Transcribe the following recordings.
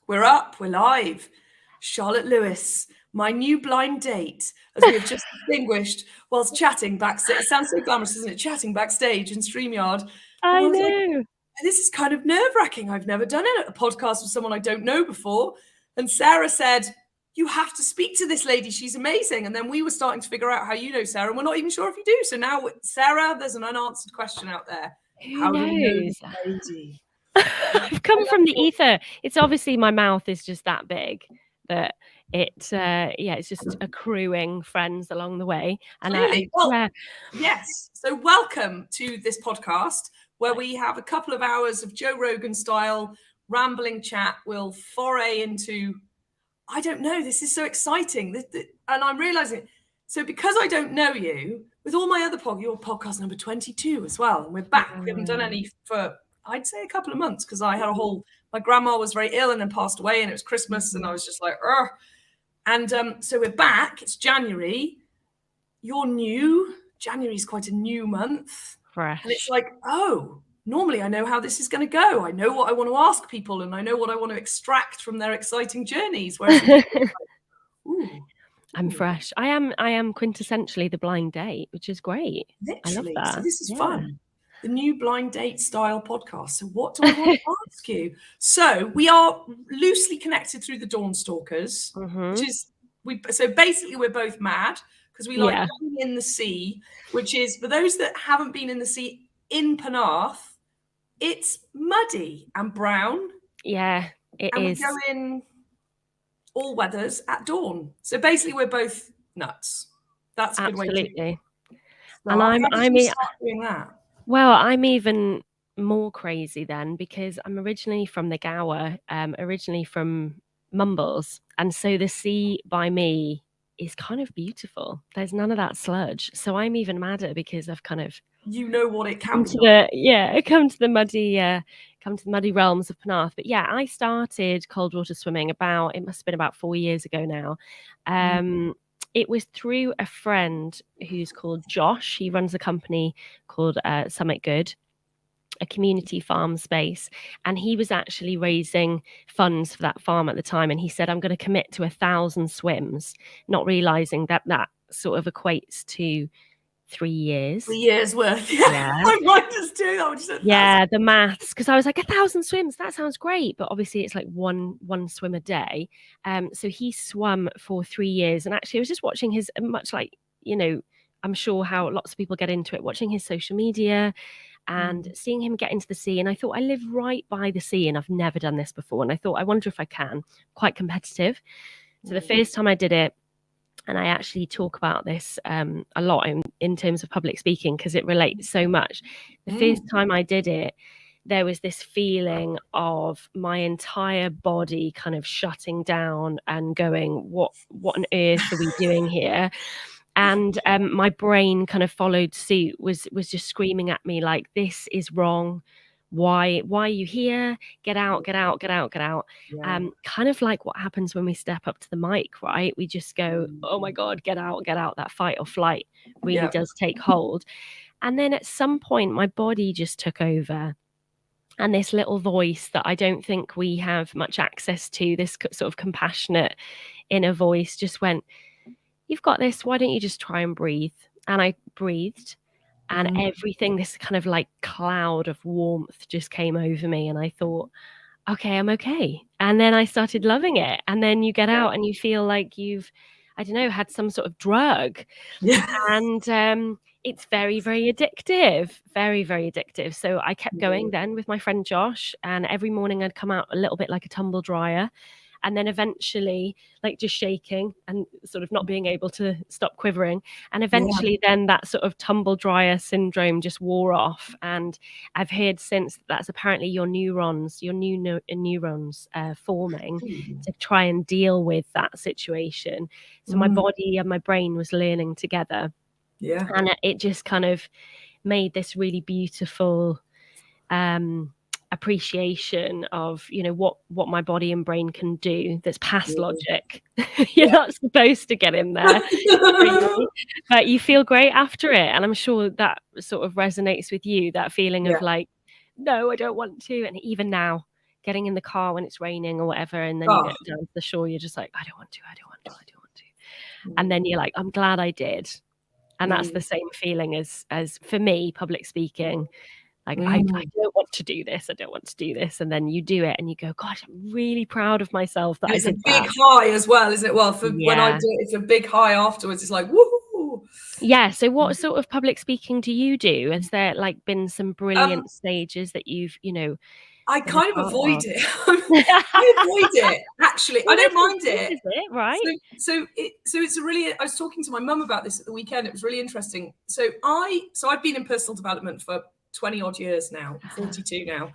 We're up, we're live. Charlotte Lewis, my new blind date, as we have just distinguished whilst chatting backstage. It sounds so glamorous, doesn't it? Chatting backstage in StreamYard. I was know. like, this is kind of nerve-wracking. I've never done a podcast with someone I don't know before. And Sarah said, you have to speak to this lady. She's amazing. And then we were starting to figure out how you know Sarah, and we're not even sure if you do. So now, Sarah, there's an unanswered question out there. Who knows? Do we know this lady? I've come from the ether. It's obviously my mouth is just that big that it's just accruing friends along the way. And yes. So welcome to this podcast where we have a couple of hours of Joe Rogan style rambling chat. We'll foray into, I don't know, this is so exciting. And I'm realizing, so because I don't know you, with all my other your podcast number 22 as well, and we're back. We haven't done any for, I'd say, a couple of months, because I had my grandma was very ill and then passed away, and it was Christmas, and I was just like, ugh. And so we're back. It's January. You're new. January's quite a new month. Fresh. And it's like, oh, normally I know how this is going to go. I know what I want to ask people, and I know what I want to extract from their exciting journeys. Whereas I'm fresh. I am quintessentially the blind date, which is great. Literally. I love that. So this is fun. The new blind date style podcast. So what do I want to ask you? So we are loosely connected through the Dawn Stalkers, which is so basically we're both mad because we like going in the sea, which is, for those that haven't been in the sea in Penarth, it's muddy and brown. Yeah, it is. We go in all weathers at dawn. So basically we're both nuts. That's a good way to do it. And I'm doing that. Well, I'm even more crazy then, because I'm originally from the Gower, originally from Mumbles. And so the sea by me is kind of beautiful. There's none of that sludge. So I'm even madder because I've kind of... You know what it can be. Come to the muddy realms of Penarth. But yeah, I started cold water swimming it must have been about 4 years ago now. It was through a friend who's called Josh. He runs a company called Summit Good, a community farm space. And he was actually raising funds for that farm at the time. And he said, I'm going to commit to 1,000 swims, not realizing that sort of equates to 3 years. 3 years worth. Yeah. I might just do that. Yeah, the maths. Because I was like, 1,000 swims, that sounds great. But obviously it's like one swim a day. So he swam for 3 years. And actually I was just watching his, much like, I'm sure how lots of people get into it, watching his social media and seeing him get into the sea. And I thought, I live right by the sea and I've never done this before. And I thought, I wonder if I can. Quite competitive. So the first time I did it, and I actually talk about this a lot in terms of public speaking because it relates so much. The first time I did it, there was this feeling of my entire body kind of shutting down and going, what on earth are we doing here? And my brain kind of followed suit, was just screaming at me like, this is wrong. Why are you here? Get out. Yeah. Kind of like what happens when we step up to the mic, right? We just go, oh my God, get out. That fight or flight really does take hold. And then at some point, my body just took over. And this little voice that I don't think we have much access to, this sort of compassionate inner voice, just went, you've got this. Why don't you just try and breathe? And I breathed. And everything, this kind of like cloud of warmth just came over me. And I thought, okay, I'm okay. And then I started loving it. And then you get out and you feel like you've, I don't know, had some sort of drug. Yeah. And it's very, very addictive. Very, very addictive. So I kept going then with my friend Josh. And every morning I'd come out a little bit like a tumble dryer. And then eventually, like just shaking and sort of not being able to stop quivering. And eventually then that sort of tumble dryer syndrome just wore off. And I've heard since that's apparently your new neurons forming to try and deal with that situation. So my body and my brain was learning together. Yeah. And it just kind of made this really beautiful appreciation of what my body and brain can do that's past logic. You're not supposed to get in there, but you feel great after it. And I'm sure that sort of resonates with you, that feeling of like, no, I don't want to. And even now getting in the car when it's raining or whatever, and then you get down to the shore, you're just like, I don't want to. And then you're like, I'm glad I did. And that's the same feeling as for me, public speaking. Like, I don't want to do this. I don't want to do this. And then you do it and you go, gosh, I'm really proud of myself that I did that. It's a big high as well, isn't it? Well, when I do it, it's a big high afterwards. It's like, woohoo. Yeah. So what sort of public speaking do you do? Has there like been some brilliant stages that you've, I kind of avoid it. I avoid it, actually. I don't mind it. Is it? Right. So it's a really, I was talking to my mum about this at the weekend. It was really interesting. So I've been in personal development for 20 odd years now, 42 now.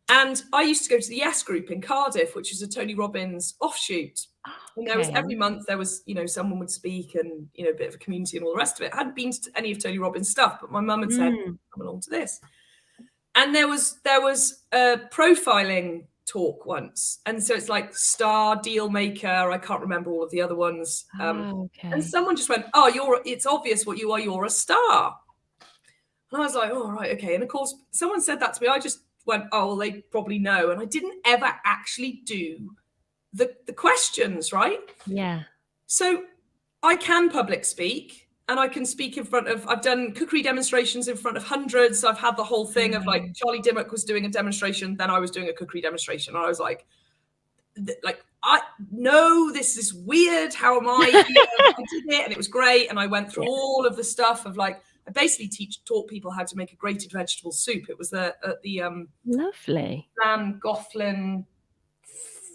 And I used to go to the Yes Group in Cardiff, which is a Tony Robbins offshoot. And there was every month there was, someone would speak and, a bit of a community and all the rest of it. I hadn't been to any of Tony Robbins' stuff, but my mum had said, come along to this. And there was a profiling talk once. And so it's like star, deal maker. I can't remember all of the other ones. And someone just went, it's obvious what you are. You're a star. And I was like, oh, right, okay. And of course, someone said that to me. I just went, oh, well, they probably know. And I didn't ever actually do the questions, right? Yeah. So I can public speak and I can speak in front of, I've done cookery demonstrations in front of hundreds. I've had the whole thing of like Charlie Dimmock was doing a demonstration, then I was doing a cookery demonstration. And I was like, I know this is weird. How am I here? I did it and it was great. And I went through all of the stuff of like, I basically taught people how to make a grated vegetable soup. It was at the lovely Lam Goughlin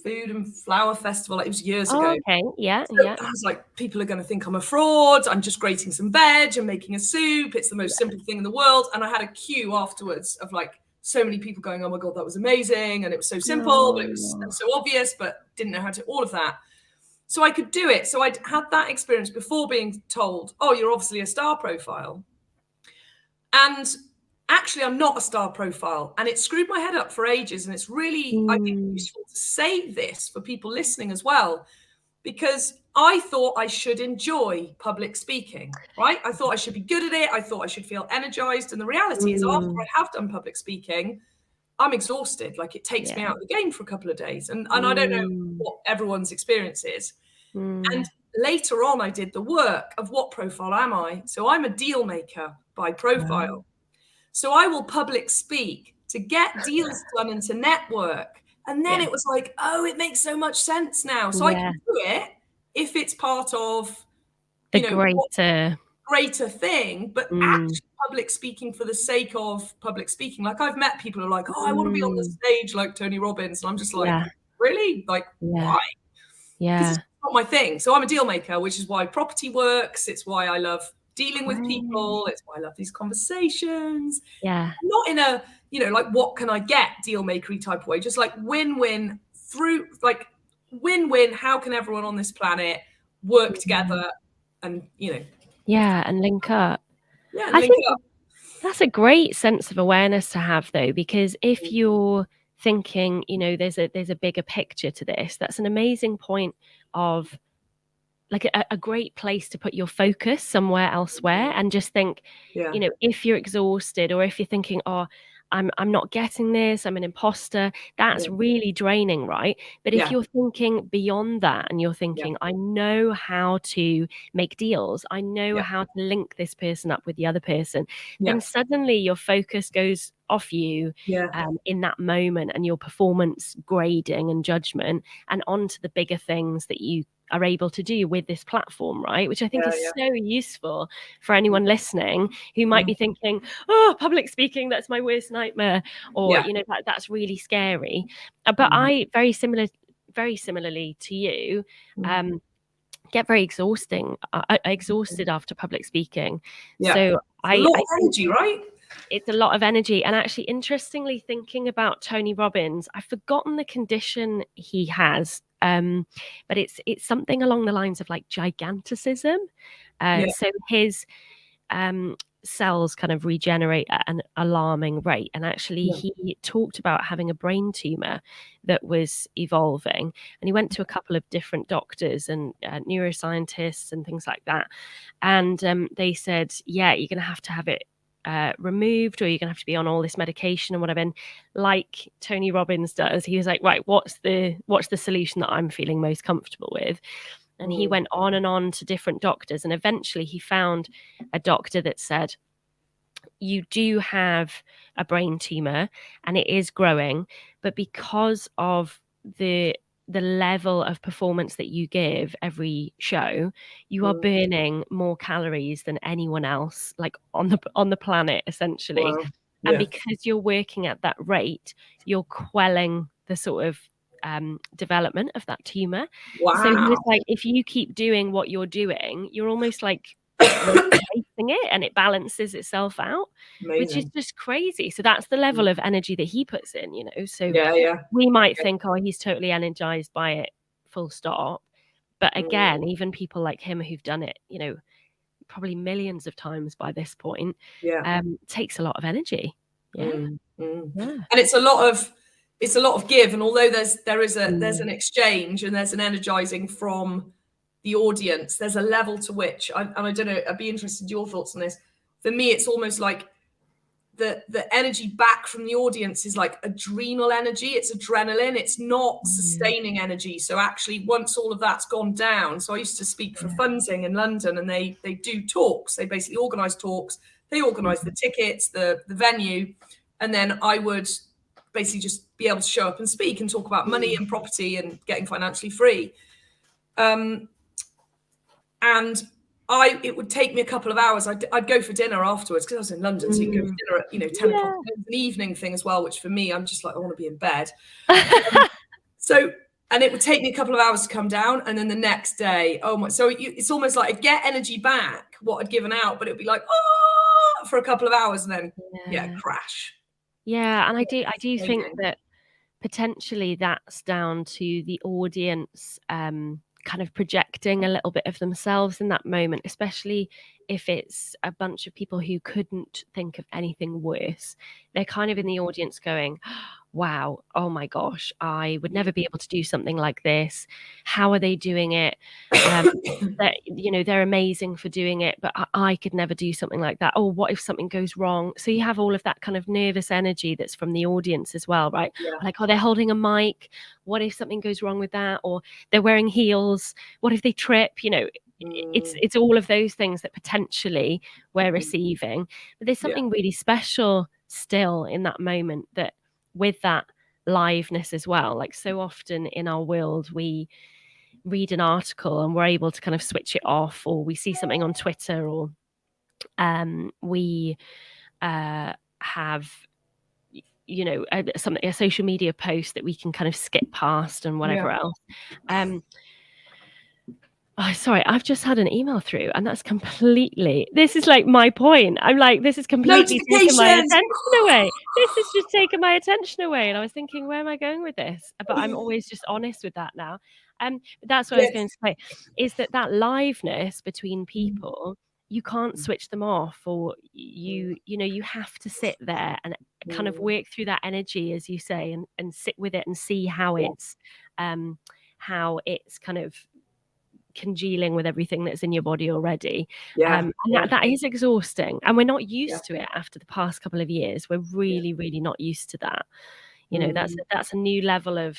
Food and Flower Festival. It was years ago. Okay, yeah. I was like, people are going to think I'm a fraud. I'm just grating some veg and making a soup. It's the most simple thing in the world. And I had a queue afterwards of like so many people going, oh my God, that was amazing. And it was so simple, but it was so obvious, but didn't know how to, all of that. So I could do it. So I'd had that experience before being told, oh, you're obviously a star profile. And actually, I'm not a star profile. And it screwed my head up for ages. And it's really, I think, useful to say this for people listening as well, because I thought I should enjoy public speaking, right? I thought I should be good at it. I thought I should feel energized. And the reality is after I have done public speaking, I'm exhausted. Like it takes me out of the game for a couple of days. And I don't know what everyone's experience is. And later on, I did the work of what profile am I? So I'm a deal maker by profile. So I will public speak to get deals done and to network. And then it was like, oh, it makes so much sense now. So I can do it if it's part of the greater thing, but actually public speaking for the sake of public speaking. Like I've met people who are like, oh, I want to be on the stage like Tony Robbins. And I'm just like, really? Like, why? Yeah. It's not my thing. So I'm a deal maker, which is why property works. It's why I love dealing with people. It's why I love these conversations. Yeah. Not in a, like what can I get deal makery type of way, just like win-win through like win-win. How can everyone on this planet work together and, and link up. Yeah. I think that's a great sense of awareness to have though, because if you're thinking, there's a bigger picture to this, that's an amazing point of like a great place to put your focus somewhere elsewhere and just think, if you're exhausted or if you're thinking, oh, I'm not getting this, I'm an imposter, that's really draining, right? But if you're thinking beyond that and you're thinking, I know how to make deals, I know how to link this person up with the other person, then suddenly your focus goes off you in that moment and your performance grading and judgment and onto the bigger things that you are able to do with this platform, right? Which I think is so useful for anyone listening who might be thinking, oh, public speaking, that's my worst nightmare, or that's really scary. But I very similarly to you get very exhausted after public speaking. So a lot of energy, right? It's a lot of energy. And actually, interestingly, thinking about Tony Robbins, I've forgotten the condition he has, but it's something along the lines of like giganticism. So his cells kind of regenerate at an alarming rate. And actually, he talked about having a brain tumor that was evolving. And he went to a couple of different doctors and neuroscientists and things like that. And they said, you're going to have it removed, or you're going to have to be on all this medication and whatever. And like Tony Robbins does, he was like, right, what's the solution that I'm feeling most comfortable with? And he went on and on to different doctors, and eventually he found a doctor that said, you do have a brain tumor and it is growing, but because of the level of performance that you give every show, you are burning more calories than anyone else, like on the planet, essentially. Wow. And because you're working at that rate, you're quelling the sort of development of that tumor. Wow. So he was like, if you keep doing what you're doing, you're almost like replacing it, and it balances itself out. Amazing. Which is just crazy. So that's the level of energy that he puts in, you know. So we might think, oh, he's totally energized by it, full stop. But again, even people like him who've done it, you know, probably millions of times by this point, takes a lot of energy. And it's a lot of give, and although there's an exchange and there's an energizing from the audience, there's a level to which I don't know, I'd be interested in your thoughts on this. For me, it's almost like the energy back from the audience is like adrenal energy. It's adrenaline. It's not sustaining energy. So actually, once all of that's gone down, so I used to speak for Funzing in London, and they do talks. They basically organize talks. They organize the tickets, the venue, and then I would basically just be able to show up and speak and talk about money and property and getting financially free. And it would take me a couple of hours. I'd go for dinner afterwards because I was in London, so you can go for dinner at 10 o'clock. It's an evening thing as well, which for me, I'm just like, I want to be in bed. And it would take me a couple of hours to come down, and then the next day, it's almost like I'd get energy back, what I'd given out, but it'd be like, for a couple of hours, and then crash. Yeah, and I do think that potentially that's down to the audience kind of projecting a little bit of themselves in that moment, especially if it's a bunch of people who couldn't think of anything worse. They're kind of in the audience going, wow, oh my gosh, I would never be able to do something like this. How are they doing it? They're amazing for doing it, but I could never do something like that. Oh, what if something goes wrong? So you have all of that kind of nervous energy that's from the audience as well, right? Like, they're holding a mic. What if something goes wrong with that? Or they're wearing heels. What if they trip? It's all of those things that potentially we're receiving. But there's something really special still in that moment, that with that liveness as well. Like, so often in our world, we read an article and we're able to kind of switch it off, or we see something on Twitter, or we have a social media post that we can kind of skip past and whatever else. Sorry, I've just had an email through, and that's completely, this is like my point. I'm like, this is completely taking my attention away. This has just taken my attention away. And I was thinking, where am I going with this? But I'm always just honest with that now. But that's what I was going to say, is that liveness between people, you can't switch them off, or you have to sit there and kind of work through that energy, as you say, and sit with it and see how it's kind of congealing with everything that's in your body already. And that is exhausting, and we're not used to it after the past couple of years. We're really really not used to that. That's a new level of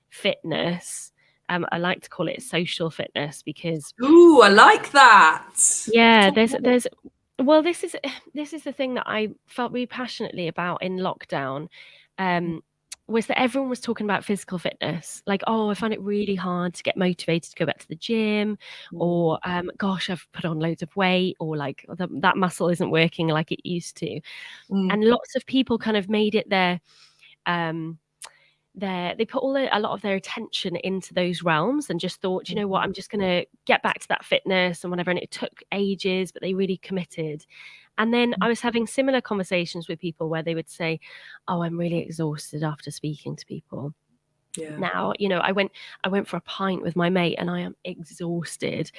fitness. I like to call it social fitness, because I like that. There's well, this is the thing that I felt really passionately about in lockdown, was that everyone was talking about physical fitness. Like, I find it really hard to get motivated to go back to the gym, or gosh, I've put on loads of weight, or like that muscle isn't working like it used to. And lots of people kind of made it they put a lot of their attention into those realms, and just thought, you know what, I'm just going to get back to that fitness and whatever. And it took ages, but they really committed. And then I was having similar conversations with people where they would say, oh, I'm really exhausted after speaking to people. Now, I went for a pint with my mate and I am exhausted.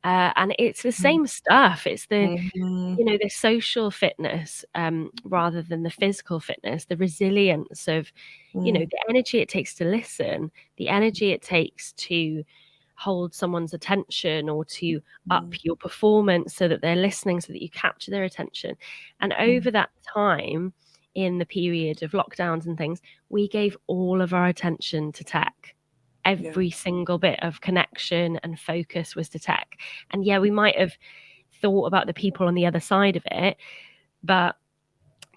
And it's the same stuff. It's the, the social fitness rather than the physical fitness, the resilience of, the energy it takes to listen, the energy it takes to hold someone's attention or to up your performance so that they're listening, so that you capture their attention. And over that time, in the period of lockdowns and things, we gave all of our attention to tech. Every single bit of connection and focus was to tech. And yeah, we might have thought about the people on the other side of it, but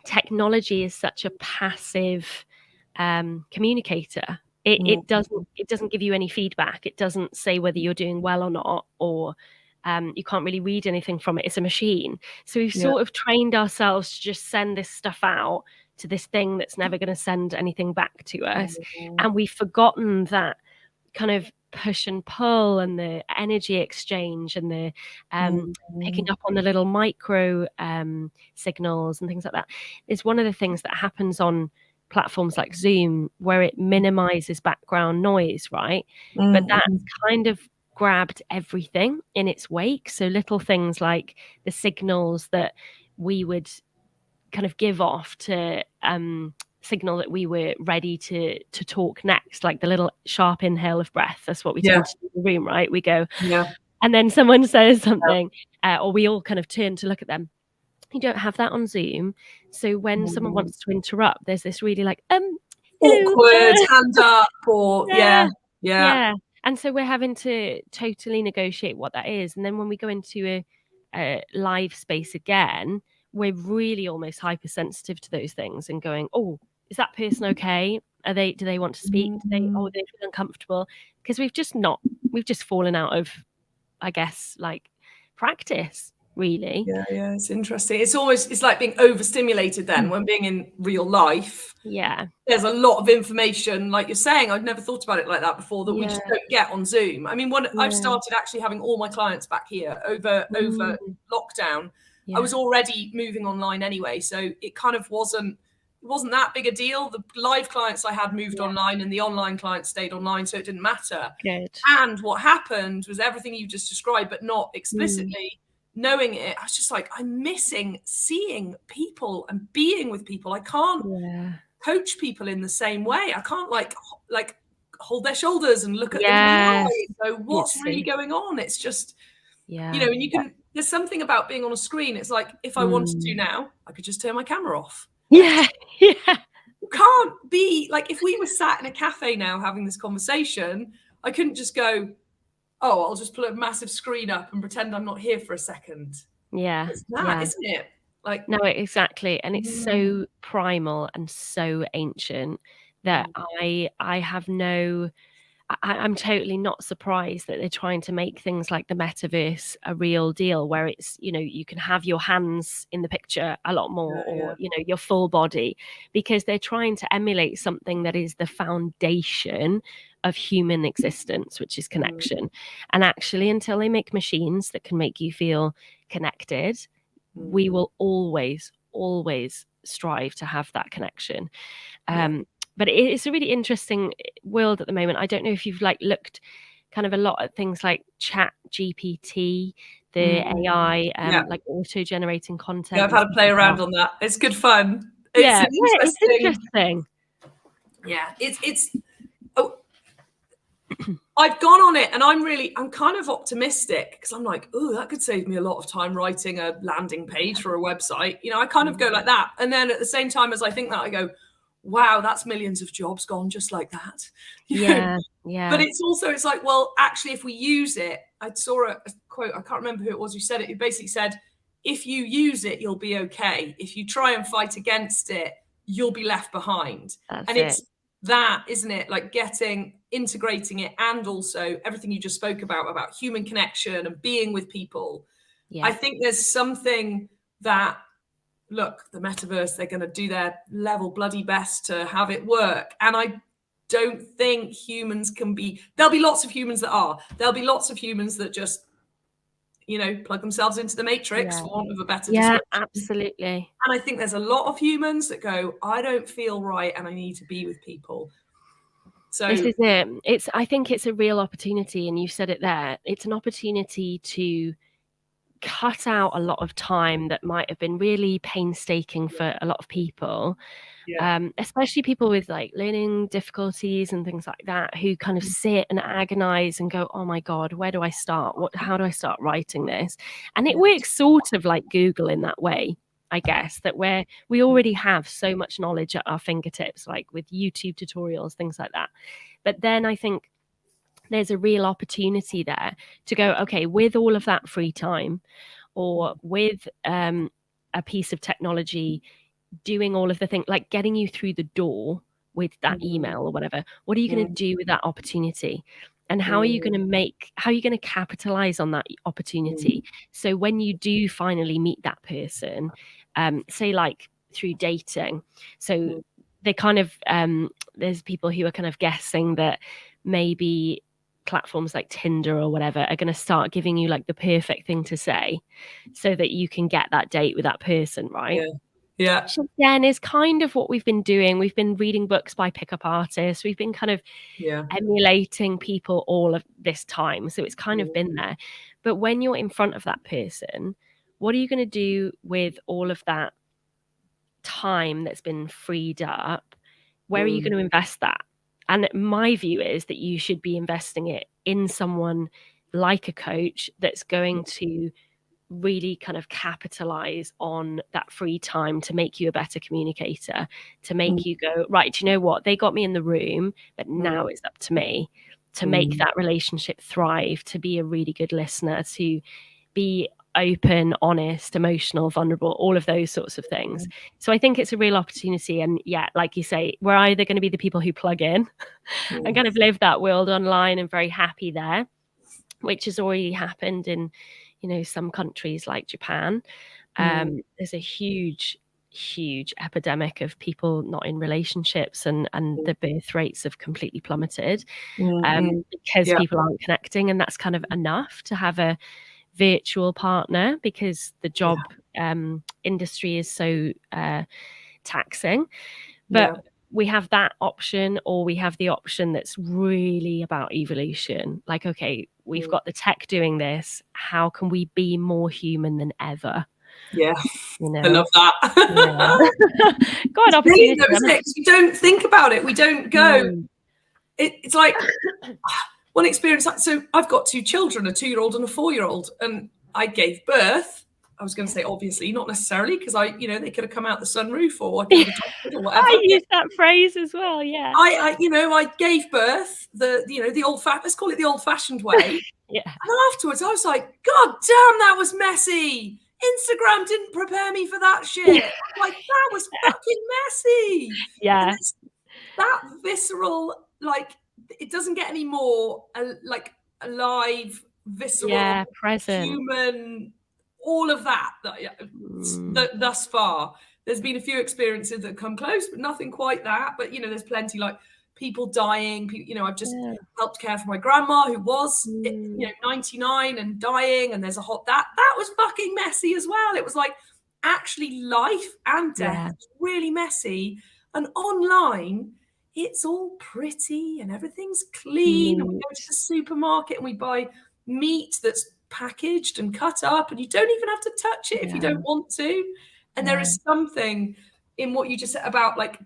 technology is such a passive communicator. It doesn't give you any feedback. It doesn't say whether you're doing well or not, or you can't really read anything from it. It's a machine. So we've sort of trained ourselves to just send this stuff out to this thing that's never going to send anything back to us. And we've forgotten that kind of push and pull and the energy exchange and the picking up on the little micro signals and things like that. It's one of the things that happens on platforms like Zoom, where it minimizes background noise, right? But that's kind of grabbed everything in its wake. So little things like the signals that we would kind of give off to signal that we were ready to talk next, like the little sharp inhale of breath. That's what we tend to do in the room, right? We go, and then someone says something, or we all kind of turn to look at them. You don't have that on Zoom. So when someone wants to interrupt, there's this really like awkward hand up, or yeah. And so we're having to totally negotiate what that is. And then when we go into a live space again, we're really almost hypersensitive to those things and going, oh, is that person okay? Do they want to speak? Do they feel uncomfortable? Because we've just fallen out of, I guess, like practice, really. Yeah, it's interesting. It's like being overstimulated then when being in real life. Yeah. There's a lot of information, like you're saying. I'd never thought about it like that before, that we just don't get on Zoom. I mean, I've started actually having all my clients back here over lockdown. I was already moving online anyway, so it kind of wasn't that big a deal. The live clients I had moved online, and the online clients stayed online, so it didn't matter. Good. And what happened was everything you just described, but not explicitly knowing it. I was just like, I'm missing seeing people and being with people. I can't coach people in the same way. I can't like hold their shoulders and look at them in the eye and go, what's really going on? It's just, and you can. There's something about being on a screen. It's like, if I wanted to now, I could just turn my camera off. Yeah. You can't be like, if we were sat in a cafe now having this conversation, I couldn't just go, oh, I'll just put a massive screen up and pretend I'm not here for a second. Yeah. It's that, isn't it? Like, no, exactly. And it's so primal and so ancient that I have no... I'm totally not surprised that they're trying to make things like the metaverse a real deal, where it's, you can have your hands in the picture a lot more, or, your full body, because they're trying to emulate something that is the foundation of human existence, which is connection. And actually, until they make machines that can make you feel connected, we will always strive to have that connection. But it's a really interesting world at the moment. I don't know if you've looked kind of a lot at things like Chat GPT, the AI, like auto-generating content. Yeah, I've had to play around on that. It's good fun. It's interesting. Yeah, it's. Oh, I've gone on it, and I'm kind of optimistic, because I'm like, oh, that could save me a lot of time writing a landing page for a website. I kind of go like that, and then at the same time as I think that, I go, wow, that's millions of jobs gone just like that. Yeah. But it's like, well, actually, if we use it, I saw a quote, I can't remember who it was who said it. It basically said, if you use it, you'll be okay. If you try and fight against it, you'll be left behind. It's that, isn't it? Like integrating it, and also everything you just spoke about human connection and being with people. Yeah. I think there's something that, look, the metaverse, they're going to do their level bloody best to have it work. And I don't think humans there'll be lots of humans there'll be lots of humans that just, plug themselves into the matrix, for want of a better description. Absolutely. And I think there's a lot of humans that go, I don't feel right and I need to be with people. So this is it. I think it's a real opportunity, and you said it there. It's an opportunity to cut out a lot of time that might have been really painstaking for a lot of people. Especially people with like learning difficulties and things like that, who kind of sit and agonize and go, oh my God, where do I start? How do I start writing this? And it works sort of like Google in that way, I guess, that where we already have so much knowledge at our fingertips, like with YouTube tutorials, things like that. But then I think there's a real opportunity there to go, okay, with all of that free time, or with a piece of technology doing all of the things, like getting you through the door with that email or whatever, what are you going to do with that opportunity? And how are you going to capitalize on that opportunity? So when you do finally meet that person, say like through dating, so they kind of there's people who are kind of guessing that maybe platforms like Tinder or whatever are going to start giving you like the perfect thing to say so that you can get that date with that person, right? Yeah. Which again is kind of what we've been doing. We've been reading books by pickup artists. We've been kind of emulating people all of this time. So it's kind of been there. But when you're in front of that person, what are you going to do with all of that time that's been freed up? Where are you going to invest that? And my view is that you should be investing it in someone like a coach that's going to really kind of capitalize on that free time to make you a better communicator, to make you go, right, do you know what? They got me in the room, but now it's up to me to make that relationship thrive, to be a really good listener, to be open, honest, emotional, vulnerable, all of those sorts of things. So I think it's a real opportunity. And yeah, like you say, we're either going to be the people who plug in and kind of live that world online and very happy there, which has already happened in, you know, some countries like Japan. There's a huge epidemic of people not in relationships, and the birth rates have completely plummeted because people aren't connecting. And that's kind of enough to have a virtual partner, because the job industry is so taxing. But we have that option, or we have the option that's really about evolution. Like, okay, we've got the tech doing this. How can we be more human than ever? Yeah, you know? I love that. God, opportunity. We don't think about it. We don't go. It's like one experience. So I've got two children, a 2-year-old and a 4-year-old, and I gave birth. I was going to say, obviously, not necessarily, because they could have come out the sunroof or whatever. I use that phrase as well. Yeah. I gave birth the old let's call it the old-fashioned way. And afterwards, I was like, God damn, that was messy. Instagram didn't prepare me for that shit. Like, that was fucking messy. Yeah. That visceral, like, it doesn't get any more like alive, visceral, present, human. All of that thus far. There's been a few experiences that come close, but nothing quite that. But, there's plenty, like people dying. I've just helped care for my grandma who was, 99 and dying. And there's that was fucking messy as well. It was like actually life and death. It's really messy. And online, it's all pretty and everything's clean. And we go to the supermarket and we buy meat that's packaged and cut up, and you don't even have to touch it if you don't want to. And there is something in what you just said about like,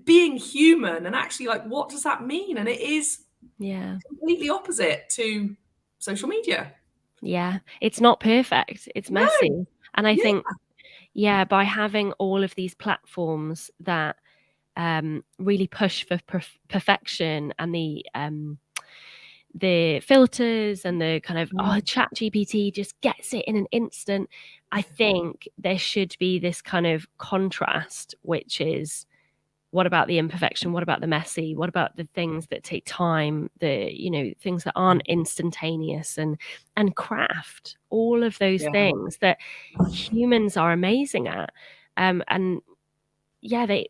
being human, and actually like, what does that mean? And it is completely opposite to social media. It's not perfect, it's messy. And I think by having all of these platforms that really push for perfection, and the filters and the kind of ChatGPT just gets it in an instant, I think there should be this kind of contrast, which is, what about the imperfection? What about the messy? What about the things that take time? The things that aren't instantaneous, and craft, all of those things that humans are amazing at.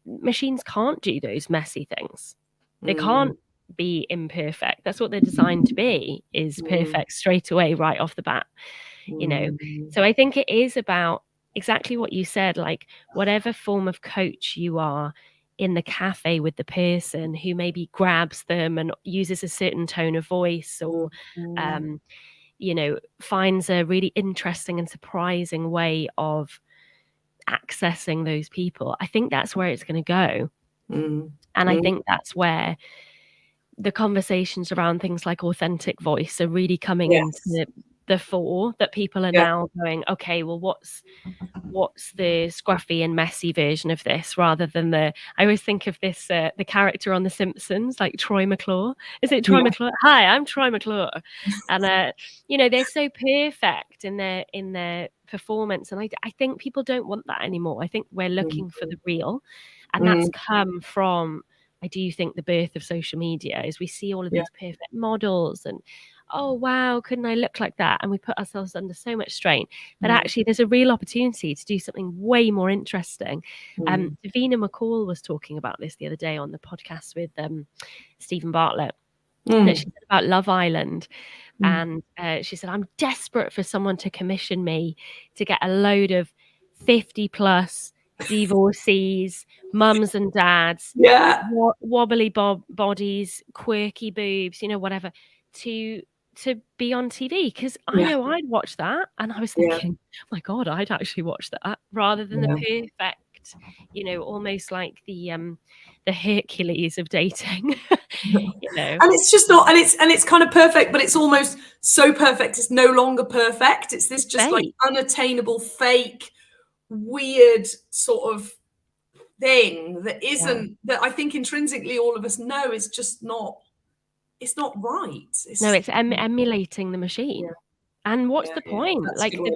Machines can't do those messy things. They can't be imperfect. That's what they're designed to be, is perfect straight away, right off the bat. So I think it is about exactly what you said, like whatever form of coach you are in the cafe with the person who maybe grabs them and uses a certain tone of voice, or finds a really interesting and surprising way of accessing those people, I think that's where it's going to go. And I think that's where the conversations around things like authentic voice are really coming into the fore, that people are now going, okay, well, what's the scruffy and messy version of this, rather than I always think of this, the character on The Simpsons, like Troy McClure. Is it Troy McClure? Hi, I'm Troy McClure. And, they're so perfect in their performance. And I think people don't want that anymore. I think we're looking for the real. And that's come from, I do think, the birth of social media, is we see all of these perfect models and, oh, wow, couldn't I look like that? And we put ourselves under so much strain. But actually, there's a real opportunity to do something way more interesting. Davina McCall was talking about this the other day on the podcast with Stephen Bartlett, that she said about Love Island. And she said, I'm desperate for someone to commission me to get a load of 50 plus divorcees, mums and dads, wobbly bodies, quirky boobs, whatever, to be on TV, because I know I'd watch that. And I was thinking, oh my God, I'd actually watch that, rather than the perfect, almost like the Hercules of dating. And it's just not, and it's kind of perfect, but it's almost so perfect it's no longer perfect. It's this just like unattainable, fake, weird sort of thing that isn't, that I think intrinsically all of us know is just not, it's not right. It's emulating the machine. And what's the point? Like the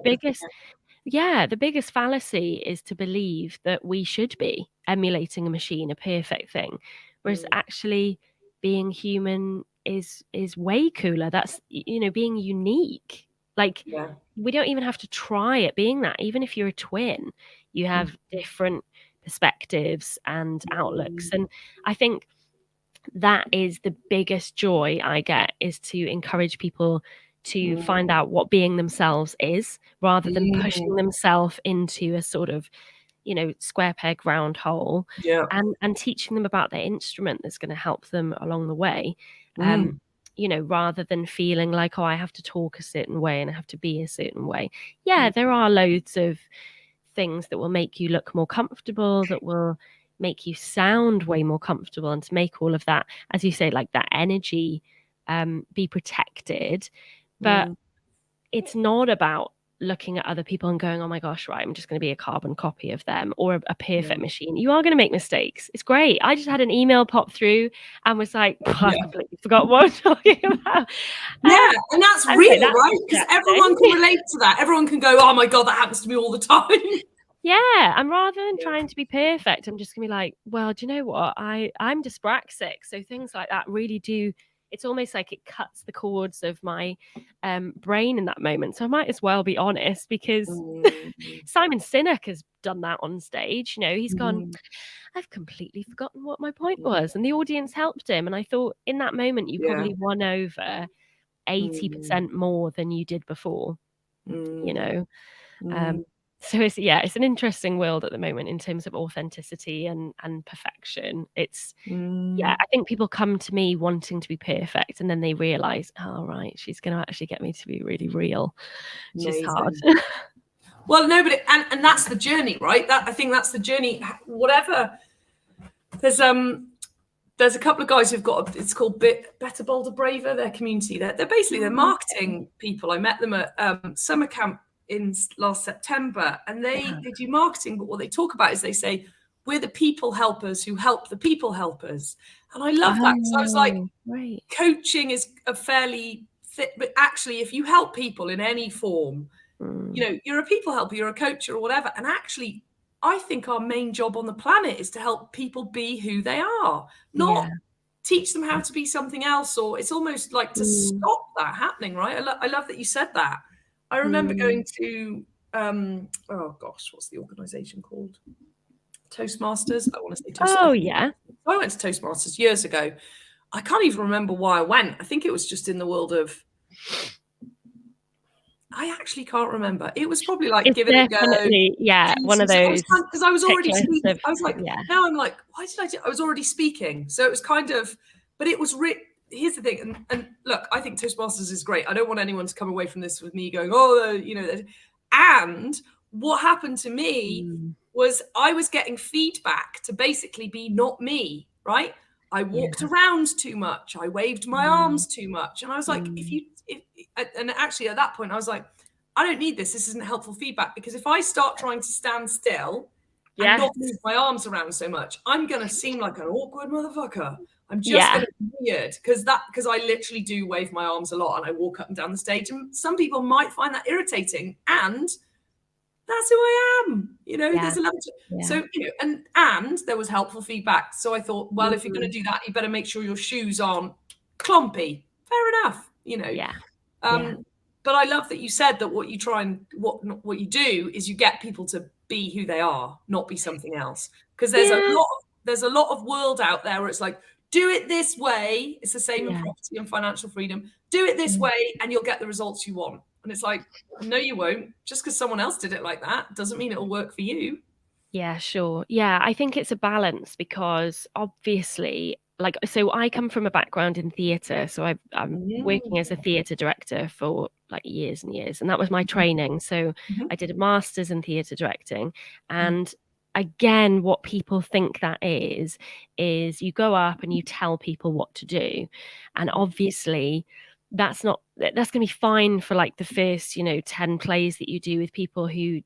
biggest fallacy is to believe that we should be emulating a machine, a perfect thing, whereas actually being human is way cooler. That's, being unique. Like we don't even have to try at being that. Even if you're a twin, you have different perspectives and outlooks. And I think that is the biggest joy I get, is to encourage people to find out what being themselves is, rather than pushing themselves into a sort of, square peg round hole, and teaching them about their instrument that's going to help them along the way. Rather than feeling like, oh, I have to talk a certain way and I have to be a certain way. There are loads of things that will make you look more comfortable, that will make you sound way more comfortable, and to make all of that, as you say, like that energy be protected. But it's not about looking at other people and going, oh my gosh, right, I'm just going to be a carbon copy of them, or a perfect machine. You are going to make mistakes. It's great. I just had an email pop through and was like, I completely forgot what I'm talking about. And that's real, right? Because everyone can relate to that. Everyone can go, oh my God, that happens to me all the time. And rather than trying to be perfect, I'm just gonna be like, well, do you know what? I'm dyspraxic, so things like that really do. It's almost like it cuts the cords of my brain in that moment. So I might as well be honest, because Simon Sinek has done that on stage. He's gone, I've completely forgotten what my point was, and the audience helped him. And I thought, in that moment, you probably won over 80% more than you did before. So it's an interesting world at the moment in terms of authenticity and perfection. It's I think people come to me wanting to be perfect, and then they realize, oh right, she's going to actually get me to be really real, which is hard. Well, no, but and that's the journey, right? I think that's the journey. Whatever. There's a couple of guys who've got it's called Better, Bolder, Braver. Their community. They're basically they're marketing people. I met them at summer camp in last September, and they do marketing, but what they talk about is they say, we're the people helpers who help the people helpers. And I love that, because I was like, coaching is a fairly but actually if you help people in any form, you're a people helper, you're a coach or whatever. And actually I think our main job on the planet is to help people be who they are, not teach them how to be something else. Or it's almost like to stop that happening, right? I love that you said that. I remember going to, what's the organization called? Toastmasters. I want to say Toastmasters. Oh, yeah. I went to Toastmasters years ago. I can't even remember why I went. I think it was just in the world of, I actually can't remember. It was probably like, give it a go. Yeah, one of those. Because I was already speaking. I was like, now I'm like, why did I do? I was already speaking. So it was kind of, but it was here's the thing, and look, I think Toastmasters is great. I don't want anyone to come away from this with me going, oh, you know. And what happened to me was I was getting feedback to basically be not me, right? I walked around too much. I waved my arms too much, and I was like, and actually at that point I was like, I don't need this. This isn't helpful feedback, because if I start trying to stand still and not move my arms around so much, I'm gonna seem like an awkward motherfucker. I'm just gonna be weird, because I literally do wave my arms a lot and I walk up and down the stage, and some people might find that irritating, and that's who I am. You know, there's a level so, you know, and there was helpful feedback. So I thought, well, if you're going to do that, you better make sure your shoes aren't clumpy. Fair enough, you know. But I love that you said that what you try and what you do is you get people to be who they are, not be something else. Because there's a lot of world out there where it's like, do it this way. It's the same in property and financial freedom. Do it this way and you'll get the results you want. And it's like, no, you won't. Just because someone else did it like that doesn't mean it'll work for you. Yeah, sure. Yeah, I think it's a balance, because obviously, like, so I come from a background in theatre. So I'm working as a theatre director for like years and years. And that was my training. So I did a master's in theatre directing. And again, what people think that is you go up and you tell people what to do. And obviously, that's going to be fine for like the first, 10 plays that you do with people who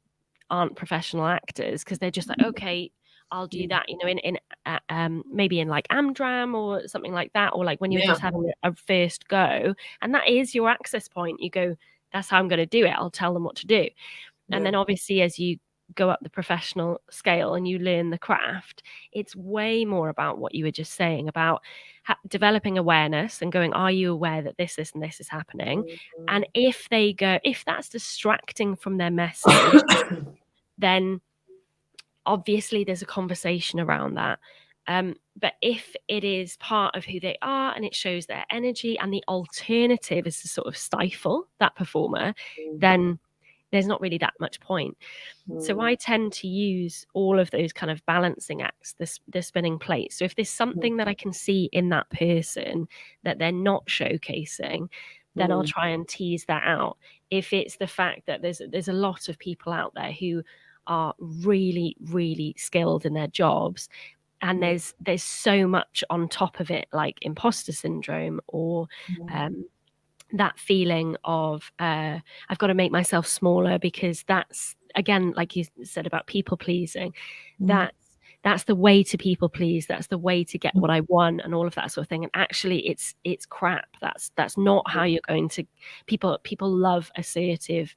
aren't professional actors, because they're just like, okay, I'll do that, in maybe in like Amdram or something like that, or like when you're just having a first go, and that is your access point. You go, that's how I'm going to do it. I'll tell them what to do. And then obviously as you go up the professional scale and you learn the craft, it's way more about what you were just saying about developing awareness and going, are you aware that this and this is happening? And if that's distracting from their message, then obviously there's a conversation around that. But if it is part of who they are and it shows their energy, and the alternative is to sort of stifle that performer, then there's not really that much point. So I tend to use all of those kind of balancing acts, the spinning plates. So if there's something that I can see in that person that they're not showcasing, then I'll try and tease that out. If it's the fact that there's a lot of people out there who are really, really skilled in their jobs, and there's so much on top of it, like imposter syndrome, or that feeling of I've got to make myself smaller, because that's, again, like you said about people pleasing, that's the way to people please, that's the way to get what I want, and all of that sort of thing. And actually it's crap. That's not how you're going to. People love assertive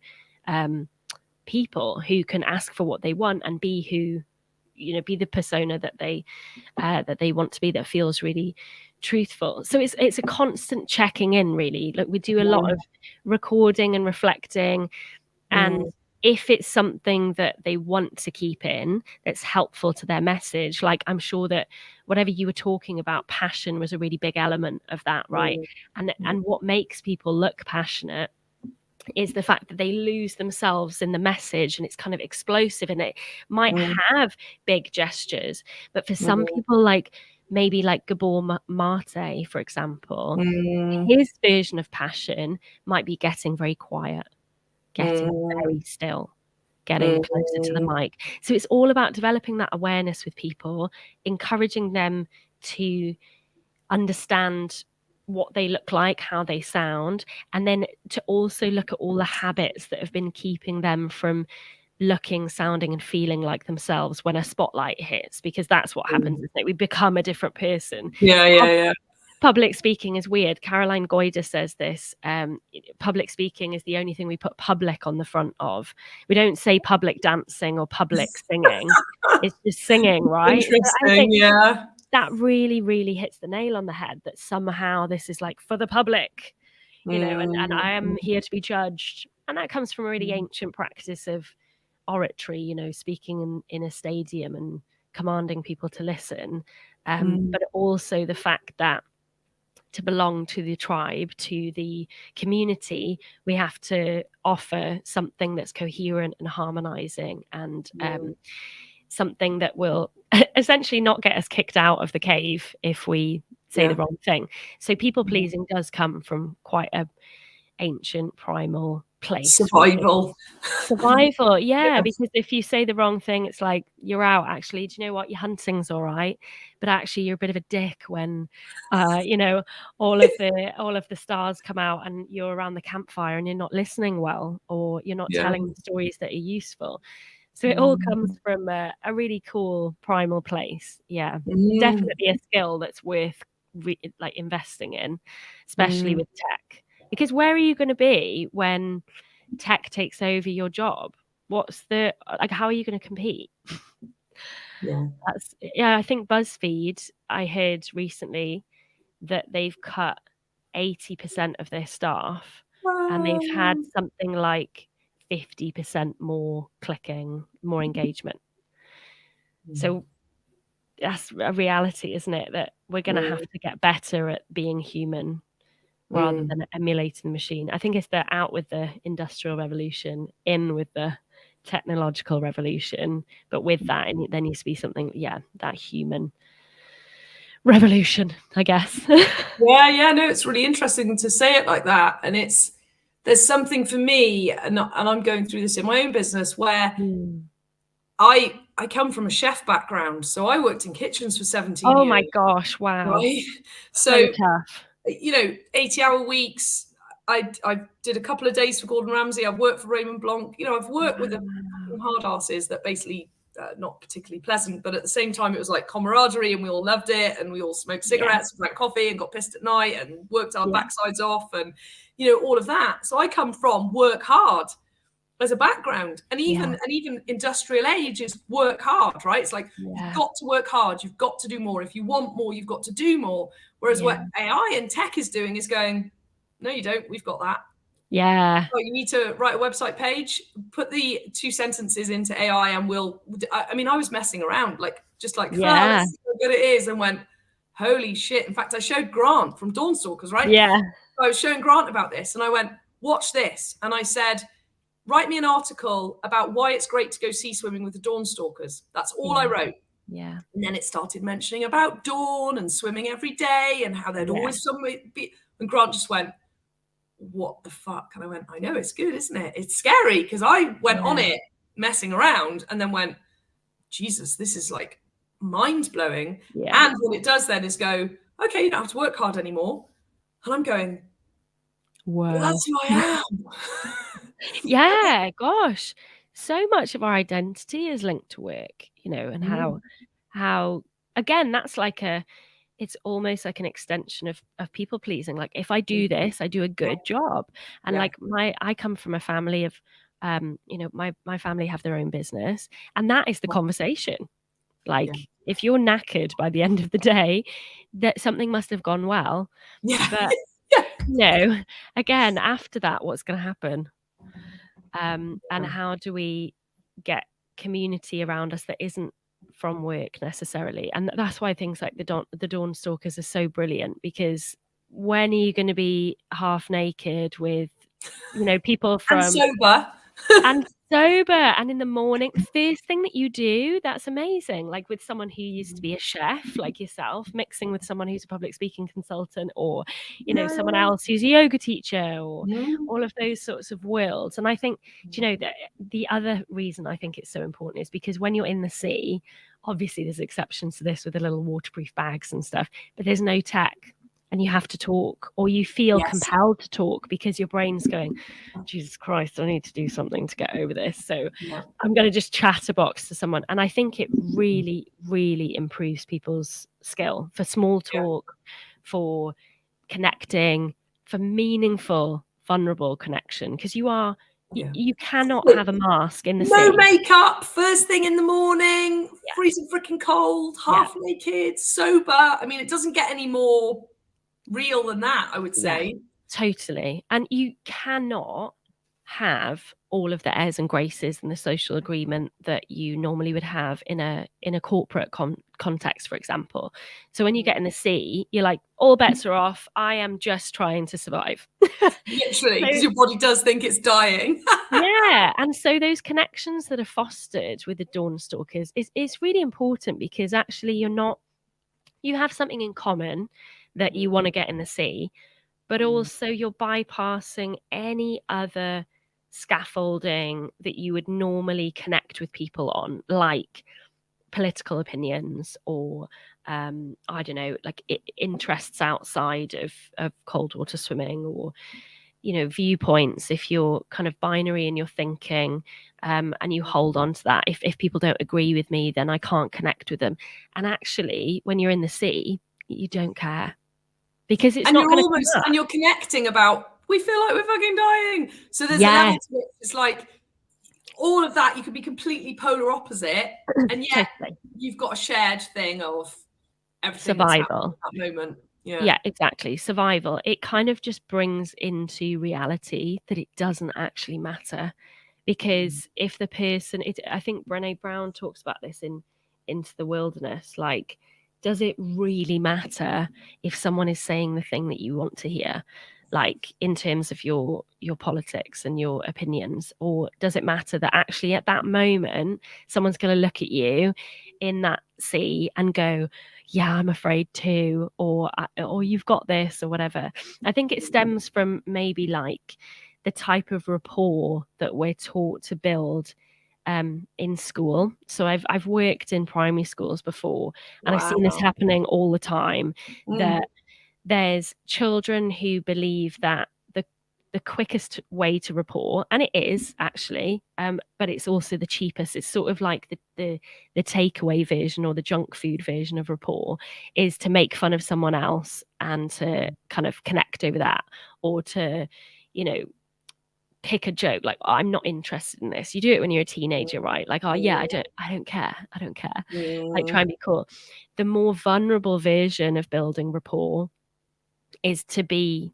people who can ask for what they want and be who, be the persona that they want to be, that feels really truthful. So it's a constant checking in, really. Like, we do a lot of recording and reflecting, and if it's something that they want to keep in that's helpful to their message, like, I'm sure that whatever you were talking about, passion was a really big element of that, right? And what makes people look passionate is the fact that they lose themselves in the message, and it's kind of explosive, and it might have big gestures, but for some people, like maybe like Gabor Mate, for example, his version of passion might be getting very quiet, getting very still, getting closer to the mic. So it's all about developing that awareness with people, encouraging them to understand what they look like, how they sound, and then to also look at all the habits that have been keeping them from looking, sounding, and feeling like themselves when a spotlight hits, because that's what happens, isn't it? We become a different person. Public speaking is weird. Caroline Goyder says this. Public speaking is the only thing we put public on the front of. We don't say public dancing or public singing. It's just singing, right? Interesting, that really, really hits the nail on the head, that somehow this is like for the public, and I am here to be judged. And that comes from a really ancient practice of oratory, speaking in a stadium and commanding people to listen. But also the fact that to belong to the tribe, to the community, we have to offer something that's coherent and harmonizing, and something that will essentially not get us kicked out of the cave if we say the wrong thing. So people pleasing does come from quite a ancient primal place. Survival. Survival, yeah, because if you say the wrong thing, it's like you're out. Actually, do you know what? Your hunting's all right, but actually you're a bit of a dick when you know, all of the stars come out and you're around the campfire and you're not listening well, or you're not telling stories that are useful. So it all comes from a really cool primal place. Yeah, definitely a skill that's worth like investing in, especially with tech. Because where are you going to be when tech takes over your job? What's the like? How are you going to compete? I think BuzzFeed, I heard recently that they've cut 80% of their staff, and they've had something like 50% more clicking, more engagement. So that's a reality, isn't it? That we're going to have to get better at being human rather than emulating the machine. I think it's the out with the industrial revolution, in with the technological revolution. But with that, there needs to be something, that human revolution, I guess. No, it's really interesting to say it like that. And there's something for me, and I'm going through this in my own business, where I come from a chef background. So I worked in kitchens for 17 years. Oh my gosh, wow. Right? So tough. 80-hour weeks. I did a couple of days for Gordon Ramsay. I've worked for Raymond Blanc. I've worked with some hard asses that basically not particularly pleasant, but at the same time it was like camaraderie, and we all loved it, and we all smoked cigarettes, drank coffee, and got pissed at night, and worked our backsides off, and all of that. So I come from work hard as a background, and even industrial age is work hard, right? It's like you've got to work hard, you've got to do more. If you want more, you've got to do more. Whereas what AI and tech is doing is going, no, you don't. We've got that. Yeah. So you need to write a website page, put the 2 sentences into AI, and I was messing around, let's see how good it is, and went, holy shit. In fact, I showed Grant from Dawnstalkers, right? Yeah. So I was showing Grant about this, and I went, watch this. And I said, write me an article about why it's great to go sea swimming with the Dawnstalkers. That's all I wrote. Yeah. And then it started mentioning about dawn and swimming every day, and how there'd always somewhere be. And Grant just went, what the fuck? And I went, I know, it's good, isn't it? It's scary, because I went on it messing around, and then went, Jesus, this is like mind-blowing. And what it does then is go, okay, you don't have to work hard anymore. And I'm going, wow, well, that's who I am. Yeah, gosh, so much of our identity is linked to work, and how again, that's like it's almost like an extension of people pleasing. Like, if I do this, I do a good job. And like I come from a family of my family have their own business, and that is the conversation. Like, if you're knackered by the end of the day, that something must have gone well. But again, after that, what's going to happen? And how do we get community around us that isn't from work necessarily? And that's why things like the Dawnstalkers are so brilliant, because when are you going to be half naked with people from and sober and in the morning, first thing that you do? That's amazing. Like, with someone who used to be a chef like yourself, mixing with someone who's a public speaking consultant, or someone else who's a yoga teacher, or all of those sorts of worlds. And I think that the other reason I think it's so important is because when you're in the sea, obviously there's exceptions to this with the little waterproof bags and stuff, but there's no tech. And you have to talk, or you feel compelled to talk, because your brain's going, Jesus Christ, I need to do something to get over this. So I'm going to just chatterbox to someone. And I think it really, really improves people's skill for small talk, for connecting, for meaningful, vulnerable connection. Because you cannot have a mask in the sea. No makeup, first thing in the morning, freezing freaking cold, half naked, sober. I mean, it doesn't get any more real than that, I would say. Totally. And you cannot have all of the airs and graces and the social agreement that you normally would have in a corporate context, for example. So when you get in the sea, you're like, all bets are off. I am just trying to survive. Literally, because your body does think it's dying. And so those connections that are fostered with the Dawnstalkers is really important, because actually you have something in common that you want to get in the sea, but also you're bypassing any other scaffolding that you would normally connect with people on, like political opinions or I don't know, like interests outside of cold water swimming, or viewpoints. If you're kind of binary in your thinking, and you hold on to that, if people don't agree with me, then I can't connect with them. And actually, when you're in the sea, you don't care, because it's not going to come up. And you're connecting about, we feel like we're fucking dying. So there's a Yeah. level to it. It's like all of that, you could be completely polar opposite, and yet Totally. you've got a shared thing of everything Survival. at that moment. Yeah, exactly. Survival. It kind of just brings into reality that it doesn't actually matter, because if the person, I think Brené Brown talks about this in Into the Wilderness, like, does it really matter if someone is saying the thing that you want to hear, like in terms of your politics and your opinions? Or does it matter that actually at that moment someone's going to look at you in that sea and go, yeah, I'm afraid too, or you've got this, or whatever? I think it stems from maybe like the type of rapport that we're taught to build in school. So I've worked in primary schools before, and I've seen this happening all the time, that there's children who believe that the quickest way to rapport, and it is actually, but it's also the cheapest. It's sort of like the takeaway version, or the junk food version of rapport, is to make fun of someone else and to kind of connect over that, or to, pick a joke, like, oh, I'm not interested in this. You do it when you're a teenager, right? Like, oh yeah, I don't care. Like, try and be cool. The more vulnerable version of building rapport is to be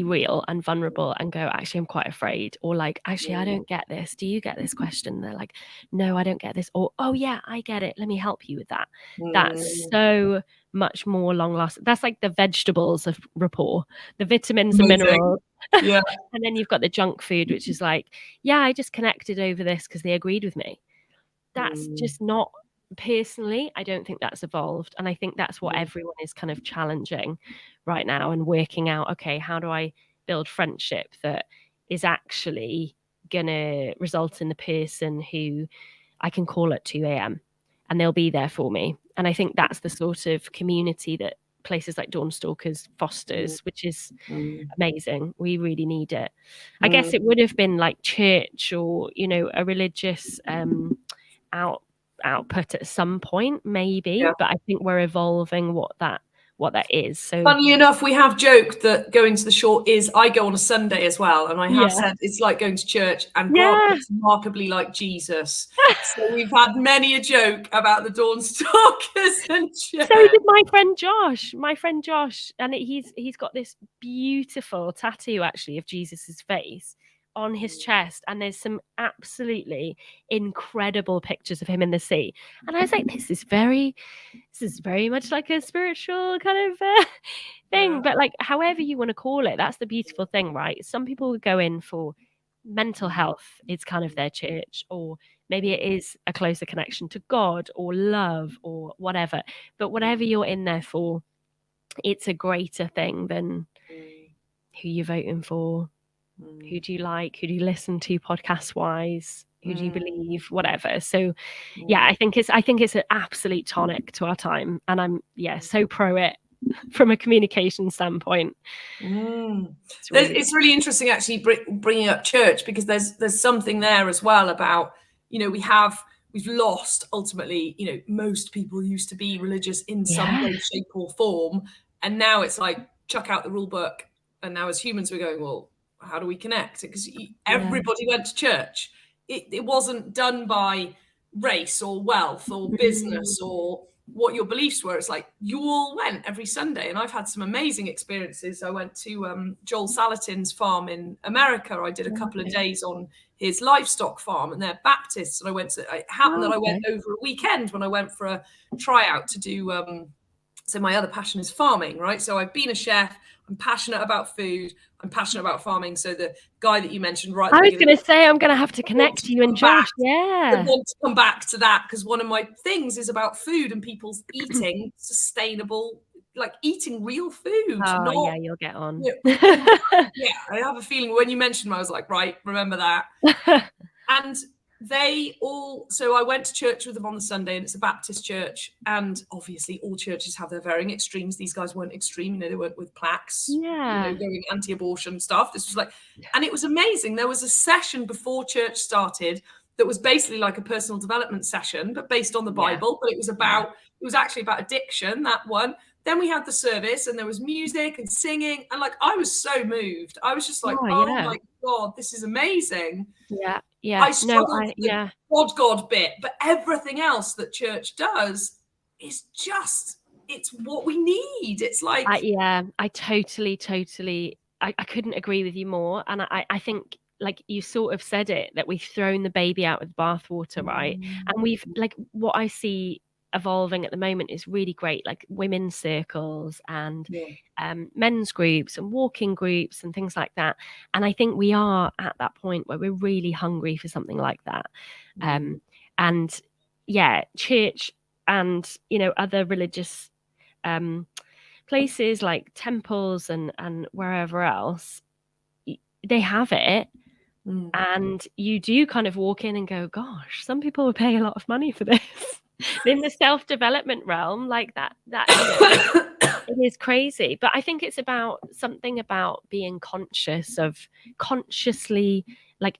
real and vulnerable and go, actually, I'm quite afraid, or like, actually, I don't get this. Do you get this question? And they're like, no, I don't get this. Or, oh yeah, I get it. Let me help you with that. That's so much more long lasting. That's like the vegetables of rapport, the vitamins and minerals. Yeah. And then you've got the junk food, which is like, yeah, I just connected over this because they agreed with me. That's just not, personally, I don't think that's evolved. And I think that's what everyone is kind of challenging right now, and working out, okay, how do I build friendship that is actually gonna result in the person who I can call at 2 a.m. and they'll be there for me. And I think that's the sort of community that places like Dawnstalkers fosters, which is amazing. We really need it. I guess it would have been like church, or a religious output at some point, maybe, but I think we're evolving what that is. So funnily enough, we have joked that going to the shore is, I go on a Sunday as well, and I have said it's like going to church, and Grant is remarkably like Jesus. So we've had many a joke about the Dawnstalkers and church. So did my friend Josh, and he's got this beautiful tattoo actually of Jesus's face on his chest, and there's some absolutely incredible pictures of him in the sea, and I was like, this is very much like a spiritual kind of thing. But like, however you want to call it, that's the beautiful thing, right? Some people would go in for mental health, it's kind of their church, or maybe it is a closer connection to God or love or whatever. But whatever you're in there for, it's a greater thing than who you're voting for, who do you like, who do you listen to podcast wise, who do you believe, whatever. So yeah, I think it's an absolute tonic to our time, and I'm so pro it from a communication standpoint. It's really interesting actually bringing up church, because there's something there as well about, we've lost ultimately, most people used to be religious in some way, shape or form, and now it's like chuck out the rule book, and now as humans we're going, well, how do we connect? Because everybody went to church. It wasn't done by race or wealth or business or what your beliefs were. It's like you all went every Sunday, and I've had some amazing experiences. I went to Joel Salatin's farm in America. I did a couple of days on his livestock farm, and they're Baptists. And it happened that I went over a weekend when I went for a tryout to do. So my other passion is farming, right? So I've been a chef. I'm passionate about food. I'm passionate about farming. So the guy that you mentioned, right? I was going to say, I'm going to have to connect you and Josh. I want to come back to that, because one of my things is about food and people's eating sustainable, like eating real food, Oh not yeah, you'll get on. yeah, I have a feeling when you mentioned them, I was like, right, remember that. And they all, so I went to church with them on the Sunday, and it's a Baptist church, and obviously all churches have their varying extremes. These guys weren't extreme, you know, they weren't with plaques, Yeah. you know, going anti-abortion stuff. This was like, and it was amazing. There was a session before church started that was basically like a personal development session, but based on the Bible. But it was actually about addiction, that one. Then we had the service, and there was music and singing, and like I was so moved. I was just like, oh my God, this is amazing. Yeah. I struggled with the God bit, but everything else that church does is just, it's what we need. It's like, I totally, I couldn't agree with you more. And I think, like you sort of said it, that we've thrown the baby out with the bathwater, right? And we've, like, what I see evolving at the moment is really great, like women's circles and men's groups and walking groups and things like that. And I think we are at that point where we're really hungry for something like that. And yeah, church and, you know, other religious places like temples and wherever else, they have it. And you do kind of walk in and go, gosh, some people would pay a lot of money for this. In the self-development realm, like that you know, it is crazy. But I think it's about something about being consciously like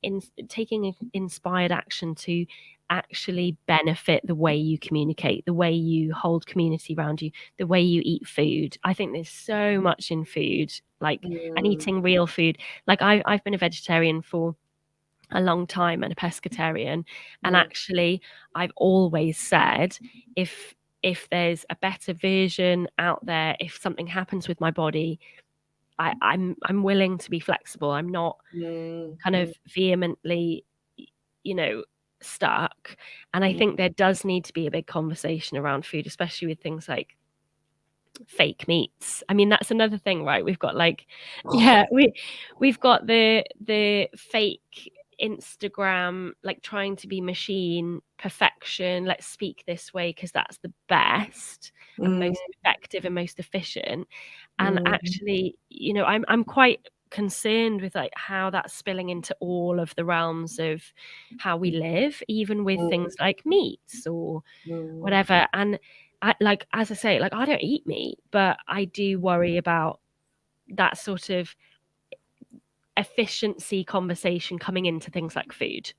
taking inspired action to actually benefit the way you communicate, the way you hold community around you, the way you eat food. I think there's so much in food, like and eating real food. Like I've been a vegetarian for a long time and a pescatarian, and actually I've always said if there's a better version out there, if something happens with my body, I'm willing to be flexible. I'm not kind of vehemently, you know, stuck. And I think there does need to be a big conversation around food, especially with things like fake meats. I mean, that's another thing, right? We've got like we've got the fake Instagram, like trying to be machine perfection. Let's speak this way because that's the best and most effective and most efficient. And actually, you know, I'm quite concerned with like how that's spilling into all of the realms of how we live, even with things like meats or whatever. And like, as I say, like I don't eat meat, but I do worry about that sort of efficiency conversation coming into things like food,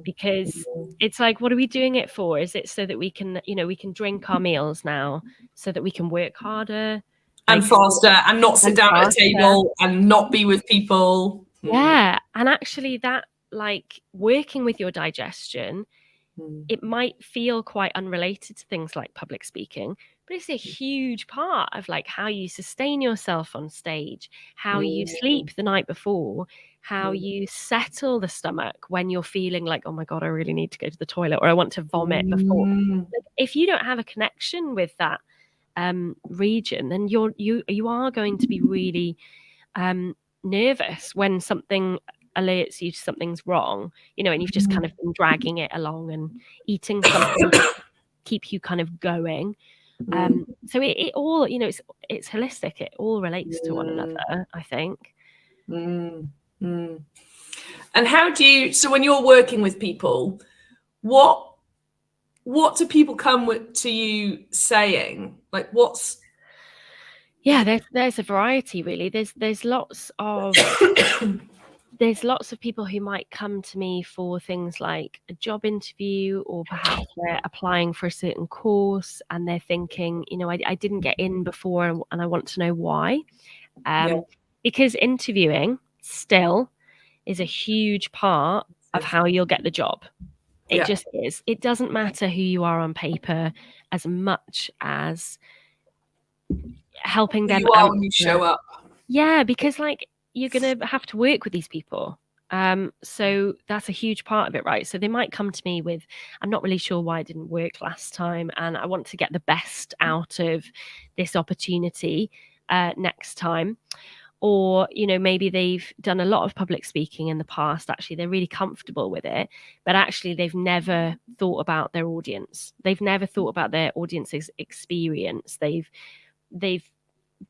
because it's like, what are we doing it for? Is it so that we can, you know, we can drink our meals now so that we can work harder and faster and not sit down at a table and not be with people? Yeah. And actually that, like, working with your digestion, it might feel quite unrelated to things like public speaking, but it's a huge part of like how you sustain yourself on stage, how you sleep the night before, how you settle the stomach when you're feeling like, oh my God, I really need to go to the toilet or I want to vomit before. Like, if you don't have a connection with that region, then you are going to be really nervous when something alerts you to something's wrong, you know, and you've just kind of been dragging it along and eating something to keep you kind of going. So it all, you know, it's holistic. It all relates to one another, I think. And how do you, so when you're working with people, what do people come to you saying? Like what's... Yeah, there's a variety really. There's lots of there's lots of people who might come to me for things like a job interview, or perhaps they're applying for a certain course and they're thinking, you know, I didn't get in before and I want to know why. Because interviewing still is a huge part of how you'll get the job. It just is. It doesn't matter who you are on paper as much as helping them you are when you show up. Yeah, because like you're gonna have to work with these people. So that's a huge part of it, right? So they might come to me with, I'm not really sure why it didn't work last time, and I want to get the best out of this opportunity next time. Or, you know, maybe they've done a lot of public speaking in the past. Actually, they're really comfortable with it, but actually they've never thought about their audience. They've never thought about their audience's experience. They've they've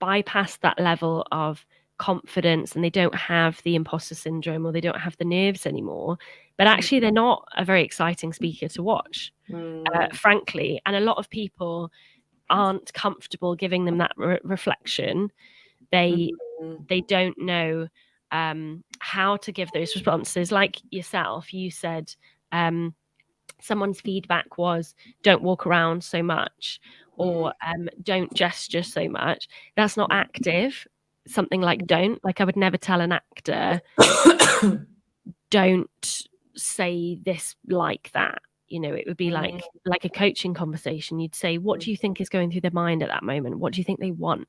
bypassed that level of confidence and they don't have the imposter syndrome or they don't have the nerves anymore. But actually, they're not a very exciting speaker to watch, frankly. And a lot of people aren't comfortable giving them that reflection. They don't know how to give those responses. Like yourself, you said someone's feedback was don't walk around so much or don't gesture so much. That's not active. Something like don't. Like I would never tell an actor don't say this like that. You know, it would be like a coaching conversation. You'd say, what do you think is going through their mind at that moment? What do you think they want?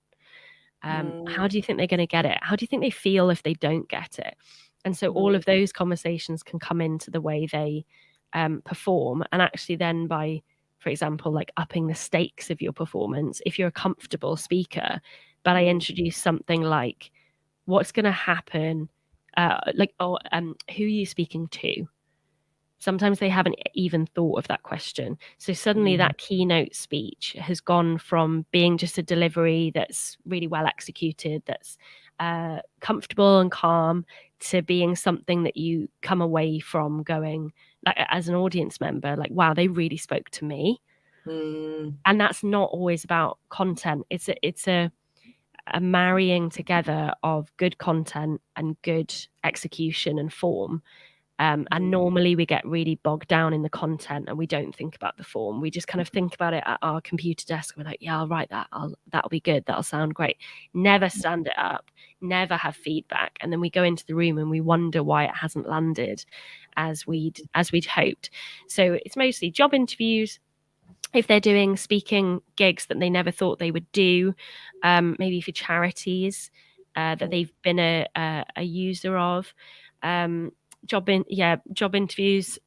How do you think they're going to get it? How do you think they feel if they don't get it? And so all of those conversations can come into the way they perform. And actually then by, for example, like upping the stakes of your performance, if you're a comfortable speaker, but I introduce something like what's going to happen, who are you speaking to? Sometimes they haven't even thought of that question. So suddenly that keynote speech has gone from being just a delivery that's really well executed, that's comfortable and calm, to being something that you come away from going, like, as an audience member, like, wow, they really spoke to me. And that's not always about content. It's a marrying together of good content and good execution and form. And normally we get really bogged down in the content and we don't think about the form. We just kind of think about it at our computer desk. We're like, yeah, I'll write that. That'll be good. That'll sound great. Never stand it up, never have feedback. And then we go into the room and we wonder why it hasn't landed as we'd hoped. So it's mostly job interviews. If they're doing speaking gigs that they never thought they would do, maybe for charities that they've been a user of, job interviews,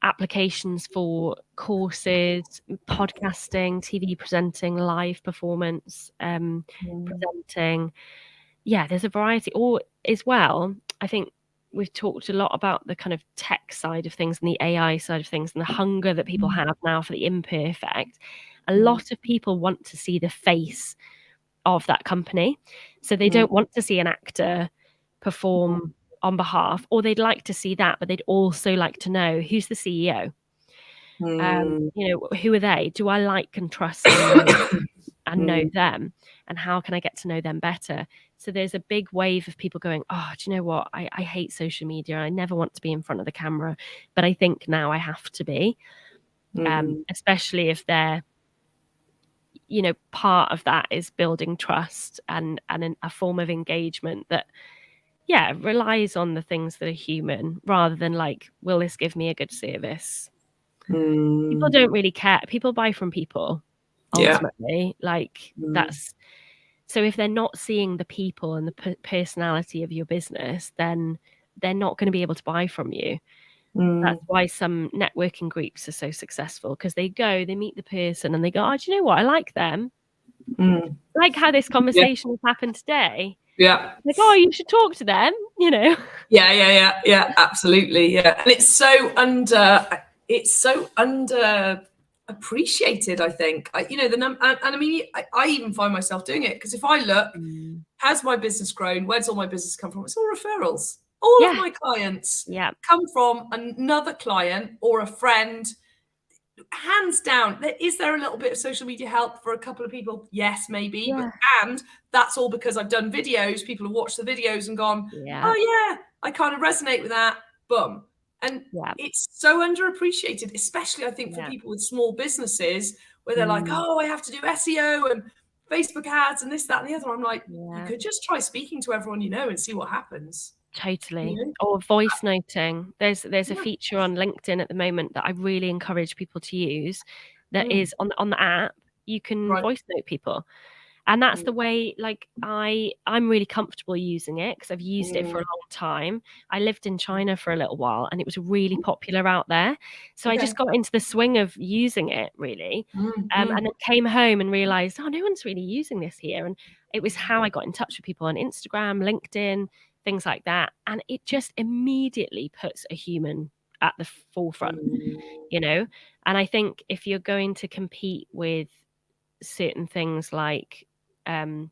applications for courses, podcasting, TV presenting, live performance, presenting. Yeah, there's a variety. Or as well, I think we've talked a lot about the kind of tech side of things and the AI side of things and the hunger that people have now for the imperfect. A lot of people want to see the face of that company. So they don't want to see an actor perform on behalf, or they'd like to see that, but they'd also like to know who's the CEO. Who are they? Do I like and trust and know them? And how can I get to know them better? So there's a big wave of people going, oh, do you know what? I hate social media. I never want to be in front of the camera, but I think now I have to be, especially if they're, part of that is building trust and a form of engagement that, relies on the things that are human rather than like, will this give me a good service? People don't really care. People buy from people ultimately. That's, so if they're not seeing the people and the personality of your business, then they're not going to be able to buy from you. That's why some networking groups are so successful, because they meet the person and they go, oh, do you know what? I like them. Like how this conversation has happened today. Yeah. Like, oh, you should talk to them, Yeah, absolutely. Yeah. And it's so underappreciated, I think. I even find myself doing it, because if I look, has my business grown? Where's all my business come from? It's all referrals. All of my clients come from another client or a friend. Hands down. Is there a little bit of social media help for a couple of people? Yes, maybe. And that's all because I've done videos. People have watched the videos and gone, oh yeah, I kind of resonate with that. Boom. And it's so underappreciated, especially I think for people with small businesses where they're like, oh, I have to do SEO and Facebook ads and this, that, and the other. I'm like, you could just try speaking to everyone and see what happens. Totally. Or voice noting. There's a feature on LinkedIn at the moment that I really encourage people to use that is on the app. You can voice note people. And that's the way, like, I'm really comfortable using it because I've used it for a long time. I lived in China for a little while and it was really popular out there. So I just got into the swing of using it, really. And then came home and realized, oh, no one's really using this here. And it was how I got in touch with people on Instagram, LinkedIn, things like that. And it just immediately puts a human at the forefront, And I think if you're going to compete with certain things like AI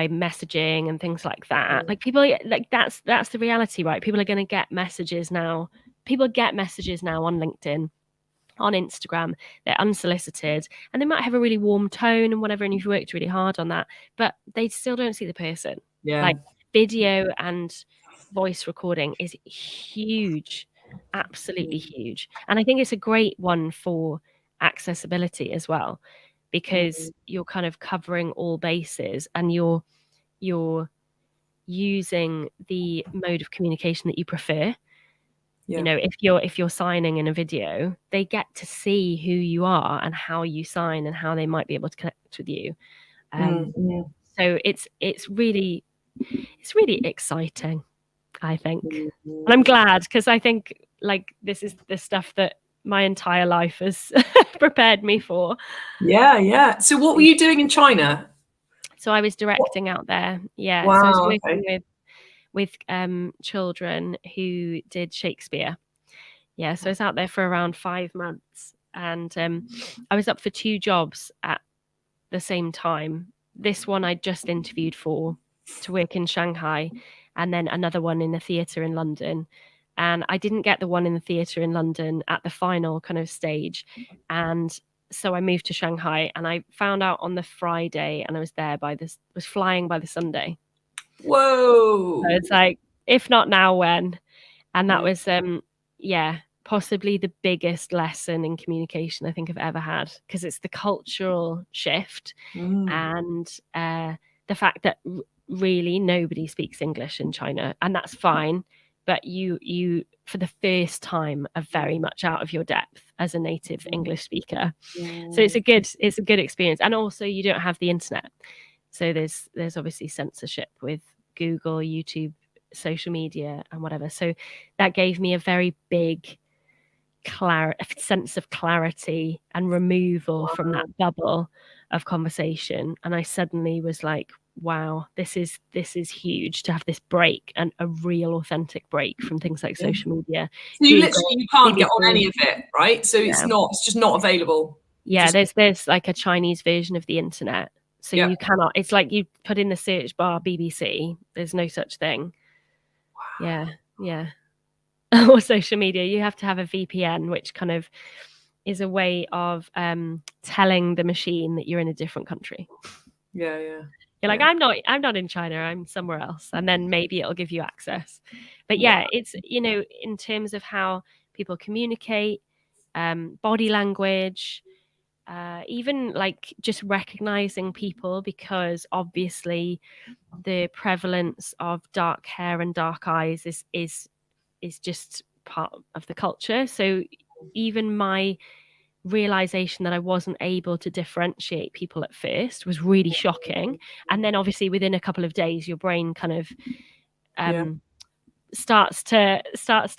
messaging and things like that. Like people, like that's the reality, right? People are going to get messages now. People get messages now on LinkedIn, on Instagram. They're unsolicited, and they might have a really warm tone and whatever, and you've worked really hard on that, but they still don't see the person. Yeah. Like video and voice recording is huge, absolutely huge. And I think it's a great one for accessibility as well, because you're kind of covering all bases, and you're using the mode of communication that you prefer. You know, if you're signing in a video, they get to see who you are and how you sign and how they might be able to connect with you. So it's really exciting, I think. And I'm glad, because I think like this is the stuff that my entire life has prepared me for. Yeah. So what were you doing in China? So I was directing out there. Yeah. Wow, So I was working with children who did Shakespeare. Yeah. So I was out there for around 5 months, and I was up for 2 jobs at the same time. This one I just interviewed for to work in Shanghai, and then another one in a theatre in London. And I didn't get the one in the theatre in London at the final kind of stage. And so I moved to Shanghai, and I found out on the Friday, and I was there was flying by the Sunday. Whoa. So it's like, if not now, when? And that was, possibly the biggest lesson in communication I think I've ever had, because it's the cultural shift and the fact that really nobody speaks English in China, and that's fine. But you for the first time are very much out of your depth as a native English speaker. So it's a good experience. And also you don't have the internet. So there's obviously censorship with Google, YouTube, social media and whatever. So that gave me a very big sense of clarity and removal from that bubble of conversation. And I suddenly was like, wow, this is huge, to have this break, and a real authentic break from things like social media. So you can't get on any of it, right? So it's just not available. Yeah, there's like a Chinese version of the internet. So you cannot, it's like you put in the search bar BBC, there's no such thing. Wow. Yeah. Or social media, you have to have a VPN, which kind of is a way of telling the machine that you're in a different country. Yeah. You're like, I'm not in China, I'm somewhere else. And then maybe it'll give you access. But it's, in terms of how people communicate, body language, even like just recognizing people, because obviously the prevalence of dark hair and dark eyes is just part of the culture. So even my realization that I wasn't able to differentiate people at first was really shocking. And then obviously within a couple of days, your brain kind of starts to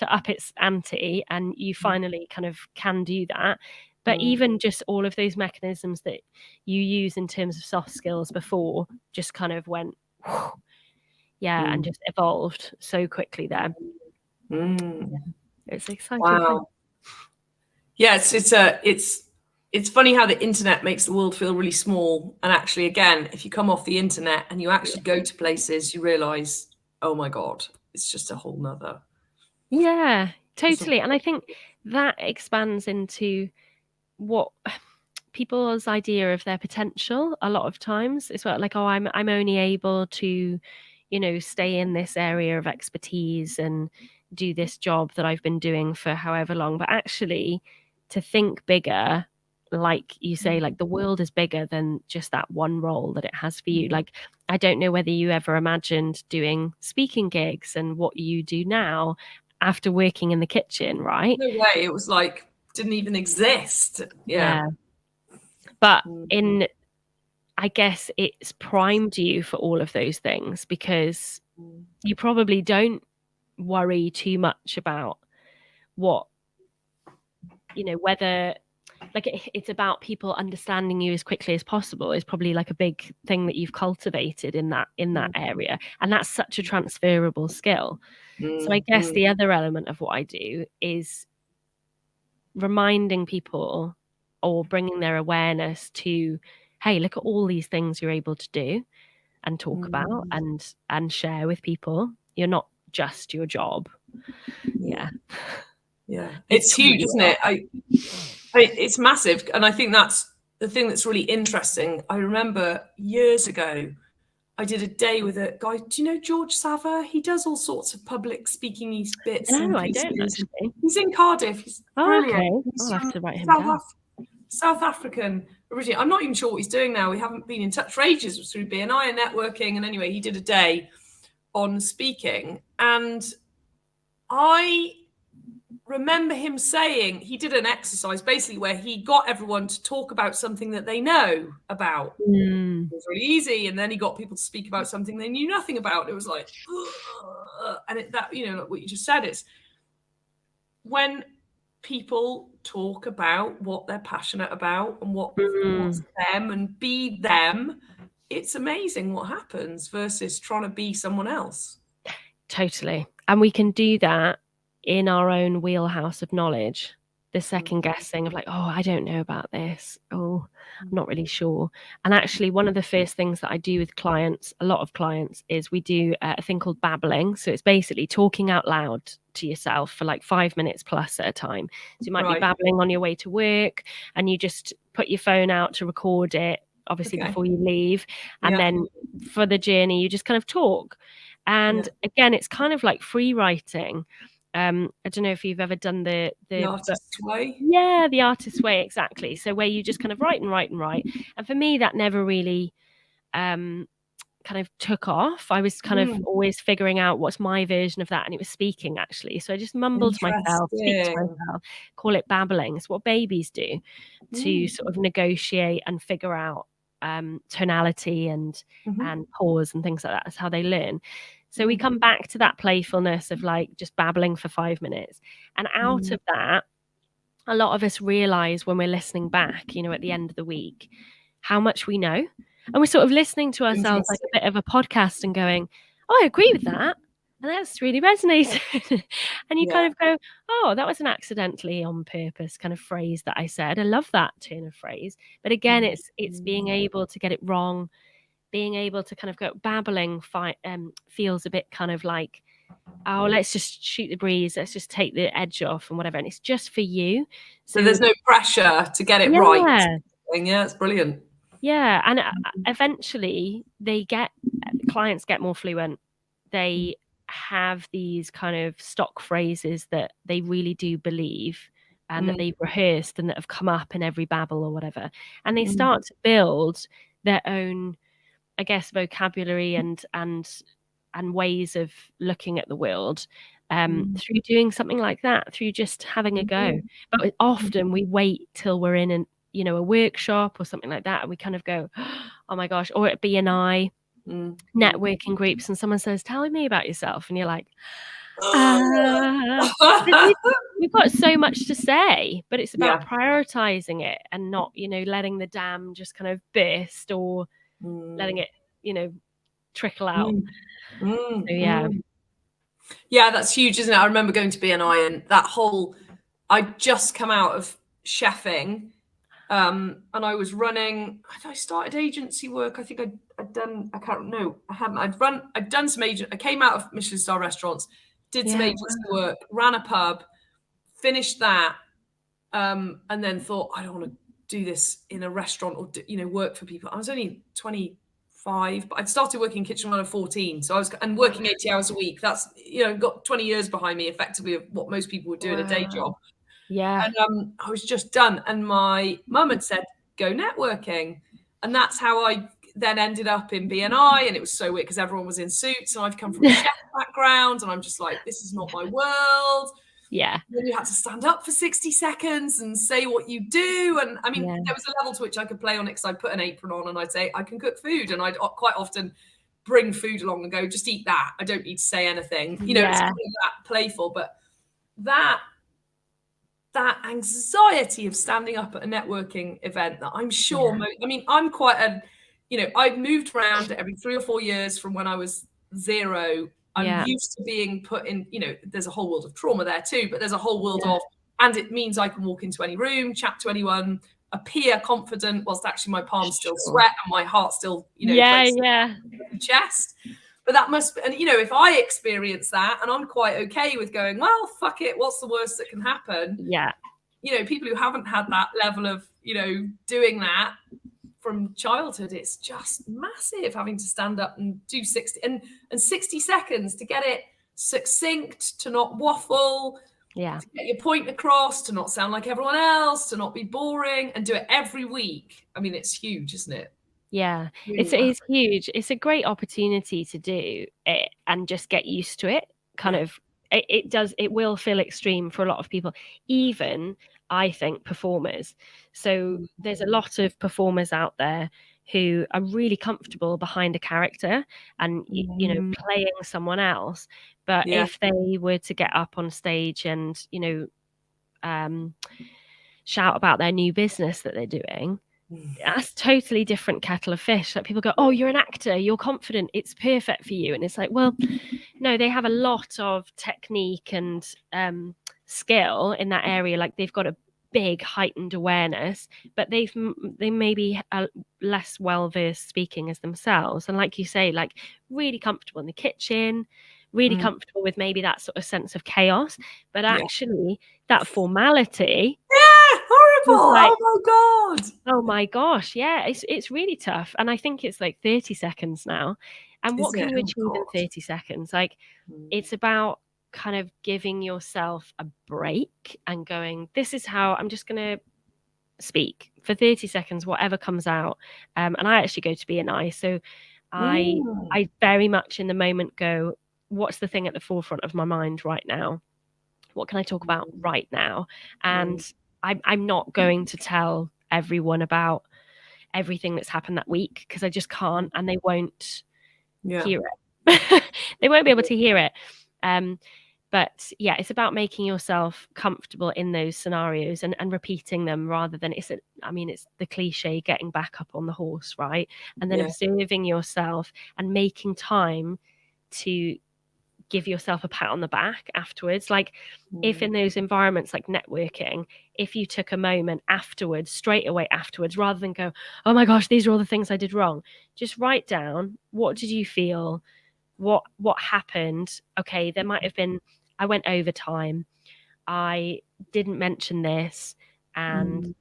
up its ante, and you finally kind of can do that. But even just all of those mechanisms that you use in terms of soft skills before just kind of went, and just evolved so quickly there. It's exciting. Wow. Yeah, it's funny how the internet makes the world feel really small. And actually, again, if you come off the internet and you actually go to places, you realize, oh my God, it's just a whole nother. Yeah, totally. And I think that expands into what people's idea of their potential a lot of times. It's like, oh, I'm only able to, stay in this area of expertise and do this job that I've been doing for however long. But actually, to think bigger, like you say, like the world is bigger than just that one role that it has for you. Like, I don't know whether you ever imagined doing speaking gigs and what you do now after working in the kitchen, right? No way. It was like, didn't even exist. Yeah. But I guess it's primed you for all of those things, because you probably don't worry too much about what, whether, like, it's about people understanding you as quickly as possible is probably like a big thing that you've cultivated in that area. And that's such a transferable skill. So I guess the other element of what I do is reminding people or bringing their awareness to, hey, look at all these things you're able to do and talk about and share with people. You're not just your job. Yeah. It's huge, isn't it? It's massive, and I think that's the thing that's really interesting. I remember years ago I did a day with a guy. Do you know George Sava? He does all sorts of public speaking bits. No, I don't actually. He's in Cardiff. He's brilliant. Okay. He's I'll have to write him down. South African originally. I'm not even sure what he's doing now. We haven't been in touch for ages through BNI and networking. And anyway, he did a day on speaking. And I remember him saying he did an exercise basically where he got everyone to talk about something that they know about. It was really easy, and then he got people to speak about something they knew nothing about. It was like, and that, you know, like what you just said, is when people talk about what they're passionate about and what's them and be them, it's amazing what happens versus trying to be someone else. Totally. And we can do that in our own wheelhouse of knowledge, the second guessing of like, oh, I don't know about this. Oh, I'm not really sure. And actually, one of the first things that I do with clients, a lot of clients, is we do a thing called babbling. So it's basically talking out loud to yourself for like 5 minutes plus at a time. So you might be babbling on your way to work, and you just put your phone out to record it, obviously before you leave. And then for the journey, you just kind of talk. And again, it's kind of like free writing. I don't know if you've ever done the Artist's Way. Yeah, the Artist's Way, exactly. So where you just kind of write and write and write. And for me, that never really kind of took off. I was kind of always figuring out what's my version of that, and it was speaking, actually. So I just mumble to myself, speak to myself, call it babbling. It's what babies do to sort of negotiate and figure out tonality and pause and things like that. That's how they learn. So we come back to that playfulness of like just babbling for 5 minutes. And out of that, a lot of us realize when we're listening back, you know, at the end of the week, how much we know. And we're sort of listening to ourselves like a bit of a podcast and going, oh, I agree with that. And that's really resonated. And you kind of go, oh, that was an accidentally on purpose kind of phrase that I said. I love that turn of phrase. But again, it's being able to get it wrong, being able to kind of go babbling feels a bit kind of like, oh, let's just shoot the breeze. Let's just take the edge off and whatever. And it's just for you. So there's no pressure to get it right. Yeah, it's brilliant. Yeah. And eventually clients get more fluent. They have these kind of stock phrases that they really do believe and that they've rehearsed and that have come up in every babble or whatever. And they start to build their own, I guess, vocabulary and ways of looking at the world through doing something like that, through just having a go. But often we wait till we're in a workshop or something like that, and we kind of go, oh my gosh, or at BNI networking groups, and someone says, tell me about yourself, and you're like, we've got so much to say, but it's about prioritizing it and not, letting the dam just kind of burst or letting it, trickle out. So, yeah, that's huge, isn't it? I remember going to BNI and that whole, I'd just come out of chefing, and I was running, I started agency work. I think I'd done, I can't know, I haven't, I'd done some I came out of Michelin star restaurants, did some agency work, ran a pub, finished that, and then thought, I don't want to do this in a restaurant or, work for people. I was only 25, but I'd started working in kitchen when I was 14. So I was working 80 hours a week. That's, got 20 years behind me effectively of what most people would do in a day job. Yeah. And I was just done. And my mum had said, go networking. And that's how I then ended up in BNI. And it was so weird because everyone was in suits and I've come from a chef background. And I'm just like, this is not my world. Yeah. And then you had to stand up for 60 seconds and say what you do. And I mean, there was a level to which I could play on it because I'd put an apron on and I'd say, I can cook food. And I'd quite often bring food along and go, just eat that. I don't need to say anything. It's kind of that playful. But that anxiety of standing up at a networking event that I'm sure, I'm quite I've moved around every 3 or 4 years from when I was 0. I'm used to being put in, there's a whole world of trauma there too, but there's a whole world of, and it means I can walk into any room, chat to anyone, appear confident whilst actually my palms still sweat and my heart still, chest. But that must be, and if I experience that and I'm quite okay with going, well, fuck it, what's the worst that can happen? Yeah. People who haven't had that level of, doing that from childhood, it's just massive having to stand up and do 60 and 60 seconds to get it succinct, to not waffle, to get your point across, to not sound like everyone else, to not be boring, and do it every week. I mean, it's huge, isn't it? Yeah, it's huge. It's a great opportunity to do it and just get used to it. It will feel extreme for a lot of people, even I think performers. So there's a lot of performers out there who are really comfortable behind a character and playing someone else. But if they were to get up on stage and shout about their new business that they're doing, that's totally different kettle of fish. Like, people go, oh, you're an actor, you're confident, it's perfect for you. And it's like, well, no, they have a lot of technique and skill in that area. Like, they've got a big heightened awareness, but they may be less well-versed speaking as themselves. And like you say, like, really comfortable in the kitchen, really comfortable with maybe that sort of sense of chaos, but actually that formality, horrible. Like, oh my gosh, yeah, it's really tough. And I think it's like 30 seconds now. And what can you achieve in 30 seconds? Like, it's about kind of giving yourself a break and going, this is how I'm just going to speak for 30 seconds, whatever comes out. And I actually go to BNI, so I very much in the moment go, what's the thing at the forefront of my mind right now? What can I talk about right now? And I'm not going to tell everyone about everything that's happened that week, because I just can't, and they won't hear it. They won't be able to hear it. But yeah, it's about making yourself comfortable in those scenarios and repeating them, rather than it's the cliche, getting back up on the horse, right? And then observing yourself and making time to give yourself a pat on the back afterwards. Like, if in those environments like networking, if you took a moment afterwards, straight away afterwards, rather than go, oh my gosh, these are all the things I did wrong, just write down, what did you feel, what happened? Okay, there might have been, I went over time, I didn't mention this, and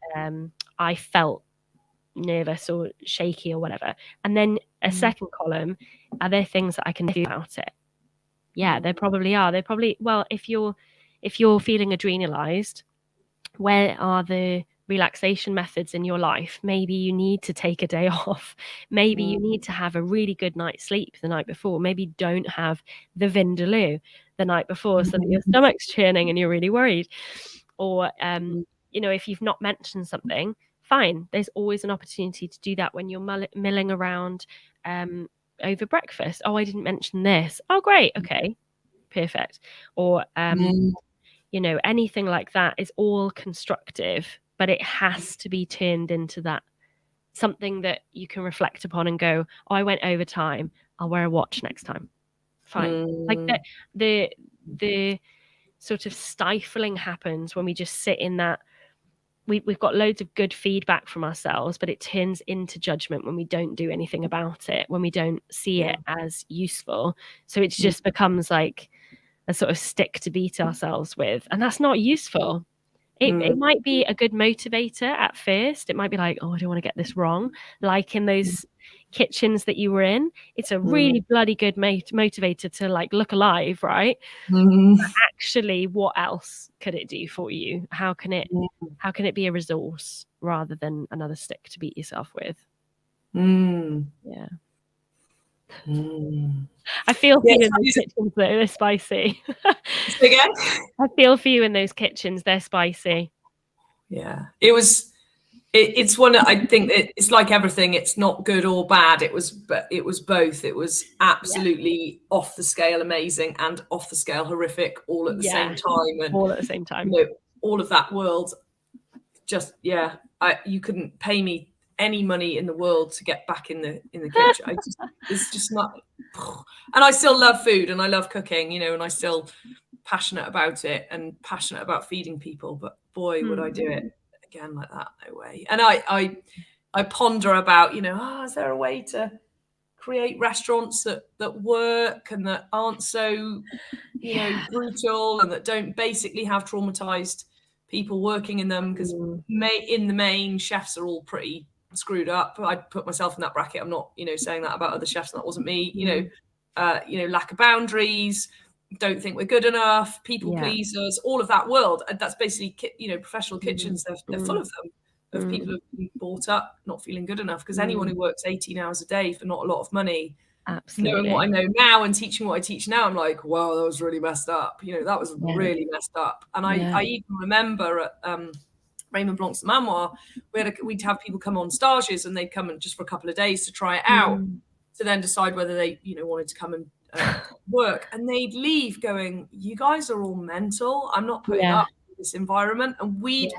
I felt nervous or shaky or whatever. And then a second column, are there things that I can do about it? Yeah, there probably are. Well, if you're feeling adrenalized, where are the relaxation methods in your life? Maybe you need to take a day off. Maybe you need to have a really good night's sleep the night before. Maybe don't have the Vindaloo the night before, so that your stomach's churning and you're really worried. Or if you've not mentioned something, fine, there's always an opportunity to do that when you're milling around over breakfast. Oh, I didn't mention this. Oh, great. Okay, perfect. Or anything like that is all constructive, but it has to be turned into that something that you can reflect upon and go, oh, I went over time, I'll wear a watch next time. Fine. Like the sort of stifling happens when we just sit in that. We've got loads of good feedback from ourselves, but it turns into judgment when we don't do anything about it, when we don't see it as useful. So it just becomes like a sort of stick to beat ourselves with. And that's not useful. It might be a good motivator at first. It might be like, oh, I don't want to get this wrong. Like in those kitchens that you were in, it's a really bloody good motivator to like look alive, right? But actually, what else could it do for you? How can it be a resource rather than another stick to beat yourself with? Yeah. I feel for you in those kitchens, though. They're spicy. Again? I feel for you in those kitchens. They're spicy. Yeah. It's one, I think it's like everything. It's not good or bad. It was both. It was absolutely off the scale amazing and off the scale horrific all at the same time. And all at the same time. All of that world, just, you couldn't pay me any money in the world to get back in the kitchen. It's just not. And I still love food and I love cooking, and I still passionate about it and passionate about feeding people. But boy, would I do it again like that. No way. And I ponder about, is there a way to create restaurants that work and that aren't so, brutal, and that don't basically have traumatized people working in them, because in the main, chefs are all pretty screwed up. I'd put myself in that bracket. I'm not, saying that about other chefs, and that wasn't me. Lack of boundaries, don't think we're good enough, people pleasers, all of that world. And that's basically, professional kitchens. They're full of them, of people who've been brought up not feeling good enough. Because anyone who works 18 hours a day for not a lot of money, absolutely, knowing what I know now and teaching what I teach now, I'm like, wow, that was really messed up. That was really messed up. And I even remember at Raymond Blanc's Manoir, we'd have people come on stages, and they'd come in just for a couple of days to try it out, to then decide whether they, wanted to come and work. And they'd leave going, you guys are all mental. I'm not putting up with this environment. And we'd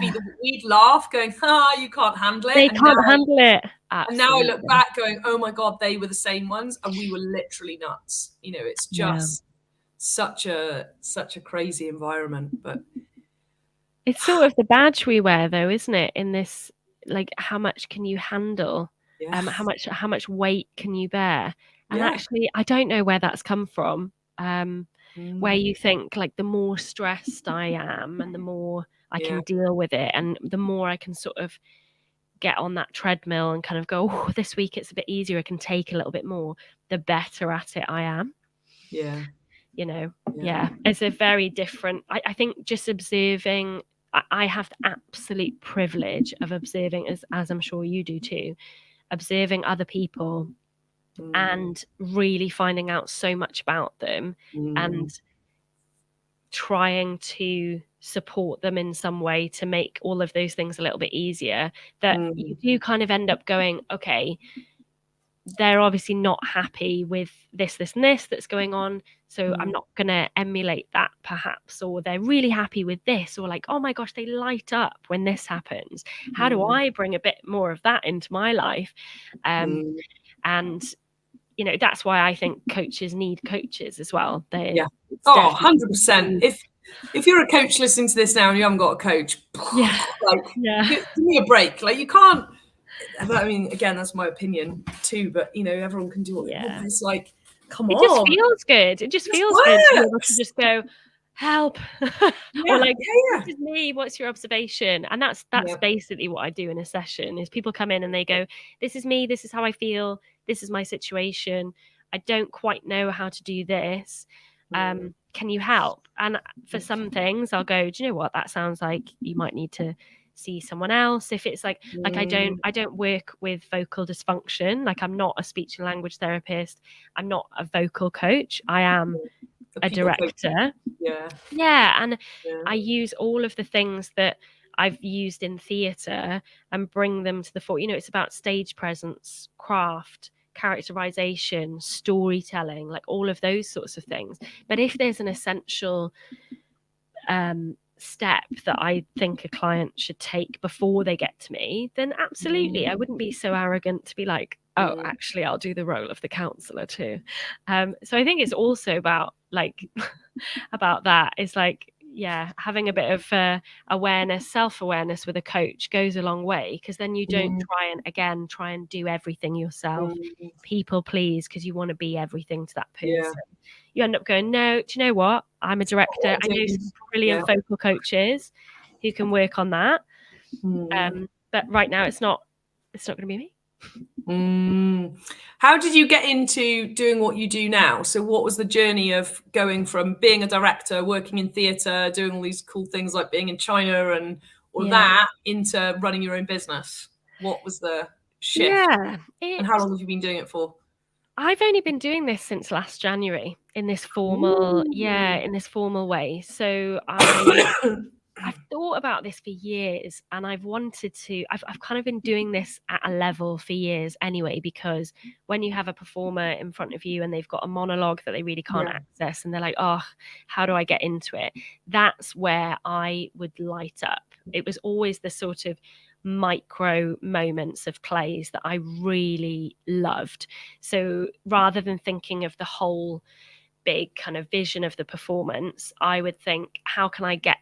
laugh going, you can't handle it. They can't handle it. Absolutely. And now I look back going, oh my God, they were the same ones, and we were literally nuts. It's just such a crazy environment. But it's sort of the badge we wear, though, isn't it? In this, like, how much can you handle? How much weight can you bear? And actually, I don't know where that's come from. Where you think, like, the more stressed I am, and the more I can deal with it, and the more I can sort of get on that treadmill and kind of go, oh, this week it's a bit easier, I can take a little bit more, the better at it I am. It's a very different, I think, just observing. I have the absolute privilege of observing, as I'm sure you do too, observing other people and really finding out so much about them and trying to support them in some way to make all of those things a little bit easier, that you do kind of end up going, okay, they're obviously not happy with this and this that's going on, so I'm not going to emulate that perhaps. Or they're really happy with this, or like, oh my gosh, they light up when this happens. How do I bring a bit more of that into my life? And that's why I think coaches need coaches as well. 100%. If you're a coach listening to this now and you haven't got a coach, give me a break. Like, you can't. I mean, again, that's my opinion too, but everyone can do what they want. It's like, come on. It just feels good. It just feels good to be able to just go, help. Or like, this is me, what's your observation? And that's basically what I do in a session, is people come in and they go, this is me, this is how I feel, this is my situation, I don't quite know how to do this. Can you help? And for some things I'll go, do you know what, that sounds like you might need to see someone else. If it's like I don't work with vocal dysfunction, like I'm not a speech and language therapist, I'm not a vocal coach, I am a director. And I use all of the things that I've used in theatre and bring them to the fore. It's about stage presence, craft, characterization, storytelling, like all of those sorts of things. But if there's an essential step that I think a client should take before they get to me, then absolutely, I wouldn't be so arrogant to be like, oh, actually, I'll do the role of the counselor too. So I think it's also about about that. It's like, having a bit of awareness, self-awareness with a coach goes a long way, because then you don't try and do everything yourself, people please, because you want to be everything to that person. You end up going, no, do you know what, I'm a director. I know some brilliant vocal coaches who can work on that, but right now it's not going to be me. How did you get into doing what you do now? So what was the journey of going from being a director, working in theatre, doing all these cool things like being in China and all that, into running your own business? What was the shift? And how long have you been doing it for? I've only been doing this since last January in this formal way. So I've thought about this for years, and I've kind of been doing this at a level for years anyway, because when you have a performer in front of you and they've got a monologue that they really can't access, and they're like, oh, how do I get into it? That's where I would light up. It was always the sort of micro moments of plays that I really loved. So rather than thinking of the whole big kind of vision of the performance, I would think, how can I get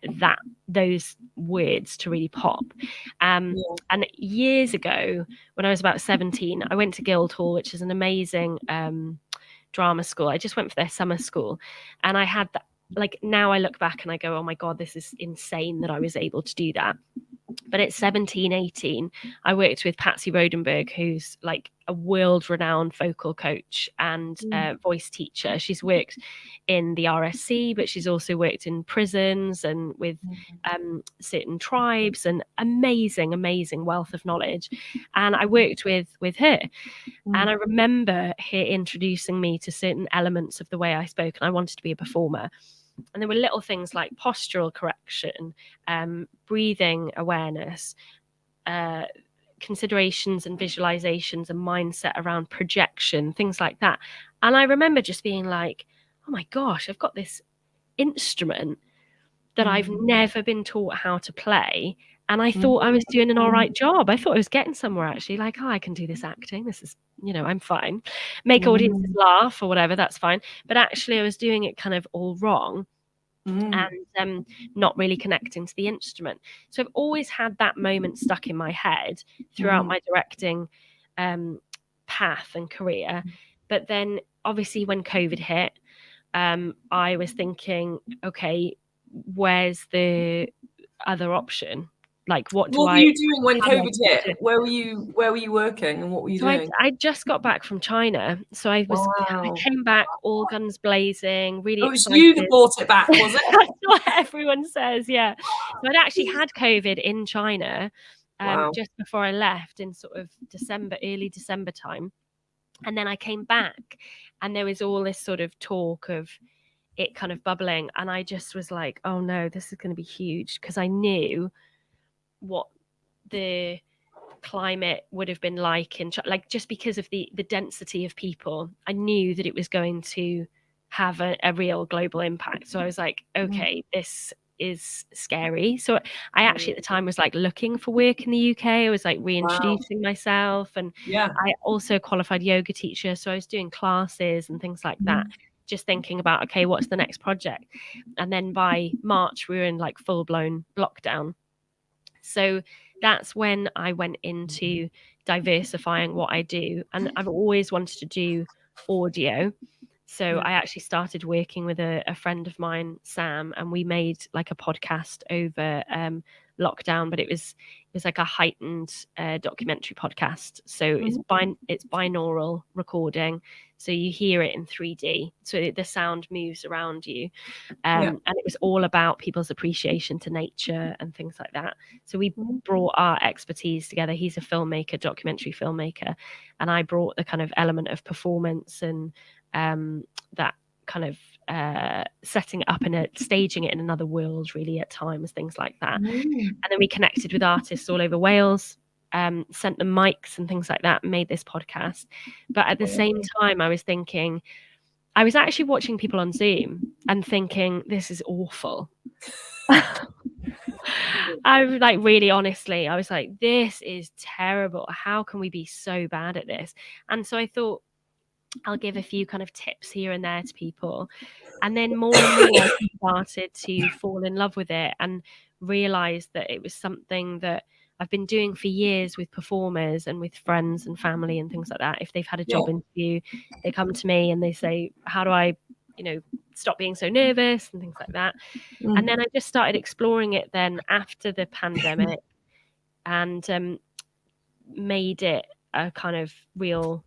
those words to really pop? And years ago, when I was about 17, I went to Guildhall, which is an amazing drama school. I just went for their summer school, and I had that. Like, now I look back and I go, oh my God, this is insane that I was able to do that. But at 17, 18, I worked with Patsy Rodenberg, who's like a world-renowned vocal coach and voice teacher. She's worked in the RSC, but she's also worked in prisons and with certain tribes, and amazing wealth of knowledge. And I worked with her. And I remember her introducing me to certain elements of the way I spoke, and I wanted to be a performer. And there were little things like postural correction, breathing awareness, considerations and visualizations and mindset around projection, things like that. And I remember just being like, oh my gosh, I've got this instrument that I've never been taught how to play. And I thought I was doing an all right job. I thought I was getting somewhere, actually. Like, oh, I can do this acting. This is, I'm fine. Make audiences laugh or whatever, that's fine. But actually, I was doing it kind of all wrong and not really connecting to the instrument. So I've always had that moment stuck in my head throughout my directing path and career. But then, obviously, when COVID hit, I was thinking, okay, where's the other option? Like, what were you doing when COVID hit? Where were you working, and what were you doing? I just got back from China, so I came back all guns blazing, really excited. It was you that brought it back, was it? That's what everyone says, yeah. So I'd actually had COVID in China just before I left in sort of early December time. And then I came back, and there was all this sort of talk of it kind of bubbling, and I just was like, oh no, this is going to be huge, because I knew what the climate would have been like like, just because of the density of people, I knew that it was going to have a real global impact. So I was like, okay, this is scary. So I actually at the time was like looking for work in the UK. I was like reintroducing myself, and I also a qualified yoga teacher, so I was doing classes and things like that, just thinking about, okay, what's the next project? And then by March we were in like full-blown lockdown. So that's when I went into diversifying what I do. And I've always wanted to do audio. So I actually started working with a friend of mine, Sam, and we made like a podcast over lockdown, but it was like a heightened documentary podcast. So it's binaural recording. So you hear it in 3D. So the sound moves around you. And it was all about people's appreciation to nature and things like that. So we brought our expertise together. He's a filmmaker, documentary filmmaker. And I brought the kind of element of performance and that kind of setting it up and staging it in another world, really, at times, things like that. And then we connected with artists all over Wales, sent them mics and things like that, made this podcast. But at the same time, I was thinking, I was actually watching people on Zoom and thinking, this is awful. I was like, really, honestly, I was like, this is terrible. How can we be so bad at this? And so I thought, I'll give a few kind of tips here and there to people. And then more and more I started to fall in love with it and realize that it was something that I've been doing for years with performers and with friends and family and things like that. If they've had a job interview, they come to me and they say, how do I, stop being so nervous and things like that. And then I just started exploring it then after the pandemic and made it a kind of real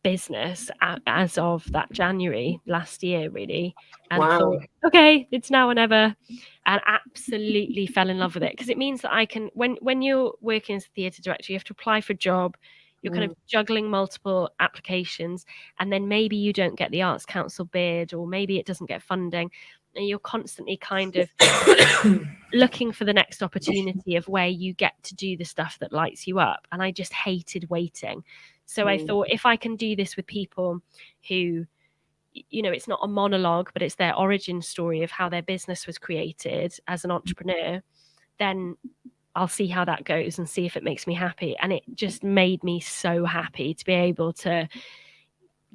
business as of that January last year, really, and thought, okay, it's now or never, and absolutely fell in love with it, because it means that I can, when you're working as a theatre director, you have to apply for a job, you're kind of juggling multiple applications, and then maybe you don't get the Arts Council bid, or maybe it doesn't get funding, and you're constantly kind of looking for the next opportunity of where you get to do the stuff that lights you up. And I just hated waiting. So I thought, if I can do this with people who, it's not a monologue, but it's their origin story of how their business was created as an entrepreneur, then I'll see how that goes and see if it makes me happy. And it just made me so happy to be able to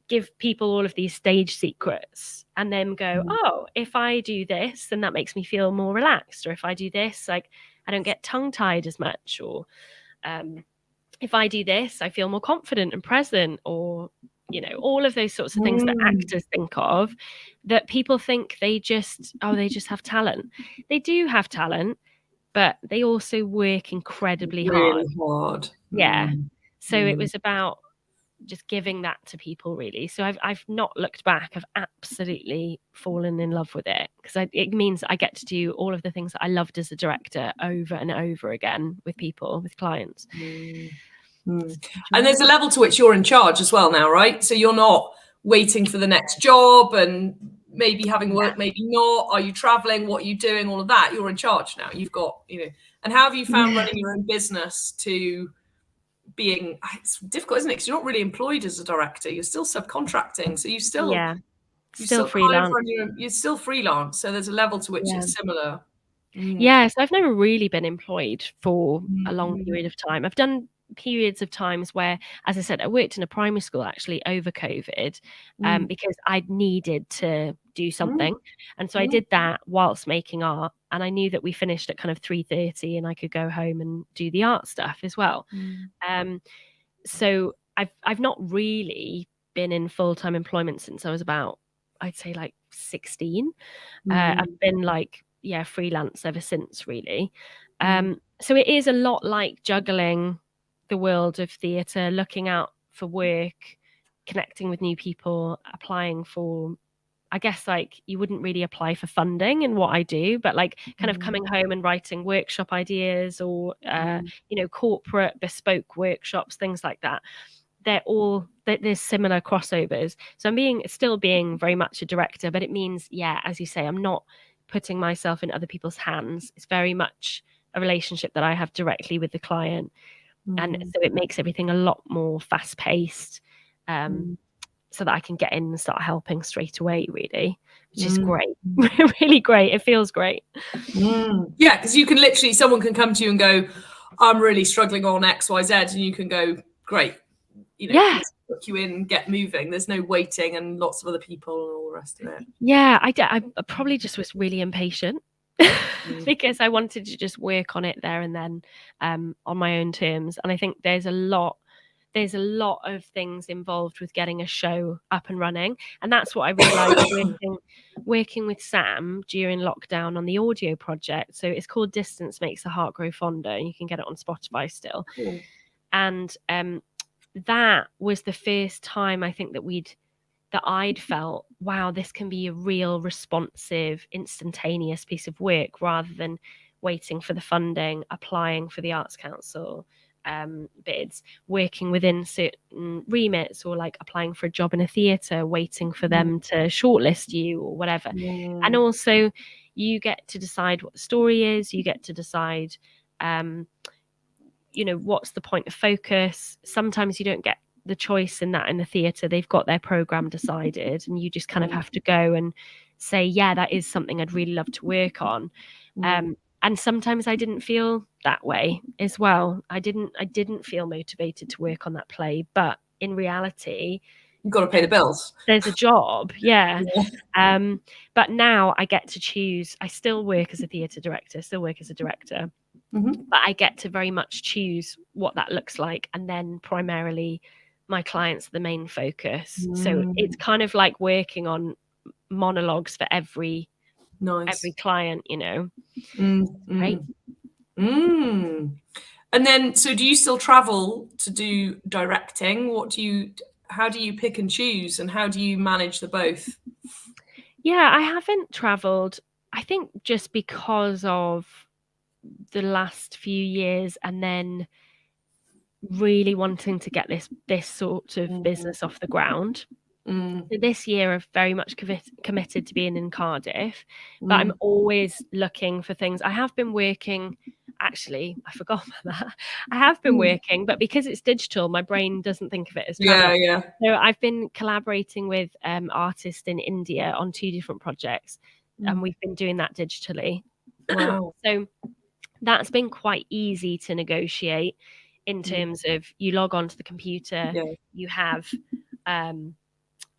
give people all of these stage secrets and then go, oh, if I do this, then that makes me feel more relaxed. Or if I do this, like I don't get tongue tied as much. Or if I do this, I feel more confident and present. Or, you know, all of those sorts of things that actors think of, that people think they just have talent. They do have talent, but they also work incredibly hard. Yeah. So it was about just giving that to people, really. So I've not looked back. I've absolutely fallen in love with it, because it means I get to do all of the things that I loved as a director over and over again with people, with clients. And there's a level to which you're in charge as well now, right? So you're not waiting for the next job and maybe having work, maybe not. Are you traveling? What are you doing? All of that. You're in charge now. You've got, you know. And how have you found running your own business to being, it's difficult, isn't it? Because you're not really employed as a director. You're still subcontracting. So you still, still freelance. You're still freelance. So there's a level to which it's similar. Yeah, so I've never really been employed for a long period of time. I've done periods of times where, as I said, I worked in a primary school actually over COVID, because I needed to do something. And so I did that whilst making art. And I knew that we finished at kind of 3:30 and I could go home and do the art stuff as well. So I've not really been in full-time employment since I was about, I'd say like 16. I've been like, freelance ever since, really. So it is a lot like juggling the world of theatre, looking out for work, connecting with new people, applying for, I guess, like, you wouldn't really apply for funding in what I do, but like kind of coming home and writing workshop ideas, or you know, corporate bespoke workshops, things like that. There's similar crossovers. So I'm still being very much a director, but it means, as you say, I'm not putting myself in other people's hands. It's very much a relationship that I have directly with the client. And so it makes everything a lot more fast paced, so that I can get in and start helping straight away, really, which is great. Really great. It feels great. Yeah, because you can literally, someone can come to you and go, I'm really struggling on X, Y, Z, and you can go, great, you know, let's book you in, get moving. There's no waiting and lots of other people and all the rest of it. Yeah, I probably just was really impatient. Because I wanted to just work on it there and then, on my own terms. And I think there's a lot of things involved with getting a show up and running. And that's what I realized working with Sam during lockdown on the audio project. So it's called Distance Makes the Heart Grow Fonder. You can get it on Spotify still. And that was the first time I think that I'd felt, wow, this can be a real responsive, instantaneous piece of work, rather than waiting for the funding, applying for the Arts Council bids, working within certain remits, or like applying for a job in a theatre, waiting for them to shortlist you or whatever. And also, you get to decide what the story is. You get to decide, you know, what's the point of focus. Sometimes you don't get the choice in the theatre. They've got their program decided, and you just kind of have to go and say, that is something I'd really love to work on. And sometimes I didn't feel that way as well. I didn't feel motivated to work on that play, but in reality, you've got to pay the bills. There's a job. But now I get to choose. I still work as a theatre director, but I get to very much choose what that looks like. And then primarily my clients are the main focus. So it's kind of like working on monologues for every client, you know. Right. And then, so do you still travel to do directing? How do you pick and choose, and how do you manage the both? Yeah, I haven't traveled, I think, just because of the last few years, and then really wanting to get this sort of business off the ground. So this year I've very much committed to being in Cardiff, but I'm always looking for things. I have been working, actually, I forgot about that. I have been working, but because it's digital, my brain doesn't think of it as travel. So I've been collaborating with artists in India on 2 different projects, and we've been doing that digitally. Wow. So that's been quite easy to negotiate in terms of, you log on to the computer, you have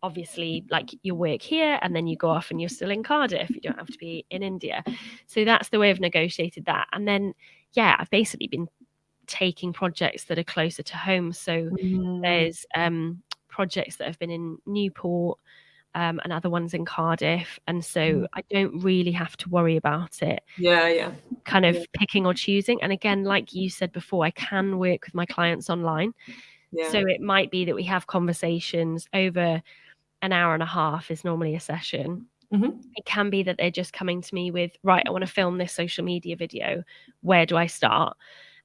obviously like your work here and then you go off and you're still in Cardiff. You don't have to be in India. So that's the way I've negotiated that. And then, yeah, I've basically been taking projects that are closer to home. So there's projects that have been in Newport, and other ones in Cardiff. And so I don't really have to worry about it. Yeah. Kind of picking or choosing. And again, like you said before, I can work with my clients online. Yeah. So it might be that we have conversations over an hour and a half is normally a session. It can be that they're just coming to me with, right, I want to film this social media video. Where do I start?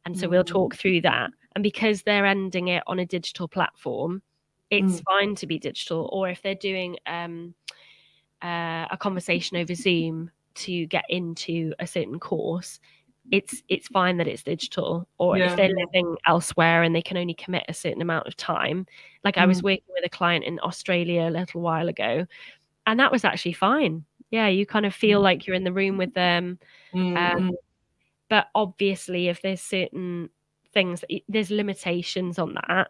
And so we'll talk through that. And because they're ending it on a digital platform, it's fine to be digital. Or if they're doing a conversation over Zoom to get into a certain course, it's fine that it's digital. Or if they're living elsewhere and they can only commit a certain amount of time, like I was working with a client in Australia a little while ago, and that was actually fine. Yeah, you kind of feel like you're in the room with them. But obviously, if there's certain things, there's limitations on that.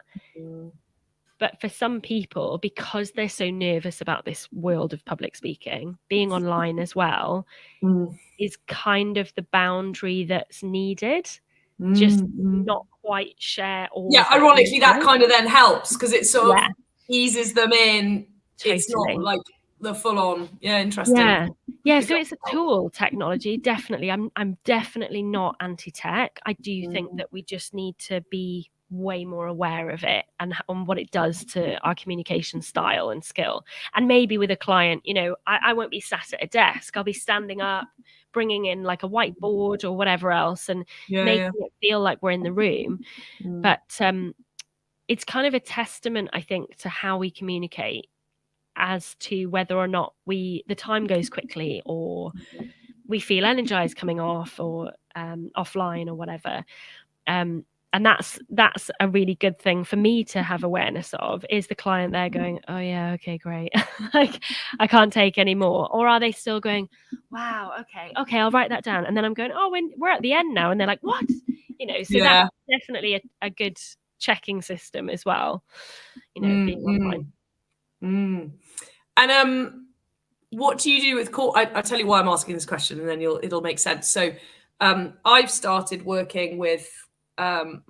But for some people, because they're so nervous about this world of public speaking, being online as well is kind of the boundary that's needed. Just not quite share all. Yeah, ironically, that kind of then helps because it sort of eases them in. Totally. It's not like the full on. Yeah, interesting. Yeah. So it's a tool, technology. Definitely. I'm definitely not anti-tech. I do think that we just need to be way more aware of it and on what it does to our communication style and skill. And maybe with a client, you know, I won't be sat at a desk. I'll be standing up, bringing in like a whiteboard or whatever else, and making it feel like we're in the room. But it's kind of a testament, I think, to how we communicate as to whether or not the time goes quickly or we feel energized coming off or offline or whatever. And that's a really good thing for me to have awareness of. Is the client there going, oh yeah, okay, great, like I can't take any more, or are they still going, wow, okay, I'll write that down, and then I'm going, oh, we're at the end now, and they're like, what, you know? So that's definitely a good checking system as well, you know, being online. And what do you do with I'll tell you why I'm asking this question, and then it'll make sense. So I've started working with I've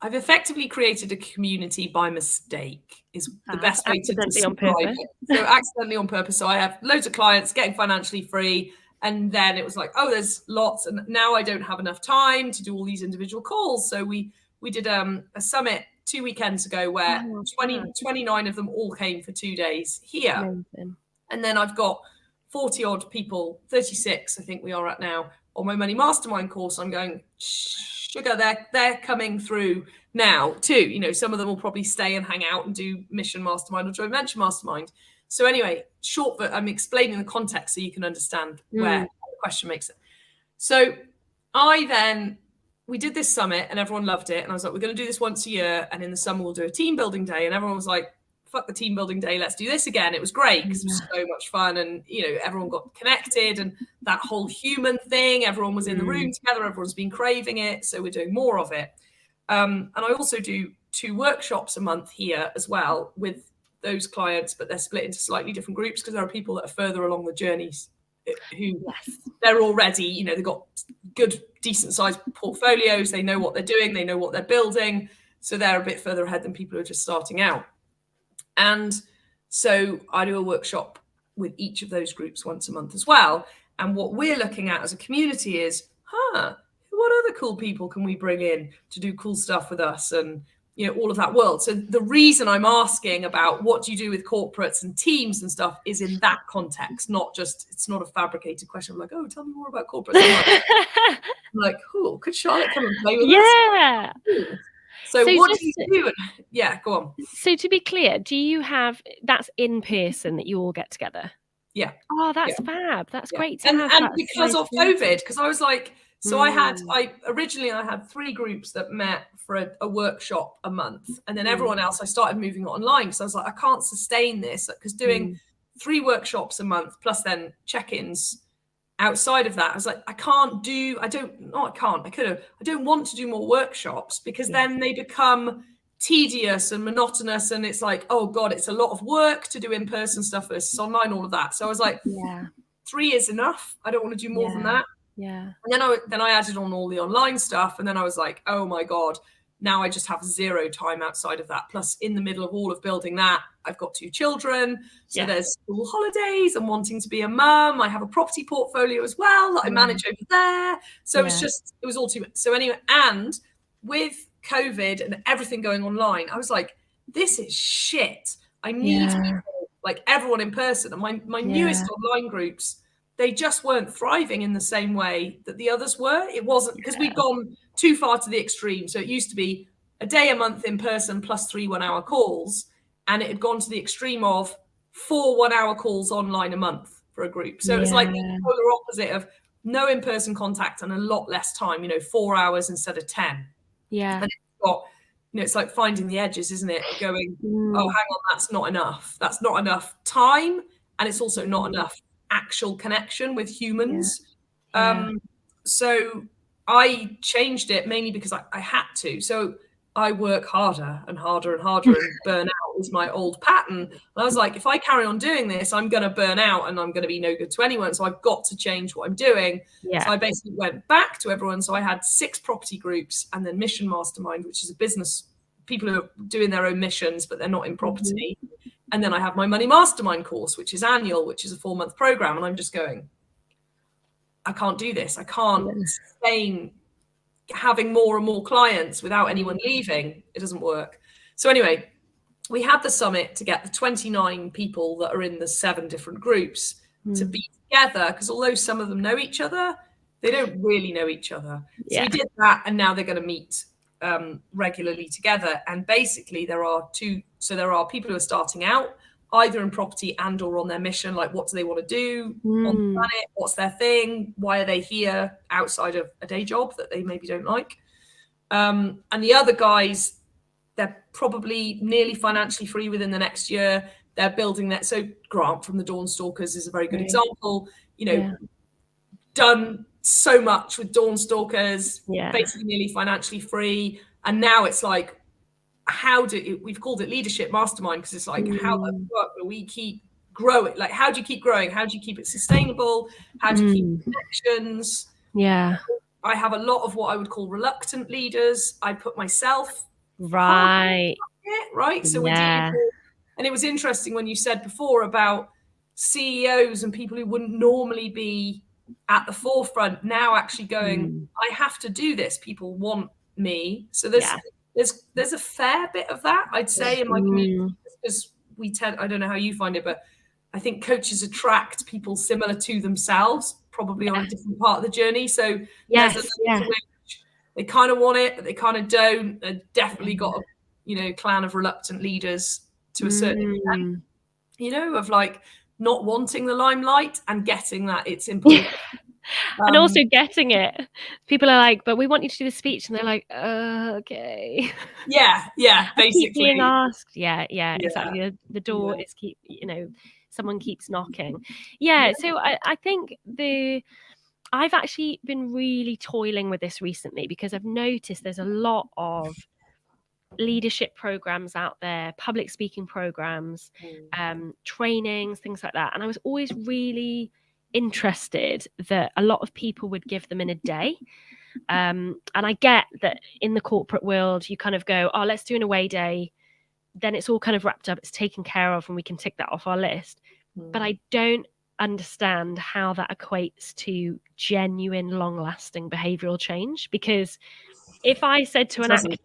effectively created a community by mistake is the best way to describe it. So accidentally on purpose. So I have loads of clients getting financially free, and then it was like, oh, there's lots, and now I don't have enough time to do all these individual calls. So we did a summit 2 weekends ago where 29 of them all came for 2 days here. Amazing. And then I've got 40 odd people, 36 I think we are at now, on my Money Mastermind course. I'm going, sugar, they're coming through now too. You know, some of them will probably stay and hang out and do Mission Mastermind or Joint Venture Mastermind. So anyway, but I'm explaining the context so you can understand where the question makes it. So we did this summit and everyone loved it. And I was like, we're going to do this once a year. And in the summer, we'll do a team building day. And everyone was like, fuck the team building day. Let's do this again. It was great because it was so much fun. And, you know, everyone got connected and that whole human thing, everyone was in the room together. Everyone's been craving it. So we're doing more of it. And I also do 2 workshops a month here as well with those clients, but they're split into slightly different groups because there are people that are further along the journeys who they're already, you know, they've got good, decent sized portfolios. They know what they're doing. They know what they're building. So they're a bit further ahead than people who are just starting out. And so I do a workshop with each of those groups once a month as well. And what we're looking at as a community is, what other cool people can we bring in to do cool stuff with us? And, you know, all of that world. So the reason I'm asking about what do you do with corporates and teams and stuff is in that context, not just, it's not a fabricated question. I'm like, oh, tell me more about corporates. I'm like, cool, could Charlotte come and play with us? Yeah. So what do you do? Yeah, go on. So to be clear, do you have, that's in person that you all get together? Yeah. Oh, that's fab. That's great to have. And because of COVID, because I was like, so I originally had 3 groups that met for a workshop a month. And then everyone else, I started moving it online because I was like, I can't sustain this because doing 3 workshops a month plus then check-ins outside of that, I was like, I don't want to do more workshops because then they become tedious and monotonous, and it's like, oh God, it's a lot of work to do in-person stuff versus online, all of that. So I was like, 3 is enough. I don't want to do more than that. Yeah. And then I added on all the online stuff, and then I was like, oh my God, now I just have zero time outside of that. Plus, in the middle of all of building that, I've got 2 children. So there's school holidays and wanting to be a mum. I have a property portfolio as well that I manage over there. So it was all too much. So anyway, and with COVID and everything going online, I was like, this is shit. I need people, like everyone in person. And my newest online groups, they just weren't thriving in the same way that the others were. It wasn't because we'd gone too far to the extreme. So it used to be a day a month in person plus 3 1-hour calls. And it had gone to the extreme of 4 1-hour calls online a month for a group. So it was like the polar opposite of no in-person contact and a lot less time, 4 hours instead of 10. Yeah. And it's got, it's like finding the edges, isn't it? Going, oh, hang on, that's not enough. That's not enough time. And it's also not enough actual connection with humans. So I changed it mainly because I had to. So I work harder and harder and harder and burn out was my old pattern. And I was like, if I carry on doing this, I'm going to burn out and I'm going to be no good to anyone. So I've got to change what I'm doing. So I basically went back to everyone. So I had 6 property groups and then Mission Mastermind, which is a business, people who are doing their own missions, but they're not in property. And then I have my Money Mastermind course, which is annual, which is a 4-month program. And I'm just going, I can't do this. I can't sustain having more and more clients without anyone leaving. It doesn't work. So anyway, we had the summit to get the 29 people that are in the 7 different groups to be together, because although some of them know each other, they don't really know each other. So we did that, and now they're going to meet regularly together. And basically there are people who are starting out either in property and or on their mission, like what do they want to do on the planet, what's their thing, why are they here outside of a day job that they maybe don't like, and the other guys, they're probably nearly financially free within the next year. They're building that. So Grant from the Dawn Stalkers is a very good example, done so much with Dawn Stalkers, basically nearly financially free. And now it's like, we've called it Leadership Mastermind, because it's like, how the fuck do we keep growing? Like, how do you keep growing? How do you keep it sustainable? How do you keep connections? I have a lot of what I would call reluctant leaders. I put myself right. So we're dealing with, and it was interesting when you said before about CEOs and people who wouldn't normally be at the forefront now actually going, I have to do this. People want me. So there's a fair bit of that, I'd say, in my community, because I don't know how you find it, but I think coaches attract people similar to themselves, probably on a different part of the journey. So they kind of want it, but they kind of don't. They've definitely got a clan of reluctant leaders to a certain extent, of like not wanting the limelight and getting that it's important. And also getting it. People are like, but we want you to do the speech. And they're like, okay. Basically. Keep being asked. Exactly. The door is someone keeps knocking. So I think I've actually been really toiling with this recently, because I've noticed there's a lot of leadership programs out there, public speaking programs, trainings, things like that. And I was always really interested that a lot of people would give them in a day. And I get that in the corporate world, you kind of go, oh, let's do an away day. Then it's all kind of wrapped up, it's taken care of, and we can tick that off our list. But I don't understand how that equates to genuine, long-lasting behavioral change. Because if I said to an actor,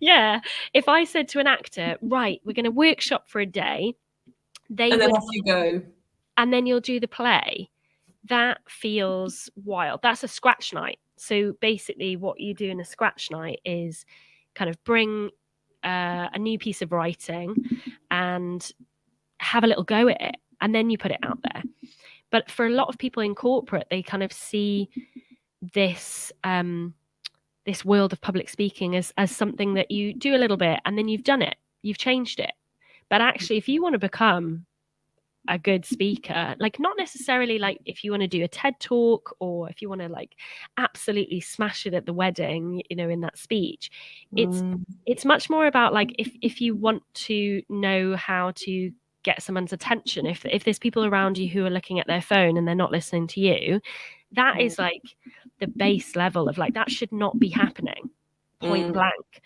if I said to an actor, right, we're going to workshop for a day, and then off you go, and then you'll do the play, that feels wild. That's a scratch night. So basically what you do in a scratch night is kind of bring a new piece of writing and have a little go at it, and then you put it out there. But for a lot of people in corporate, they kind of see this this world of public speaking as something that you do a little bit and then you've done it, you've changed it. But actually, if you want to become a good speaker, like not necessarily like if you want to do a TED talk or if you want to like absolutely smash it at the wedding, you know, in that speech, it's much more about like if you want to know how to get someone's attention, if there's people around you who are looking at their phone and they're not listening to you, that is like the base level of like that should not be happening, point blank.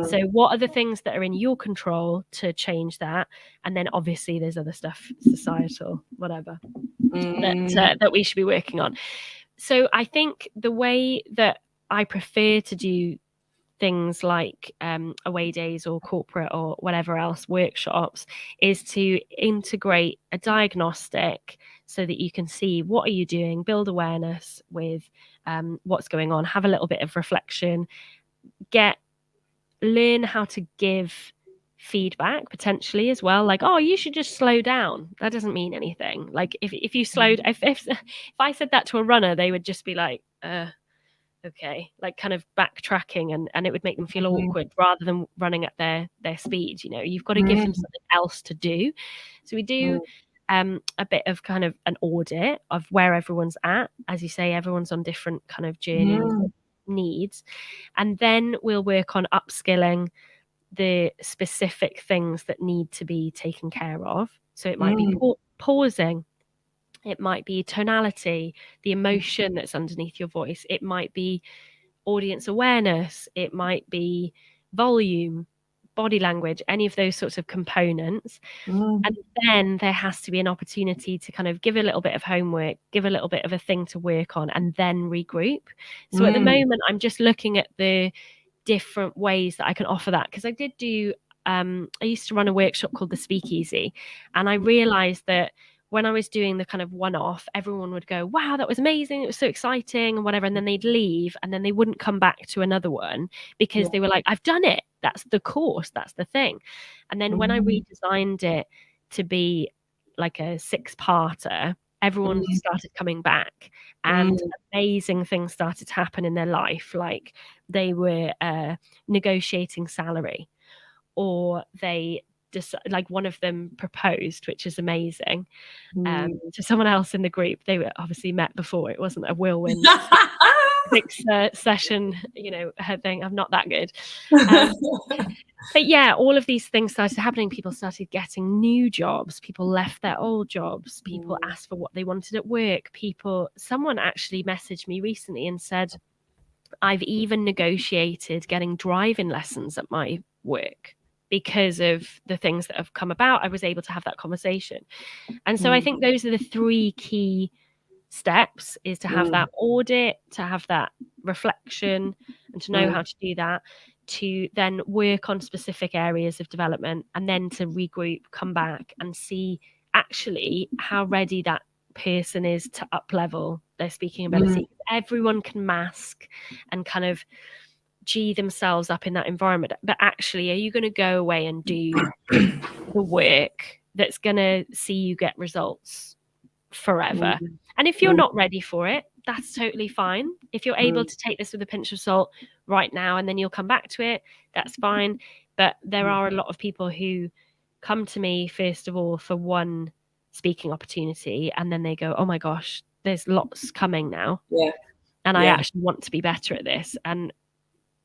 So what are the things that are in your control to change that? And then obviously there's other stuff, societal, whatever, that we should be working on. So I think the way that I prefer to do things like away days or corporate or whatever else workshops is to integrate a diagnostic so that you can see what are you doing, build awareness with what's going on, have a little bit of reflection, learn how to give feedback potentially as well, like, oh, you should just slow down. That doesn't mean anything. Like if you slowed, if I said that to a runner, they would just be like okay, like kind of backtracking, and it would make them feel awkward rather than running at their speed. You know, you've got to give them something else to do. So we do a bit of kind of an audit of where everyone's at. As you say, everyone's on different kind of journeys, needs, and then we'll work on upskilling the specific things that need to be taken care of. So it might be pausing. It might be tonality, the emotion that's underneath your voice. It might be audience awareness. It might be volume, body language, any of those sorts of components. And then there has to be an opportunity to kind of give a little bit of homework, give a little bit of a thing to work on, and then regroup. So at the moment, I'm just looking at the different ways that I can offer that, because I did do, I used to run a workshop called the Speakeasy, and I realized that when I was doing the kind of one-off, everyone would go, wow, that was amazing, it was so exciting and whatever, and then they'd leave and then they wouldn't come back to another one because they were like, I've done it, that's the course, that's the thing. And then when I redesigned it to be like a 6-parter, everyone started coming back and amazing things started to happen in their life. Like they were negotiating salary, or they like one of them proposed, which is amazing, to someone else in the group. They were obviously met before. It wasn't a whirlwind session, you know, her thing. I'm not that good. But yeah, all of these things started happening. People started getting new jobs. People left their old jobs. People asked for what they wanted at work. Someone actually messaged me recently and said, I've even negotiated getting driving lessons at my work. Because of the things that have come about, I was able to have that conversation. And so I think those are the 3 key steps, is to have that audit, to have that reflection, and to know how to do that, to then work on specific areas of development, and then to regroup, come back and see actually how ready that person is to up level their speaking ability. Everyone can mask and kind of G themselves up in that environment, but actually, are you going to go away and do the work that's going to see you get results forever? And if you're not ready for it, that's totally fine. If you're able to take this with a pinch of salt right now and then you'll come back to it, that's fine. But there are a lot of people who come to me first of all for one speaking opportunity, and then they go, oh my gosh, there's lots coming now, and I actually want to be better at this. And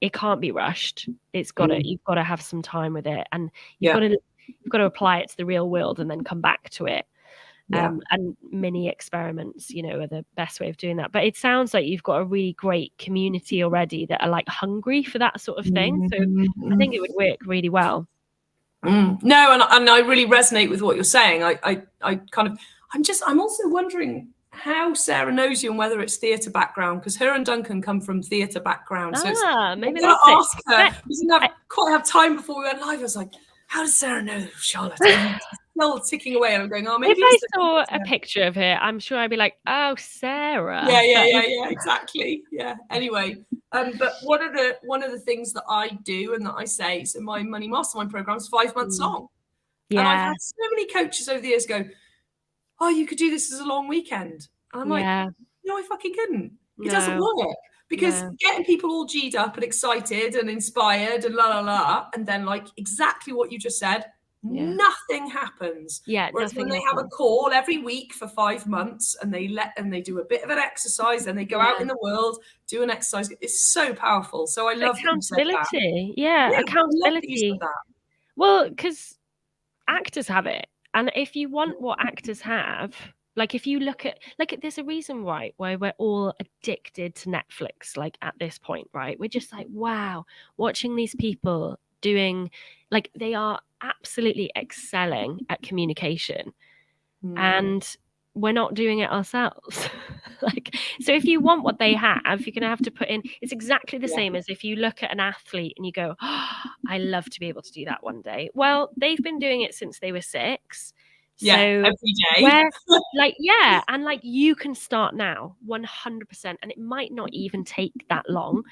it can't be rushed. It's got to, you've got to have some time with it, and you've got to apply it to the real world and then come back to it. And mini experiments, you know, are the best way of doing that. But it sounds like you've got a really great community already that are like hungry for that sort of thing. So I think it would work really well. No, and I really resonate with what you're saying. I'm also wondering how Sarah knows you and whether it's theatre background, because her and Duncan come from theatre background. So maybe I'm that's ask her. We didn't quite have time before we went live. I was like, how does Sarah know Charlotte? I'm still ticking away, and I'm going, oh, maybe. If I saw a picture of her, I'm sure I'd be like, oh, Sarah. Yeah, exactly. Yeah. Anyway, but one of the things that I do and that I say, so my Money Mastermind program is 5 months long. And I've had so many coaches over the years go, oh, you could do this as a long weekend. And I'm like, no, I fucking couldn't. It doesn't work. Because getting people all G'd up and excited and inspired and la la la, and then like exactly what you just said, Yeah. Nothing happens. Yeah, Whereas when nothing they have a happens. call every week for 5 months and they do a bit of an exercise, and they go out in the world, do an exercise, it's so powerful. So I love that you said that. Accountability. Yeah, Yeah, I love that you said accountability. that. Well, because actors have it. And if you want what actors have, like if you look at there's a reason, right, why we're all addicted to Netflix, like at this point, right? We're just like, wow, watching these people doing, like, they are absolutely excelling at communication. And we're not doing it ourselves. Like, so if you want what they have, you're going to have to put in, it's exactly the same as if you look at an athlete and you go, oh, I love to be able to do that one day. Well, they've been doing it since they were 6. So every day. where, like, yeah, and like you can start now 100%, and it might not even take that long,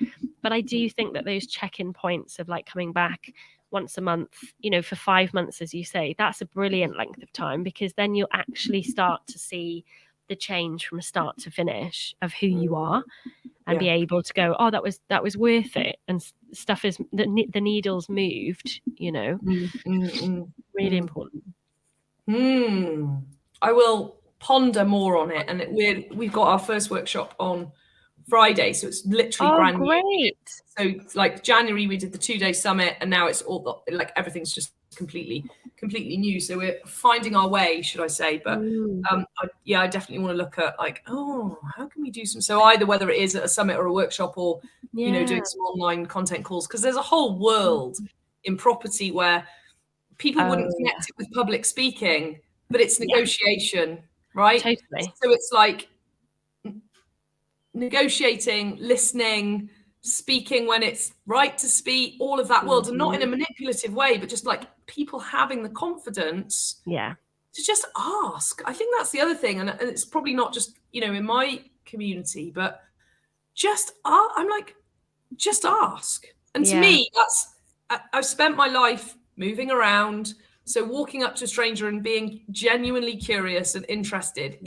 but I do think that those check-in points of like coming back once a month, you know, for 5 months, as you say, that's a brilliant length of time, because then you'll actually start to see the change from start to finish of who you are, and be able to go, oh, that was worth it, and stuff is the needle's moved, you know. Really important. I will ponder more on it, and we've got our first workshop on Friday, so it's literally brand new. So like January we did the 2-day summit, and now it's all like everything's just completely new, so we're finding our way, should I say. But I definitely want to look at like, oh, how can we do so either whether it is at a summit or a workshop, or you know, doing some online content calls, because there's a whole world in property where people wouldn't connect it with public speaking, but it's negotiation, right? Totally. So it's like negotiating, listening, speaking when it's right to speak, all of that world, and not in a manipulative way, but just like people having the confidence to just ask. I think that's the other thing, and it's probably not just, you know, in my community, but just I'm like, just ask. And to me, that's, I've spent my life moving around, so walking up to a stranger and being genuinely curious and interested,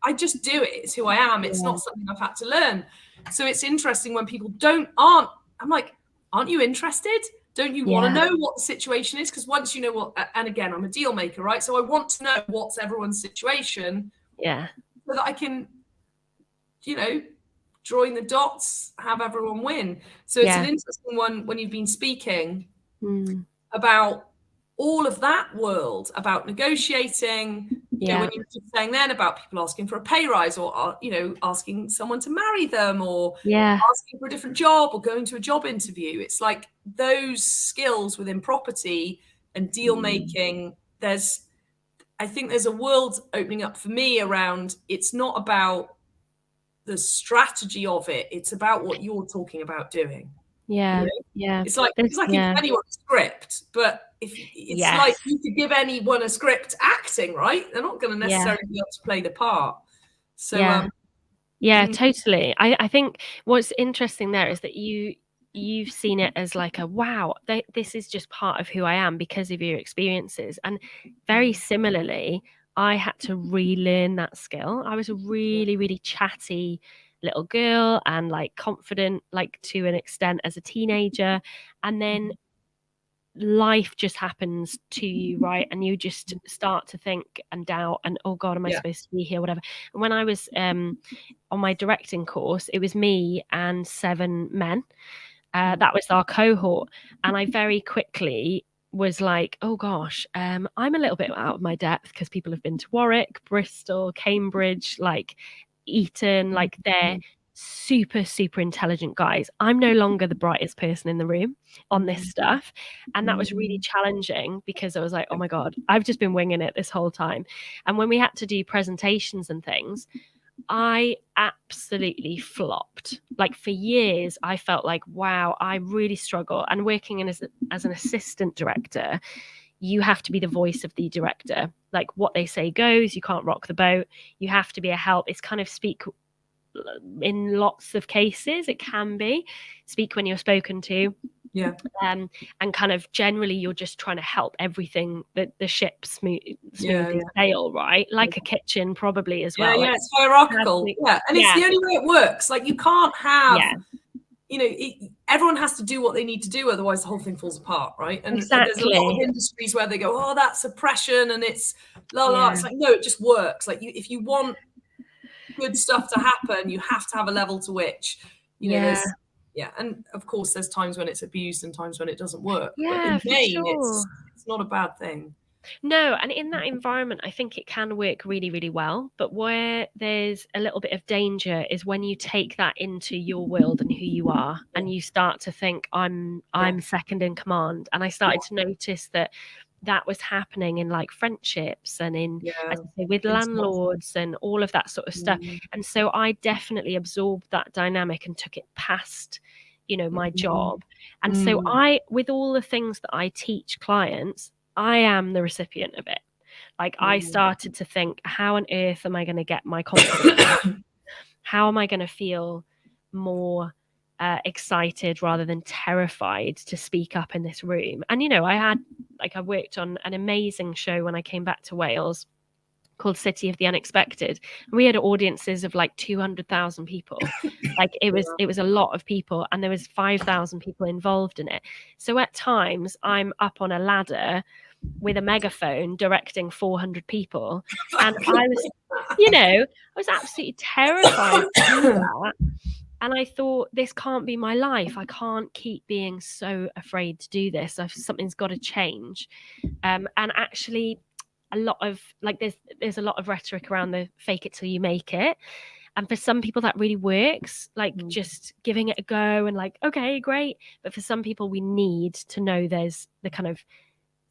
I just do it. It's who I am. It's not something I've had to learn. So it's interesting when people aren't, I'm like, aren't you interested? Don't you want to know what the situation is? Because once you know what, and again, I'm a deal maker, right? So I want to know what's everyone's situation. So that I can, you know, drawing the dots, have everyone win. So it's an interesting one when you've been speaking about all of that world, about negotiating, you know, when you were saying then about people asking for a pay rise, or, you know, asking someone to marry them, or asking for a different job, or going to a job interview. It's like those skills within property and deal making, I think there's a world opening up for me around, it's not about the strategy of it, it's about what you're talking about doing. You know? It's like giving anyone a script, but if it's like you could give anyone a script acting, right? They're not going to necessarily be able to play the part. So totally. I think what's interesting there is that you've seen it as like a wow, this is just part of who I am because of your experiences. And very similarly, I had to relearn that skill. I was a really, really chatty little girl, and like confident, like to an extent as a teenager. And then life just happens to you, right? And you just start to think and doubt, and oh God, am I supposed to be here? Whatever. And when I was on my directing course, it was me and 7 men. That was our cohort. And I very quickly was like, oh gosh, I'm a little bit out of my depth, because people have been to Warwick, Bristol, Cambridge, like Eton, like they're super, super intelligent guys. I'm no longer the brightest person in the room on this stuff. And that was really challenging, because I was like, oh my God, I've just been winging it this whole time. And when we had to do presentations and things, I absolutely flopped. Like for years, I felt like, wow, I really struggle. And working as an assistant director, you have to be the voice of the director. Like what they say goes. You can't rock the boat. You have to be a help. It's kind of speak in lots of cases. It can be speak when you're spoken to. And kind of generally you're just trying to help everything that the ship smoothly sail, right? Like a kitchen probably as well. It's hierarchical. And it's the only way it works. Like you can't have everyone has to do what they need to do, otherwise the whole thing falls apart, right? And there's a lot Exactly. of industries where they go, oh, that's oppression and it's la la. Yeah. It's like, no, it just works. Like if you want good stuff to happen, you have to have a level to which, there's and of course there's times when it's abused and times when it doesn't work. But Yeah, in for vain, sure. it's not a bad thing. No, and in that environment, I think it can work really, really well. But where there's a little bit of danger is when you take that into your world and who you are, and you start to think, I'm second in command. And I started to notice that was happening in like friendships and in, as I say, with landlords and all of that sort of stuff. And so I definitely absorbed that dynamic and took it past, my job. And so with all the things that I teach clients, I am the recipient of it. Like I started to think, how on earth am I going to get my confidence back? How am I going to feel more excited rather than terrified to speak up in this room? And, I worked on an amazing show when I came back to Wales called City of the Unexpected. And we had audiences of like 200,000 people. Like it was a lot of people, and there was 5,000 people involved in it. So at times I'm up on a ladder with a megaphone directing 400 people, and I was absolutely terrified to do that. And I thought, this can't be my life. I can't keep being so afraid to do this. Something's got to change. And actually, a lot of there's a lot of rhetoric around the fake it till you make it. And for some people that really works, like just giving it a go and like, okay, great. But for some people, we need to know there's the kind of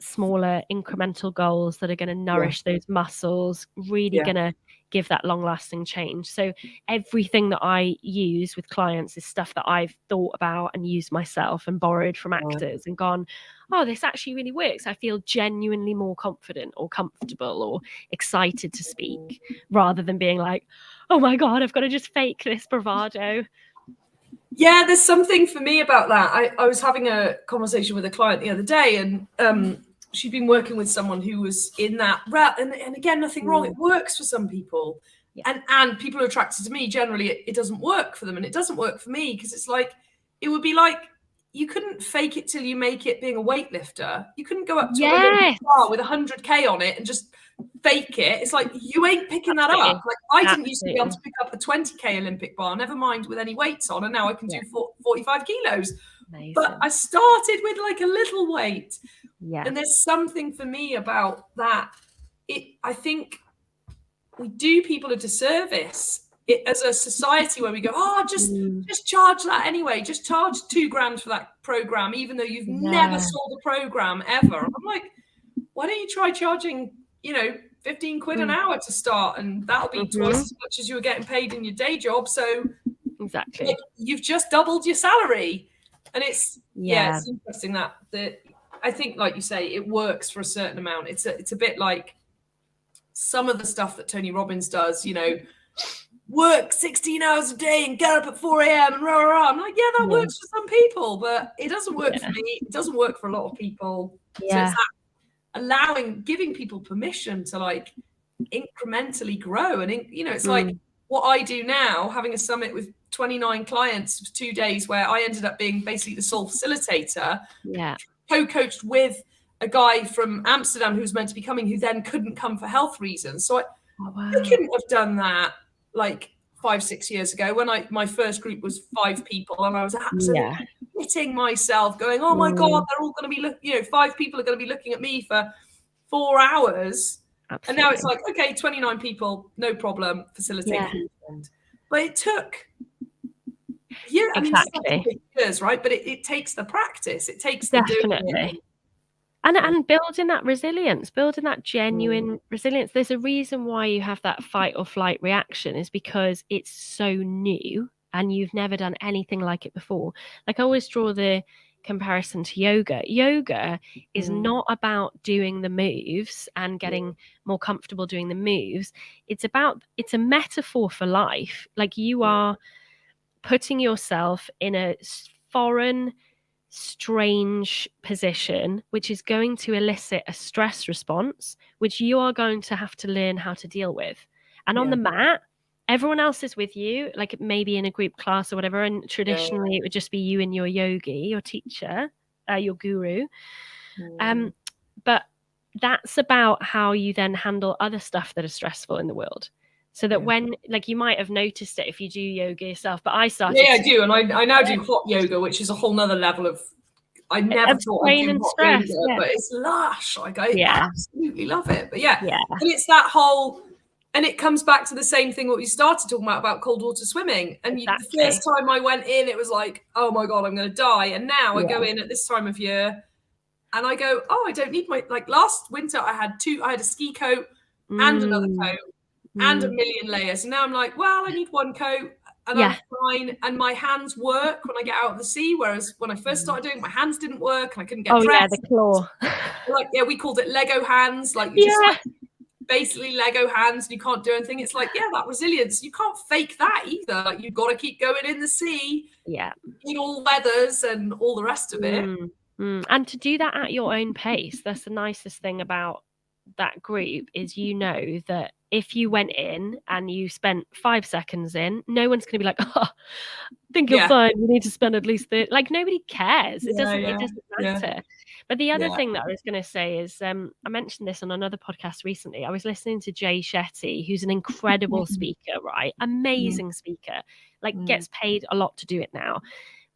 smaller incremental goals that are going to nourish those muscles, really going to give that long lasting change. So everything that I use with clients is stuff that I've thought about and used myself and borrowed from actors and gone, oh, this actually really works. I feel genuinely more confident or comfortable or excited to speak, rather than being like, oh my God, I've got to just fake this bravado. Yeah, there's something for me about that. I was having a conversation with a client the other day, and she'd been working with someone who was in that route. And again, nothing wrong. It works for some people. Yeah. And people are attracted to me. Generally, it doesn't work for them. And it doesn't work for me because it's like, it would be like, you couldn't fake it till you make it being a weightlifter. You couldn't go up to a bar with 100K on it and just fake it. It's like, you ain't picking that up. Like I didn't used to be able to pick up a 20K Olympic bar, never mind with any weights on, and now I can do 45 kilos. Amazing. But I started with like a little weight. And there's something for me about that. I think we do people a disservice as a society where we go, just charge that anyway. Just charge $2,000 for that program, even though you've never sold a program ever. I'm like, why don't you try charging, 15 quid an hour to start, and that'll be twice as much as you were getting paid in your day job. So exactly, you've just doubled your salary. And it's it's interesting that I think, like you say, it works for a certain amount. It's a bit like some of the stuff that Tony Robbins does, work 16 hours a day and get up at 4 a.m. and rah, rah, rah. I'm like, that works for some people, but it doesn't work for me. It doesn't work for a lot of people. So it's that giving people permission to like incrementally grow. And, it's like what I do now, having a summit with 29 clients for 2 days where I ended up being basically the sole facilitator, co-coached with a guy from Amsterdam who was meant to be coming, who then couldn't come for health reasons. So I couldn't have done that like 5-6 years ago when my first group was 5 people, and I was absolutely hitting myself going, oh my God, they're all going to be 5 people are going to be looking at me for 4 hours. Absolutely. And now it's like, okay, 29 people, no problem, facilitate. But it took years, right? But it takes the practice. It takes definitely. And building that resilience, building that genuine resilience. There's a reason why you have that fight or flight reaction, is because it's so new and you've never done anything like it before. Like I always draw the comparison to yoga. Yoga is not about doing the moves and getting more comfortable doing the moves. It's a metaphor for life. Like you are putting yourself in a foreign, strange position, which is going to elicit a stress response, which you are going to have to learn how to deal with. And on the mat, everyone else is with you, like maybe in a group class or whatever, and traditionally it would just be you and your yogi, your teacher, your guru. But that's about how you then handle other stuff that are stressful in the world. So that when, like, you might have noticed it if you do yoga yourself, but I started. Yeah, I do. And I now do hot yoga, which is a whole nother level of, I never thought I'd do hot yoga, but it's lush. Like, I absolutely love it. But and it's that whole, and it comes back to the same thing what we started talking about cold water swimming. And the first time I went in, it was like, oh my God, I'm going to die. And now I go in at this time of year and I go, oh, I don't need like last winter, I had a ski coat and another coat and a million layers. And now I'm like, well, I need one coat and I'm fine. And my hands work when I get out of the sea. Whereas when I first started doing it, my hands didn't work and I couldn't get dressed. Yeah, the claw. Like, we called it Lego hands. Like, you just like, basically Lego hands and you can't do anything. It's like, that resilience. You can't fake that either. Like, you've got to keep going in the sea. Yeah. In all weathers and all the rest of it. And to do that at your own pace, that's the nicest thing about that group, is that if you went in and you spent 5 seconds in, no one's going to be like, oh, I think you're fine, you need to spend at least like, nobody cares. It doesn't matter. But the other thing that I was going to say is, I mentioned this on another podcast recently. I was listening to Jay Shetty, who's an incredible speaker, right? Amazing speaker, like gets paid a lot to do it now.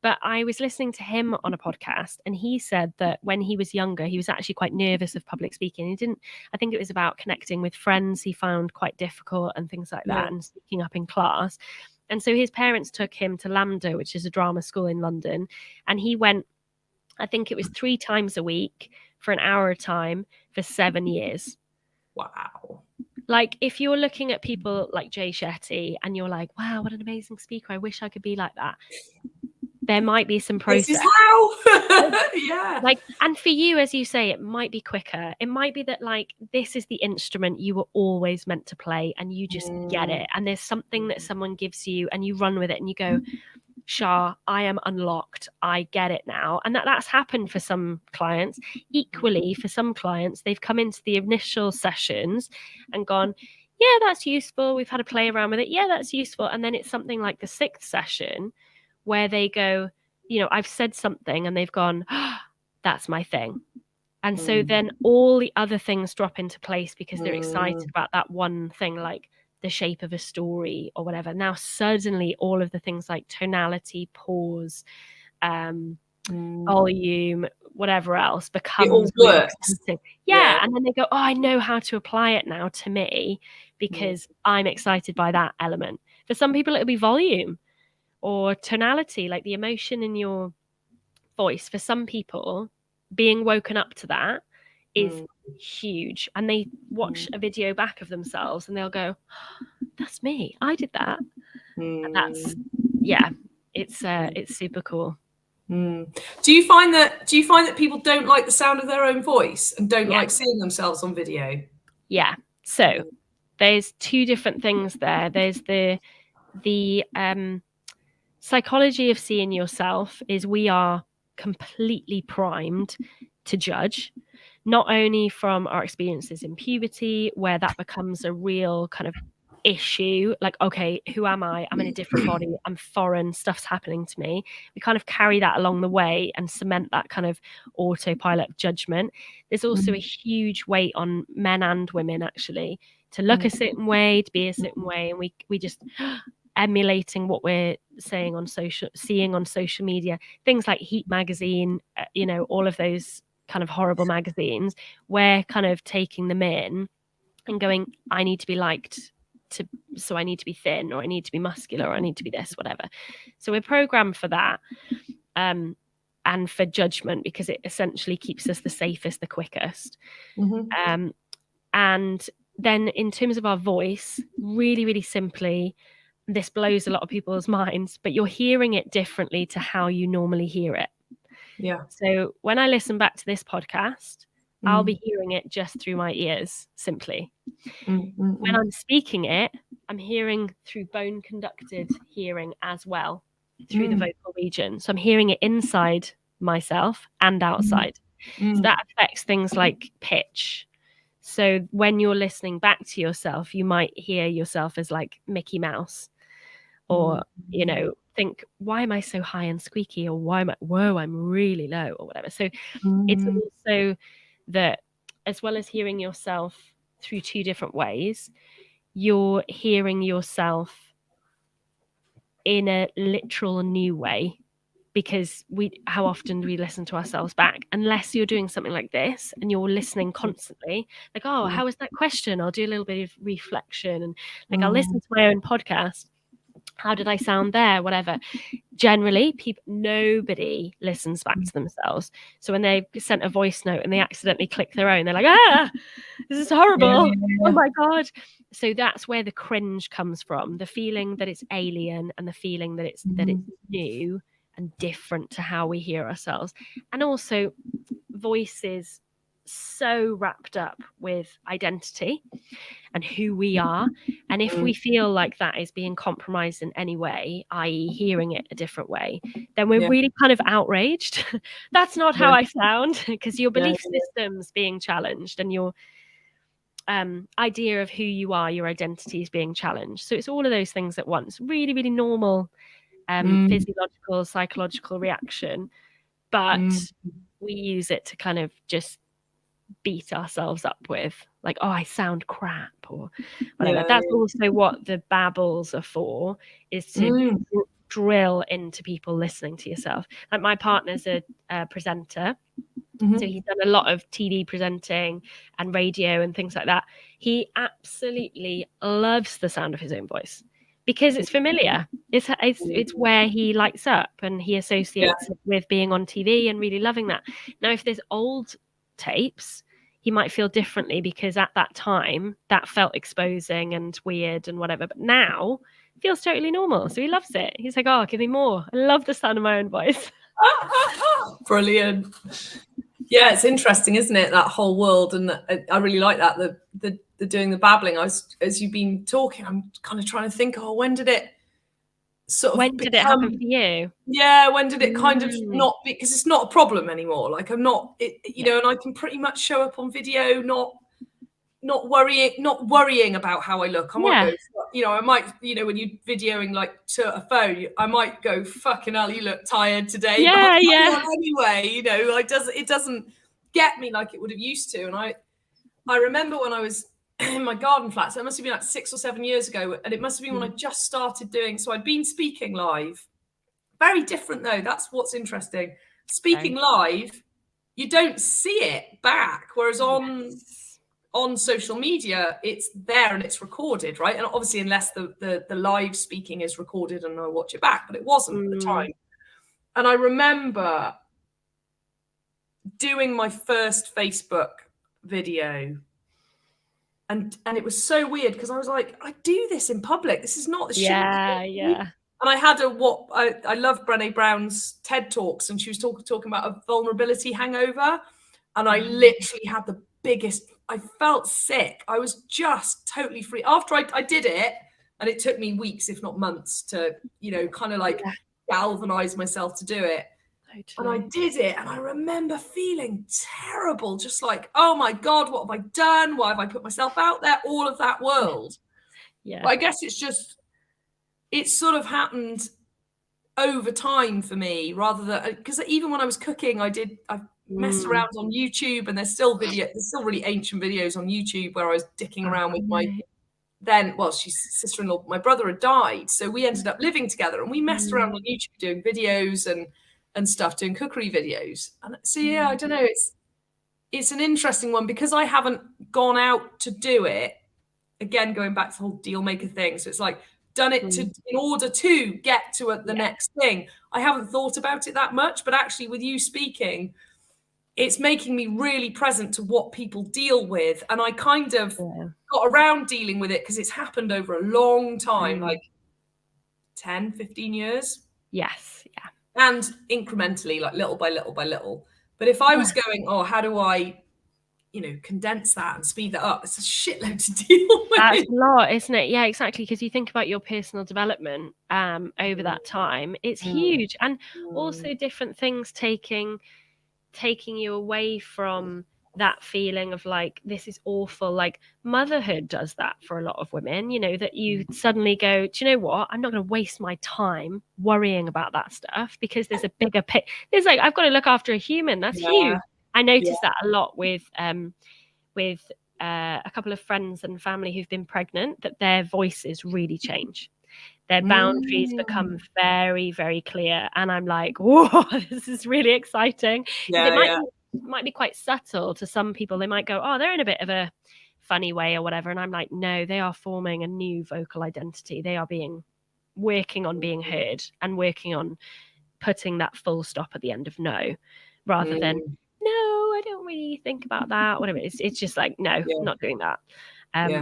But I was listening to him on a podcast, and he said that when he was younger, he was actually quite nervous of public speaking. I think it was about connecting with friends he found quite difficult and things like that, and speaking up in class. And so his parents took him to LAMDA, which is a drama school in London. And he went, I think it was 3 times a week for an hour a time for 7 years. Wow. Like, if you're looking at people like Jay Shetty and you're like, wow, what an amazing speaker, I wish I could be like that. There might be some process. This is how. Like, and for you, as you say, it might be quicker. It might be that, like, this is the instrument you were always meant to play and you just get it. And there's something that someone gives you and you run with it and you go, Shah, I am unlocked. I get it now. And that's happened for some clients. Equally, for some clients, they've come into the initial sessions and gone, yeah, that's useful. We've had a play around with it. Yeah, that's useful. And then it's something like the 6th session where they go, I've said something, and they've gone, oh, that's my thing. And so then all the other things drop into place because they're excited about that one thing, like the shape of a story or whatever. Now, suddenly all of the things like tonality, pause, volume, whatever else becomes exciting. Yeah. And then they go, oh, I know how to apply it now to me because I'm excited by that element. For some people, it'll be volume or tonality, like the emotion in your voice. For some people, being woken up to that is huge. And they watch a video back of themselves and they'll go, oh, that's me. I did that. And that's, it's super cool. Do you find that people don't like the sound of their own voice and don't like seeing themselves on video? Yeah. So there's 2 different things there. There's the psychology of seeing yourself is we are completely primed to judge, not only from our experiences in puberty, where that becomes a real kind of issue, like, okay, who am I? I'm in a different body, I'm foreign, stuff's happening to me. We kind of carry that along the way and cement that kind of autopilot judgment. There's also a huge weight on men and women, actually, to look a certain way, to be a certain way, and we just emulating what we're seeing on social media, things like Heat magazine, all of those kind of horrible magazines. We're kind of taking them in and going, I need to be liked, so I need to be thin, or I need to be muscular, or I need to be this, whatever. So we're programmed for that, and for judgment, because it essentially keeps us the safest, the quickest. And then in terms of our voice, really, really simply, this blows a lot of people's minds, but you're hearing it differently to how you normally hear it. Yeah. So when I listen back to this podcast, I'll be hearing it just through my ears, simply. When I'm speaking it, I'm hearing through bone conducted hearing as well, through the vocal region. So I'm hearing it inside myself and outside. So that affects things like pitch. So when you're listening back to yourself, you might hear yourself as like Mickey Mouse, or, you know, think, why am I so high and squeaky? Or why am I, whoa, I'm really low, or whatever. So it's also that, as well as hearing yourself through two different ways, you're hearing yourself in a literal new way. Because how often do we listen to ourselves back? Unless you're doing something like this and you're listening constantly, like, oh, how was that question? I'll do a little bit of reflection, and like I'll listen to my own podcast. How did I sound there? Whatever. Generally, nobody listens back to themselves. So when they sent a voice note and they accidentally click their own, they're like, this is horrible. Oh my God. So that's where the cringe comes from. The feeling that it's alien, and the feeling that it's new and different to how we hear ourselves. And also, voice is so wrapped up with identity and who we are. And if we feel like that is being compromised in any way, i.e. hearing it a different way, then we're really kind of outraged. That's not how I sound, because your belief system's being challenged, and your idea of who you are, your identity, is being challenged. So it's all of those things at once. Really, really normal physiological, psychological reaction, but we use it to kind of just beat ourselves up with, like, oh, I sound crap, or whatever. That's also what the babbles are for, is to drill into people listening to yourself. Like, my partner's a presenter, so he's done a lot of TV presenting and radio and things like that. He absolutely loves the sound of his own voice, because it's familiar. It's where he lights up, and he associates it with being on TV and really loving that. Now, if there's old tapes, he might feel differently, because at that time that felt exposing and weird and whatever. But now it feels totally normal. So he loves it. He's like, oh, give me more. I love the sound of my own voice. Brilliant. Yeah, it's interesting, isn't it? That whole world. And I really like that. The doing the babbling. As you've been talking, I'm kind of trying to think, when did it did it happen for you? Yeah, when did it kind of not, because it's not a problem anymore. Like, I'm not, you know, and I can pretty much show up on video, not worrying about how I look. I might go, you know, when you're videoing like to a phone, I might go, fucking hell, you look tired today. Yeah. Anyway, you know, it doesn't get me like it would have used to. And I remember when I was in my garden flat, so it must have been like 6 or 7 years ago, and it must have been when I just started doing, so I'd been speaking live. Very different though. That's what's interesting. Speaking live, you don't see it back, whereas on social media, it's there and it's recorded, right? And obviously, unless the live speaking is recorded and I watch it back, but it wasn't at the time. And I remember doing my first Facebook video, and it was so weird, because I was like, I do this in public. This is not the shit. Yeah. And I had I love Brené Brown's TED Talks, and she was talking about a vulnerability hangover. And I literally had the biggest, I felt sick. I was just totally free. After I did it, and it took me weeks, if not months, to, you know, kind of like galvanize myself to do it. Totally. And I did it, and I remember feeling terrible, just like, oh my God, what have I done? Why have I put myself out there? All of that world. But I guess it's sort of happened over time for me, rather than, because even when I was cooking, I messed around on YouTube, and there's still really ancient videos on YouTube where I was dicking around with my she's sister-in-law. My brother had died, so we ended up living together, and we messed around on YouTube doing videos and stuff, doing cookery videos. And so I don't know, it's an interesting one, because I haven't gone out to do it. Again, going back to the whole deal maker thing. So it's like, done it in order to get to the next thing. I haven't thought about it that much, but actually with you speaking, it's making me really present to what people deal with. And I kind of got around dealing with it, because it's happened over a long time, like 10, 15 years. Yes. Yeah. And incrementally, like little by little by little. But if I was going, how do I, you know, condense that and speed that up, it's a shitload to deal with. That's a lot, isn't it? Yeah, exactly. Because you think about your personal development over that time, it's huge. And also different things taking you away from that feeling of like, this is awful. Like motherhood does that for a lot of women, you know, that you suddenly go, do you know what? I'm not going to waste my time worrying about that stuff because there's a bigger there's like, I've got to look after a human. That's huge. I noticed that a lot with a couple of friends and family who've been pregnant, that their voices really change. Their boundaries become very, very clear. And I'm like, whoa, this is really exciting. It might be quite subtle to some people. They might go, oh, they're in a bit of a funny way or whatever. And I'm like, no, they are forming a new vocal identity. They are working on being heard and working on putting that full stop at the end of no, rather than, no, I don't really think about that. Whatever. It's just like, no, I'm not doing that.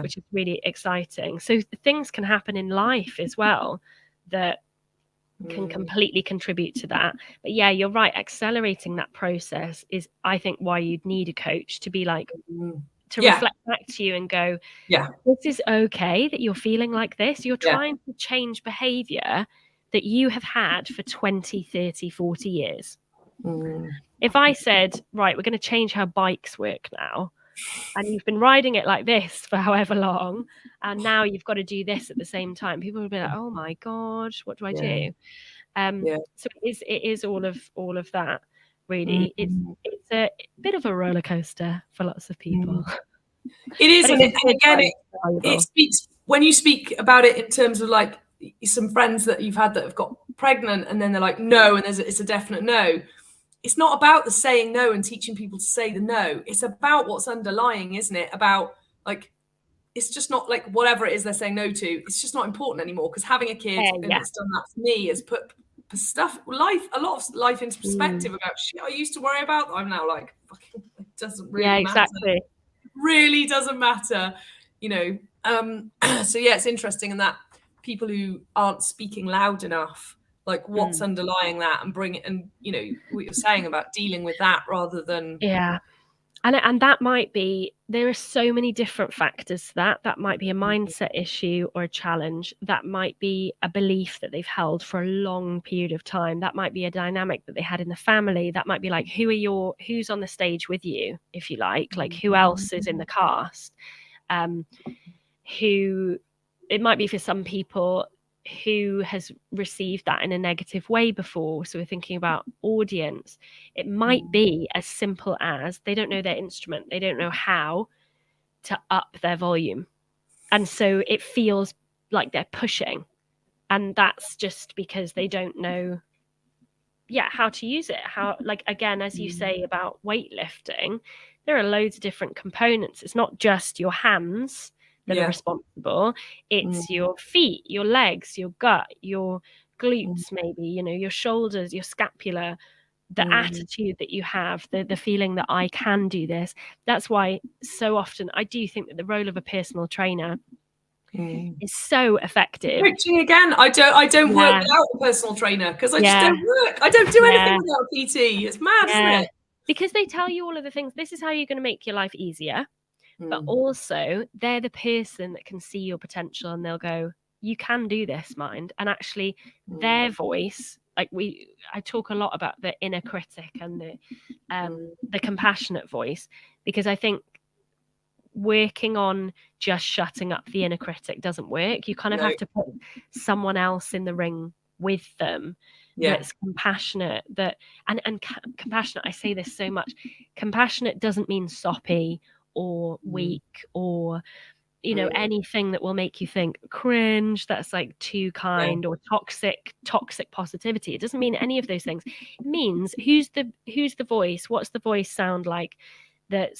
Which is really exciting. So things can happen in life as well that can completely contribute to that. But yeah, you're right. Accelerating that process is, I think, why you'd need a coach to be like, to reflect back to you and go, this is okay that you're feeling like this. You're trying to change behavior that you have had for 20, 30, 40 years. If I said, right, we're going to change how bikes work now, and you've been riding it like this for however long, and now you've got to do this at the same time, people will be like, oh my God, what do I do? So it is all of that, really. It's a bit of a roller coaster for lots of people. It is, and again, it speaks, when you speak about it in terms of like some friends that you've had that have got pregnant and then they're like, no, and it's a definite no. It's not about the saying no and teaching people to say the no. It's about what's underlying, isn't it? About like, it's just not like whatever it is they're saying no to, it's just not important anymore, because having a kid and it's done that for me has put a lot of life into perspective about shit I used to worry about. I'm now like, fucking, it doesn't really matter. Exactly. Really doesn't matter, you know. So yeah, it's interesting in that people who aren't speaking loud enough, like what's underlying that, and bring it, and you know what you're saying about dealing with that rather than and that might be, there are so many different factors to that might be a mindset issue or a challenge, that might be a belief that they've held for a long period of time, that might be a dynamic that they had in the family, that might be like, who's on the stage with you, if you like who else is in the cast, who, it might be for some people who has received that in a negative way before. So we're thinking about audience. It might be as simple as they don't know their instrument. They don't know how to up their volume. And so it feels like they're pushing. And that's just because they don't know how to use it. How, like, again, as you say about weightlifting, there are loads of different components. It's not just your hands that are responsible. It's your feet, your legs, your gut, your glutes, maybe, you know, your shoulders, your scapula, the attitude that you have, the feeling that I can do this. That's why so often I do think that the role of a personal trainer is so effective. Coaching again, I don't work without a personal trainer, because I just don't work. I don't do anything without a PT. It's mad, isn't it? Because they tell you all of the things. This is how you're going to make your life easier. But also they're the person that can see your potential, and they'll go, you can do this, mind. And actually their voice, like I talk a lot about the inner critic and the compassionate voice, because I think working on just shutting up the inner critic doesn't work. You kind of have to put someone else in the ring with them that's compassionate, and compassionate, I say this so much, compassionate doesn't mean soppy or weak or, you know, anything that will make you think cringe, that's like too kind, or toxic positivity. It doesn't mean any of those things. It means who's the voice, what's the voice sound like, that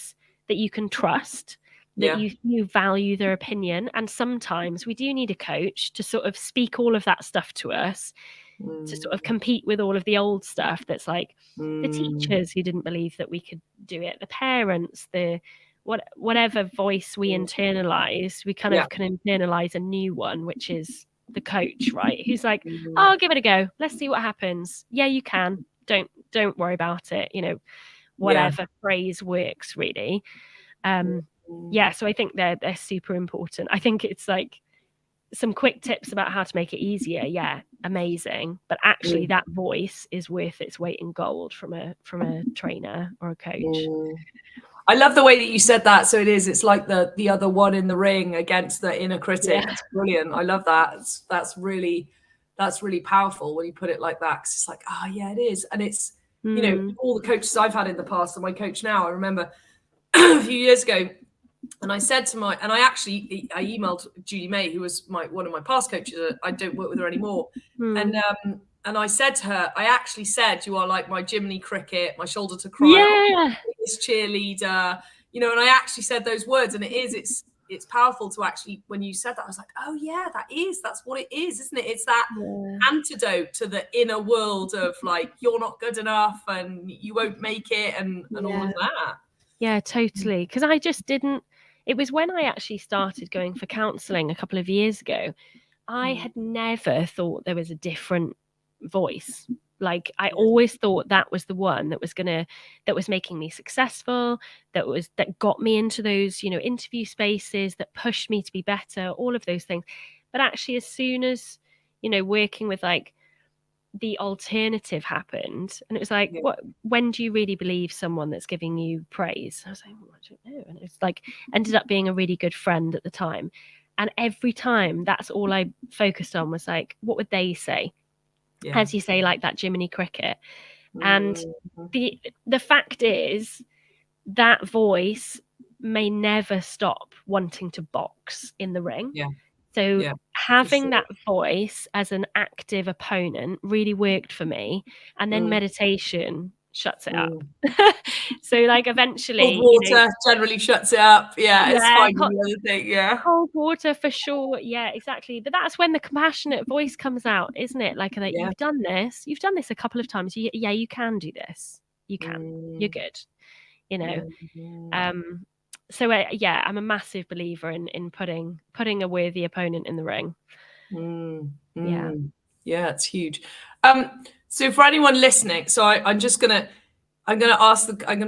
you can trust, that you value their opinion. And sometimes we do need a coach to sort of speak all of that stuff to us, to sort of compete with all of the old stuff that's like the teachers who didn't believe that we could do it, the parents, whatever voice we internalize, we kind of can internalize a new one, which is the coach, right? Who's like, oh, give it a go. Let's see what happens. Yeah, you can. Don't worry about it. You know, whatever phrase works, really. So I think they're super important. I think it's like some quick tips about how to make it easier. Yeah, amazing. But actually that voice is worth its weight in gold from a trainer or a coach. I love the way that you said that. So it's like the other one in the ring against the inner critic. Yeah. It's brilliant. I love that. That's really powerful when you put it like that. 'Cause it's like, oh yeah, it is. And it's, you know, all the coaches I've had in the past and my coach now, I remember a few years ago, and I said to I emailed Julie May, who was one of my past coaches. I don't work with her anymore. And I said to her, I actually said, you are like my Jiminy Cricket, my shoulder to cry on, biggest cheerleader, you know, and I actually said those words, and it's powerful to actually, when you said that, I was like, oh yeah, that's what it is, isn't it? It's that antidote to the inner world of like, you're not good enough and you won't make it and all of that. Yeah, totally. Because I just didn't, it was when I actually started going for counselling a couple of years ago, I had never thought there was a different voice. Like I always thought that was the one that was making me successful, that got me into those, you know, interview spaces, that pushed me to be better, all of those things. But actually, as soon as, you know, working with like the alternative happened, and it was like, when do you really believe someone that's giving you praise? I was like, I don't know. And it's like ended up being a really good friend at the time. And every time that's all I focused on was like, what would they say? As you say, like that Jiminy Cricket. And the fact is that voice may never stop wanting to box in the ring. So having that voice as an active opponent really worked for me. And then meditation shuts it up. So like eventually cold water generally shuts it up. It's finding the other thing. Cold water for sure. Yeah, exactly. But that's when the compassionate voice comes out, isn't it? Like that you've done this a couple of times. You can do this. You can. You're good. You know. So I'm a massive believer in putting a worthy opponent in the ring. Yeah, it's huge. So for anyone listening, so I'm gonna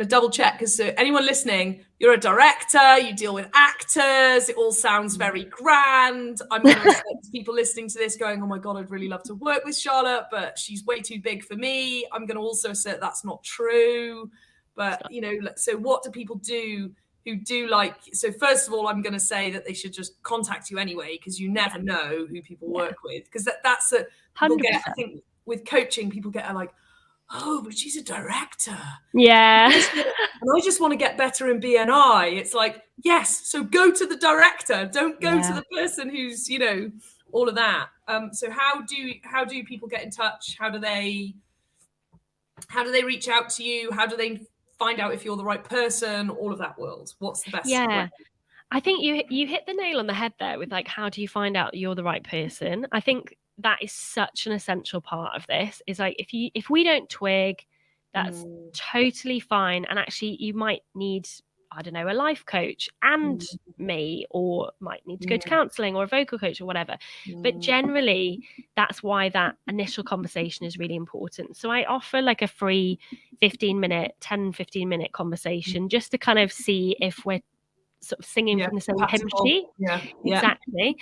double check, because anyone listening, you're a director, you deal with actors, it all sounds very grand. I'm gonna expect people listening to this going, oh my god, I'd really love to work with Charlotte, but she's way too big for me. I'm gonna also assert that's not true. But you know, so what do people do who do like, so first of all, I'm going to say that they should just contact you anyway, because you never know who people work with, because that's a, people get, I think with coaching, people get like, oh, but she's a director. And I just want to get better in BNI. It's like, yes, so go to the director, don't go to the person who's, you know, all of that. So how do people get in touch? How do they reach out to you? How do they find out if you're the right person, all of that world? What's the best way? I think you hit the nail on the head there with like, how do you find out you're the right person? I think that is such an essential part of this, is like, if we don't twig, that's totally fine. And actually you might need, I don't know, a life coach and me, or might need to go to counselling or a vocal coach or whatever. But generally, that's why that initial conversation is really important. So I offer like a free 15 minute conversation just to kind of see if we're sort of singing from the same hymn sheet. Exactly.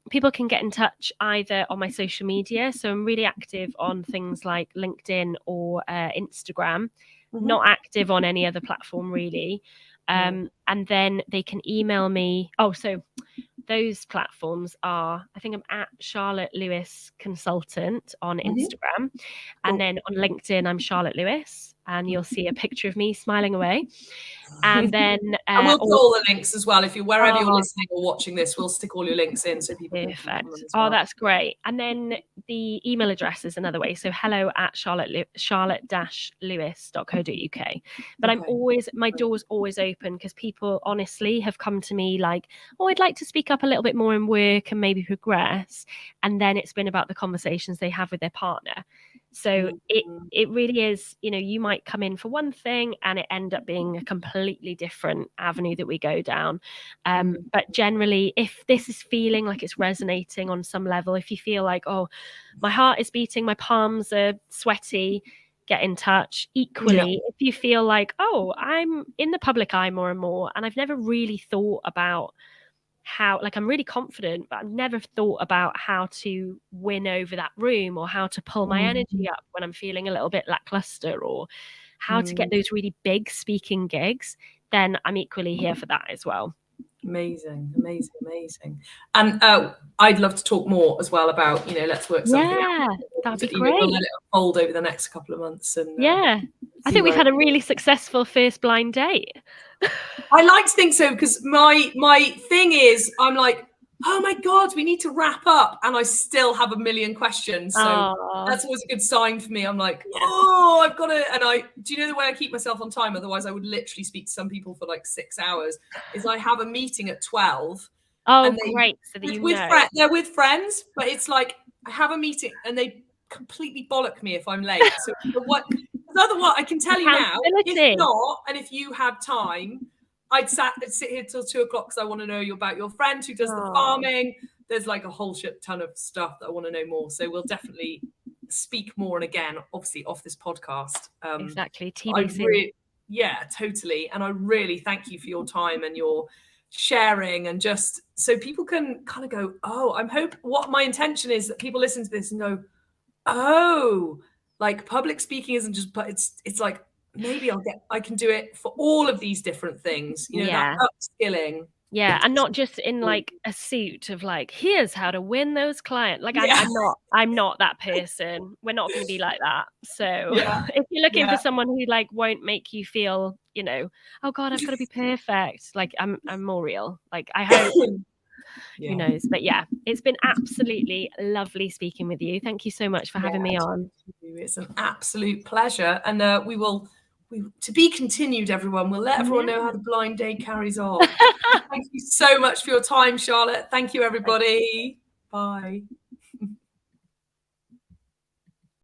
People can get in touch either on my social media. So I'm really active on things like LinkedIn or Instagram. Not active on any other platform really. And then they can email me. So those platforms are, I think I'm at Charlotte Lewis Consultant on Instagram. And then on LinkedIn, I'm Charlotte Lewis. And you'll see a picture of me smiling away. And then and we'll put all the links as well. If you're wherever you're listening or watching this, we'll stick all your links in so people can find them as well. That's great. And then the email address is another way. So hello@charlotte-lewis.co.uk. But I'm always, my door's always open, because people honestly have come to me like, oh, I'd like to speak up a little bit more in work and maybe progress. And then it's been about the conversations they have with their partner. So it really is, you know, you might come in for one thing and it end up being a completely different avenue that we go down. But generally, if this is feeling like it's resonating on some level, if you feel like, oh, my heart is beating, my palms are sweaty, get in touch. Equally, if you feel like, oh, I'm in the public eye more and more, and I've never really thought about how, like, I'm really confident, but I've never thought about how to win over that room, or how to pull my energy up when I'm feeling a little bit lackluster, or how to get those really big speaking gigs, then I'm equally here for that as well. Amazing. And I'd love to talk more as well about, let's work something out. That'd be great. We'll let it unfold over the next couple of months. And I think we've had a really successful first blind date. I like to think so, because my thing is, I'm like, oh my God, we need to wrap up, and I still have a million questions. So that's always a good sign for me. I'm like, I've got to, and do you know the way I keep myself on time? Otherwise I would literally speak to some people for like 6 hours, is I have a meeting at 12. Oh, great. So that they're with friends, but it's like, I have a meeting and they completely bollock me if I'm late. So otherwise, I can tell you now, if not, and if you had time, I'd sit here till 2 o'clock, because I want to know about your friend who does the farming. There's like a whole shit ton of stuff that I want to know more. So we'll definitely speak more, and again, obviously off this podcast. Exactly. TBC. Totally. And I really thank you for your time and your sharing, and just so people can kind of go, what my intention is, that people listen to this and go, like public speaking isn't just, but it's like, maybe I can do it for all of these different things, that upskilling. Yeah, and not just in like a suit of like, here's how to win those clients. Like I'm not that person. We're not going to be like that. So if you're looking for someone who like won't make you feel, oh God, I've got to be perfect. Like I'm more real. Like I hope. Who knows? But it's been absolutely lovely speaking with you. Thank you so much for having me on. It's an absolute pleasure, and to be continued, everyone. We'll let everyone know how the blind date carries on. Thank you so much for your time, Charlotte. Thank you, everybody. Bye.